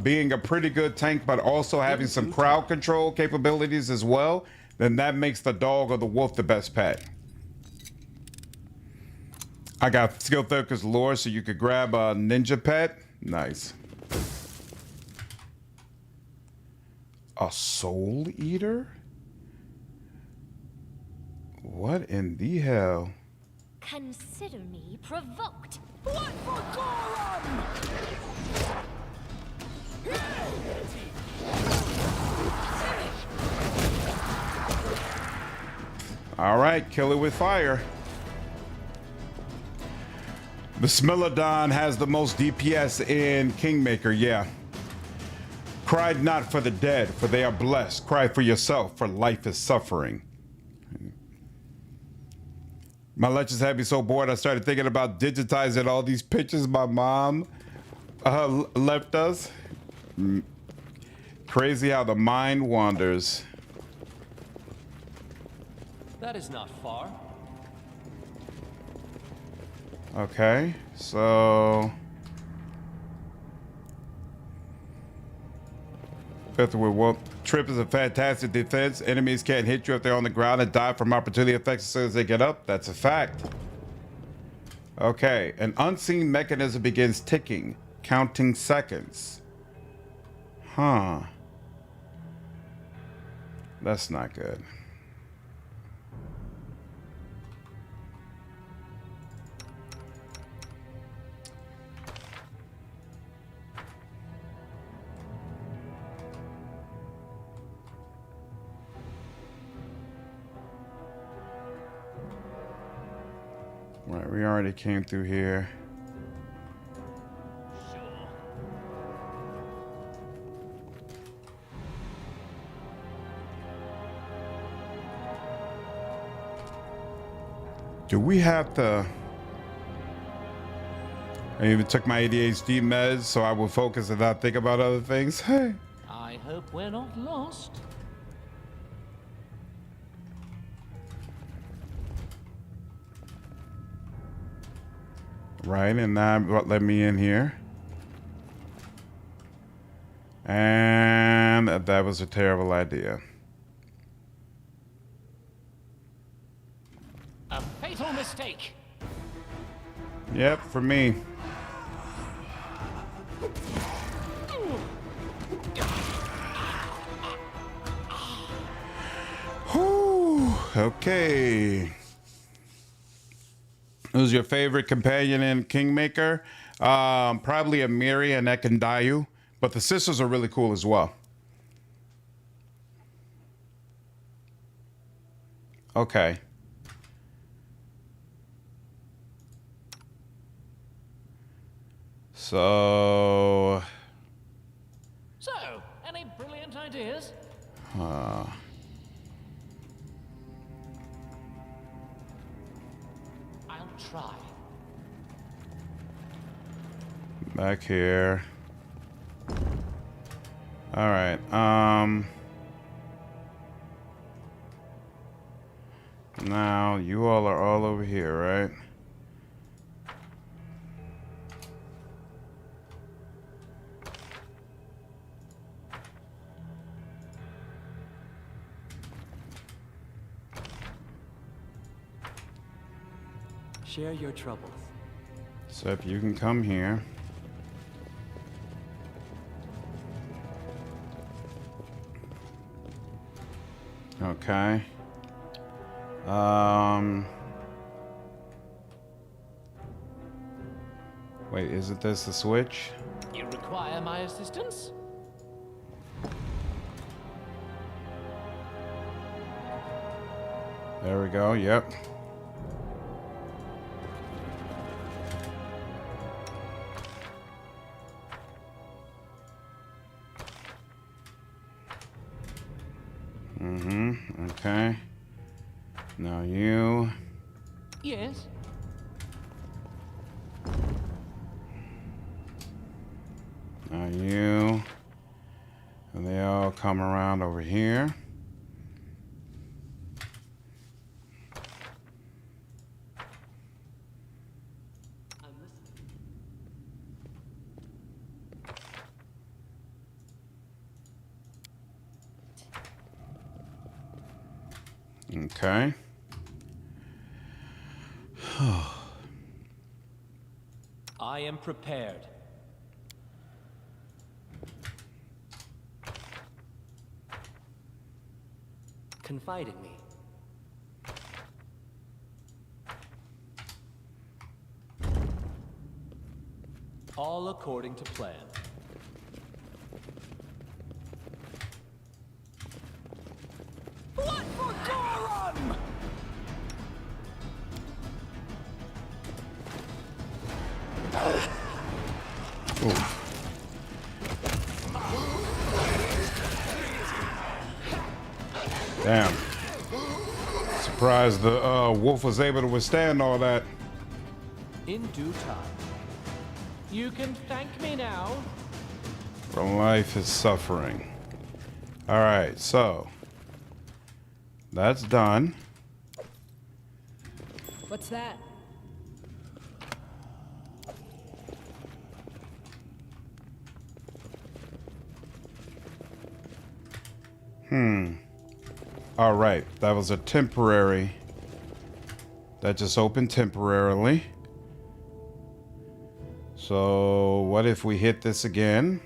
being a pretty good tank, but also having some crowd control capabilities as well, then that makes the dog or the wolf the best pet. I got skill focus lore, so you could grab a ninja pet. Nice. A soul eater? What in the hell? Consider me provoked. What for Gorum? All right, kill it with fire. The Smilodon has the most DPS in Kingmaker, yeah. Cry not for the dead, for they are blessed. Cry for yourself, for life is suffering. My lectures had me so bored, I started thinking about digitizing all these pictures my mom left us. Crazy how the mind wanders. That is not far. Okay, so Fifth with Wolf. Trip is a fantastic defense. Enemies can't hit you if they're on the ground and die from opportunity effects as soon as they get up. That's a fact. Okay, an unseen mechanism begins ticking, counting seconds. Huh. That's not good. Right, we already came through here. Do we have to... I even took my ADHD meds so I will focus and not think about other things. Hey. I hope we're not lost. Right, and now what let me in here. And that was a terrible idea. A fatal mistake. Yep, for me. Whew, okay. Who's your favorite companion in Kingmaker? Probably Amiri and Ekandayu, but the sisters are really cool as well. Okay. So, any brilliant ideas? I'll try. Back here. All right. Now you all are all over here, right? Share your troubles. Except you can come here. Okay. Wait, isn't this the switch? You require my assistance? There we go, yep. Okay. Now you. Yes. Now you. And they all come around over here. Okay. I am prepared. Confide in me. All according to plan. Blood for Goron! Damn. Surprised the wolf was able to withstand all that. In due time. You can thank me now. For life is suffering. All right, so that's done. What's that? All right, that was a temporary. That just opened temporarily. So what if we hit this again?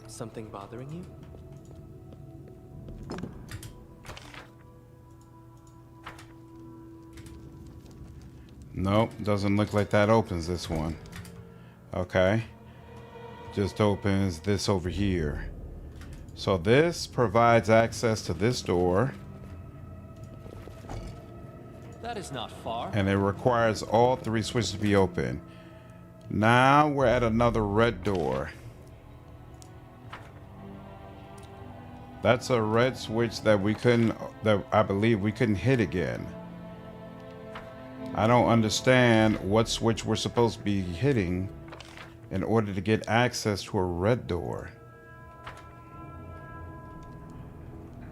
Something bothering you? Nope, doesn't look like that opens this one. Okay. Just opens this over here. So this provides access to this door. That is not far. And it requires all 3 switches to be open. Now we're at another red door. That's a red switch that I believe we couldn't hit again. I don't understand what switch we're supposed to be hitting in order to get access to a red door.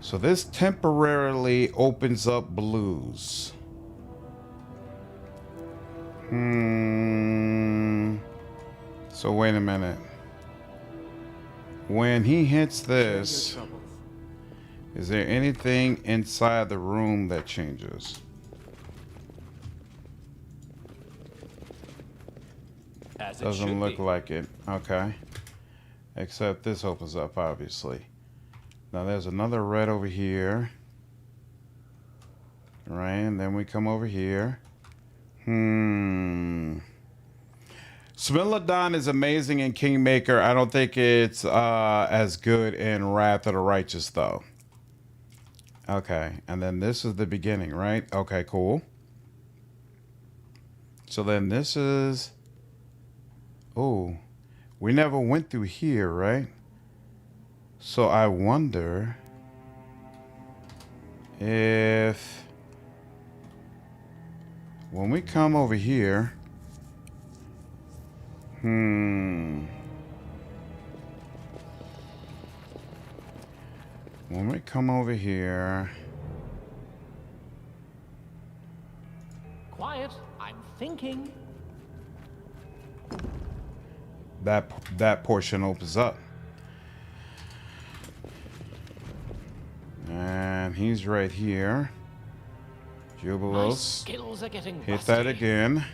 So this temporarily opens up blues. So wait a minute. When he hits this, is there anything inside the room that changes? Doesn't look like it. Okay. Except this opens up, obviously. Now there's another red over here. Right, and then we come over here. Smilodon is amazing in Kingmaker. I don't think it's as good in Wrath of the Righteous, though. Okay, and then this is the beginning, right? Okay, cool. So then this is... Oh, we never went through here, right? So I wonder if when we come over here, when we come over here, Quiet, I'm thinking. that portion opens up. And he's right here. Jubilos. Skills are getting Hit rusty. that again.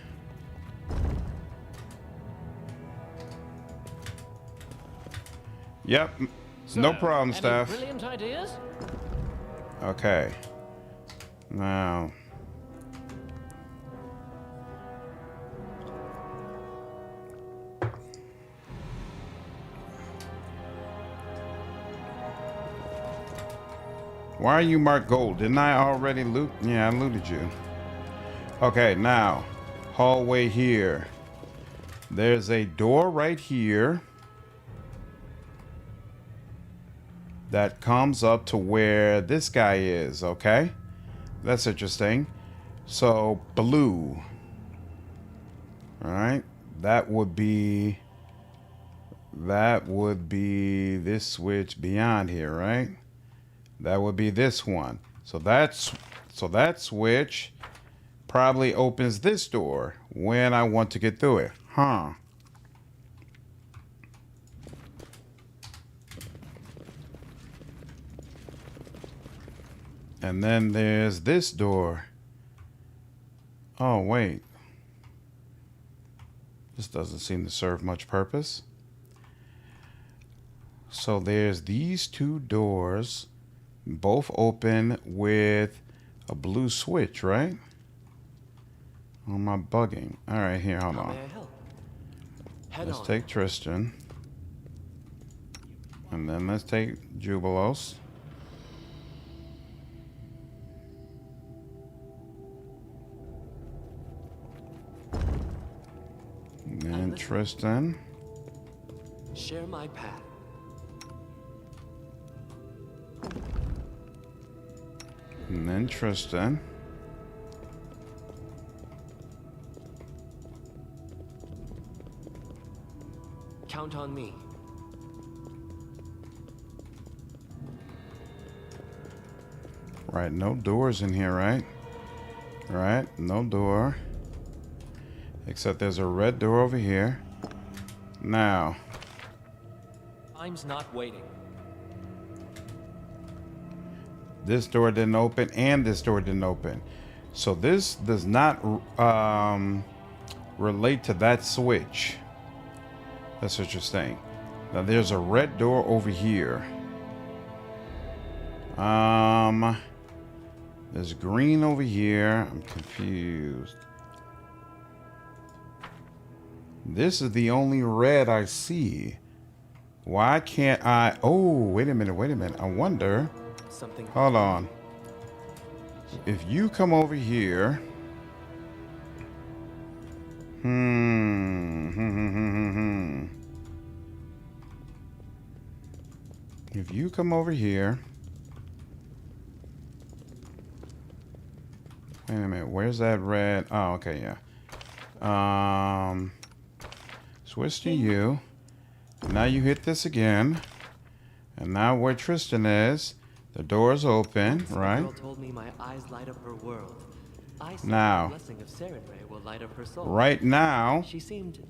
Yep. So, No problem, any staff. Brilliant ideas? Okay. Now. Why are you marked gold? Didn't I already loot? Yeah, I looted you. Okay, now. Hallway here. There's a door right here that comes up to where this guy is, okay? That's interesting. So, blue. Alright. That would be this switch beyond here, right? That would be this one. So that switch probably opens this door when I want to get through it. Huh. And then there's this door. Oh, wait. This doesn't seem to serve much purpose. So there's these 2 doors, both open with a blue switch, right? Or am I bugging? All right, here, hold on. Let's take Tristan. And then let's take Jubilos. And Tristan. Share my path. And then Tristan. Count on me. Right, no doors in here, right? Right, no door. Except there's a red door over here. Now. Time's not waiting. This door didn't open, and this door didn't open. So this does not relate to that switch. That's what you're saying. Now there's a red door over here. There's green over here. I'm confused. This is the only red I see. Why can't I? Oh, wait a minute, wait a minute. I wonder. Something. Hold on. If you come over here. If you come over here. Wait a minute. Where's that red? Oh, okay, yeah. Switch to you. Now you hit this again. And now where Tristan is, the door's open, right? The girl told me my eyes light up her world. I said now, the blessing of Sarenrae will light up her soul. Right now, she seemed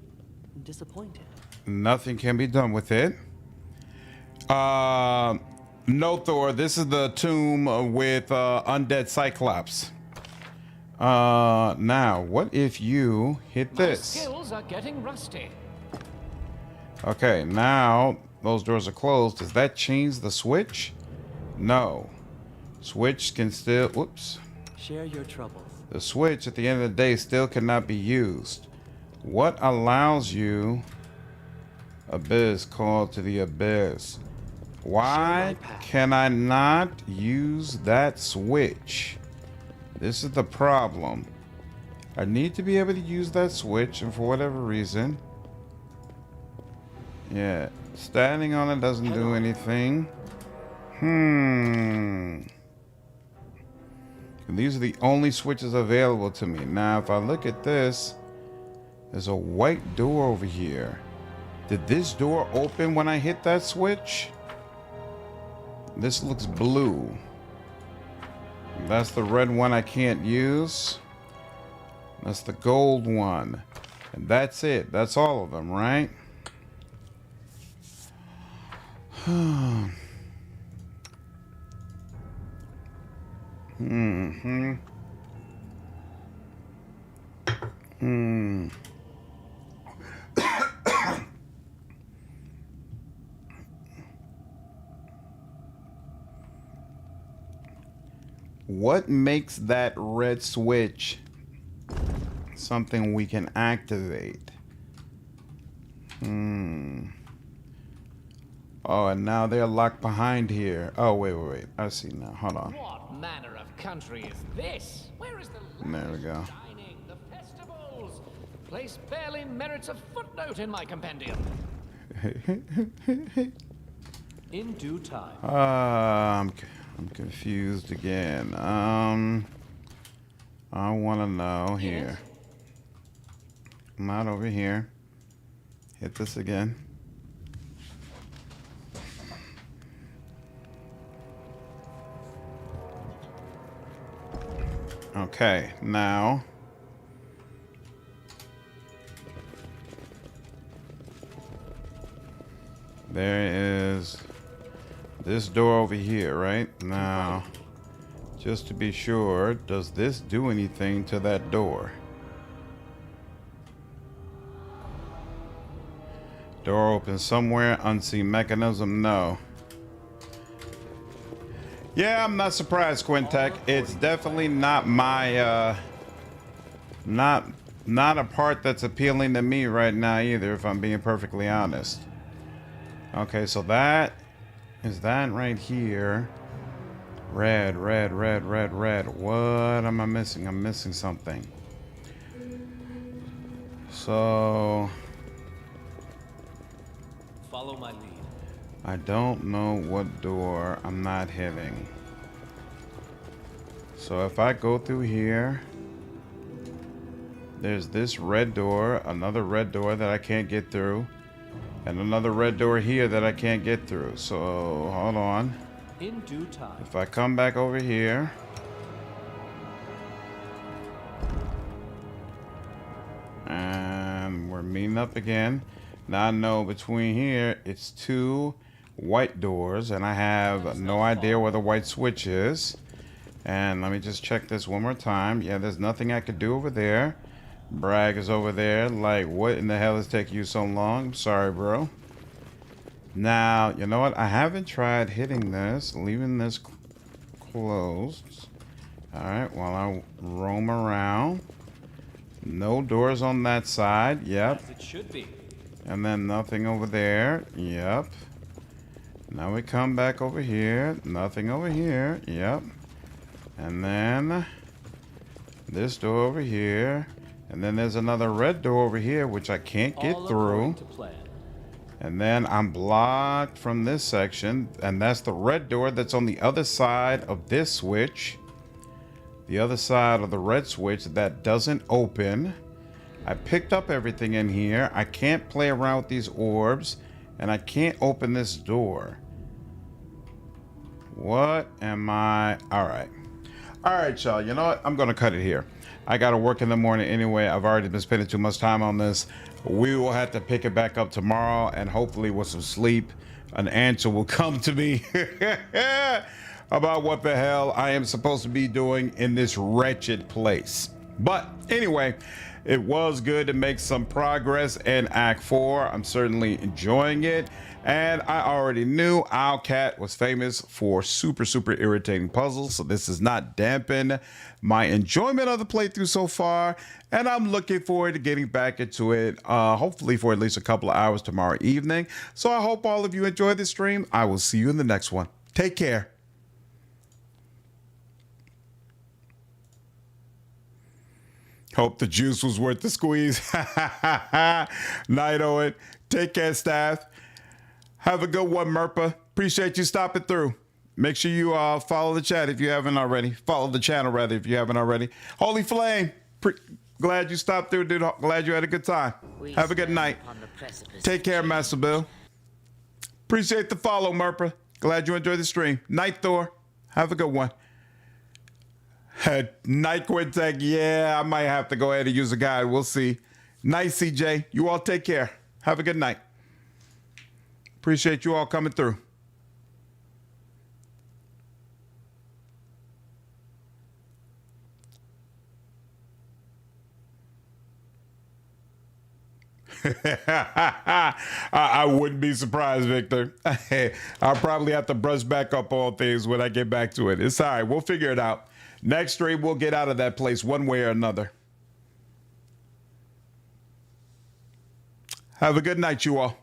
disappointed. Nothing can be done with it. No, Thor, this is the tomb with undead Cyclops. Now, what if you hit this? My skills are getting rusty. Okay, now those doors are closed. Does that change the switch? No. Switch can still, whoops. Share your troubles. The switch at the end of the day still cannot be used. What allows you? Abyss, call to the abyss. Why can I not use that switch? This is the problem. I need to be able to use that switch, and for whatever reason, yeah, standing on it doesn't do anything. And these are the only switches available to me. Now, if I look at this, there's a white door over here. Did this door open when I hit that switch? This looks blue. That's the red one I can't use. That's the gold one. And that's it. That's all of them, right? What makes that red switch something we can activate? Oh, and now they're locked behind here. Oh, wait. I see now. Hold on. What manner of country is this? Where is the There we go. dining, the festivals? Place barely merits a footnote in my compendium. In due time. I'm confused again. I want to know here. Not over here. Hit this again. Okay, now. There is this door over here, right? Now, just to be sure, does this do anything to that door? Door open somewhere, unseen mechanism, no. Yeah, I'm not surprised, Quintek. It's definitely not my, not a part that's appealing to me right now either, if I'm being perfectly honest. Okay, so that is that right here. Red. What am I missing? I'm missing something. So Follow my lead. I don't know what door I'm not hitting. So if I go through here, there's this red door, another red door that I can't get through, and another red door here that I can't get through. So hold on. In due time. If I come back over here, and we're meeting up again. Now I know between here, it's 2 white doors, and I have no idea where the white switch is. And let me just check this one more time. Yeah, there's nothing I could do over there. Bragg is over there. Like, what in the hell is taking you so long? I'm sorry, bro. Now, you know what? I haven't tried hitting this, leaving this closed. Alright, while I roam around. No doors on that side. Yep. As it should be. And then nothing over there. Yep. Now we come back over here. Nothing over here. Yep. And then this door over here. And then there's another red door over here, which I can't get through. And then I'm blocked from this section. And that's the red door that's on the other side of this switch. The other side of the red switch that doesn't open. I picked up everything in here. I can't play around with these orbs. And I can't open this door. What am I? Alright. Alright, y'all. You know what? I'm going to cut it here. I got to work in the morning anyway. I've already been spending too much time on this. We will have to pick it back up tomorrow. And hopefully with some sleep, an answer will come to me. About what the hell I am supposed to be doing in this wretched place. But anyway, it was good to make some progress in Act 4. I'm certainly enjoying it. And I already knew Owlcat was famous for super irritating puzzles. So this does not dampen my enjoyment of the playthrough so far. And I'm looking forward to getting back into it, hopefully for at least a couple of hours tomorrow evening. So I hope all of you enjoy this stream. I will see you in the next one. Take care. Hope the juice was worth the squeeze. Night, Owen. Take care, staff. Have a good one, Merpa. Appreciate you stopping through. Make sure you follow the chat if you haven't already. Follow the channel, rather, if you haven't already. Holy Flame. Glad you stopped through, dude. Glad you had a good time. Have a good night. Take care, Master Bill. Appreciate the follow, Merpa. Glad you enjoyed the stream. Night, Thor. Have a good one. Night Quintek, yeah, I might have to go ahead and use a guide. We'll see. Night, CJ. You all take care. Have a good night. Appreciate you all coming through. I wouldn't be surprised, Victor. I'll probably have to brush back up on things when I get back to it. It's all right. We'll figure it out. Next stream, we'll get out of that place one way or another. Have a good night, you all.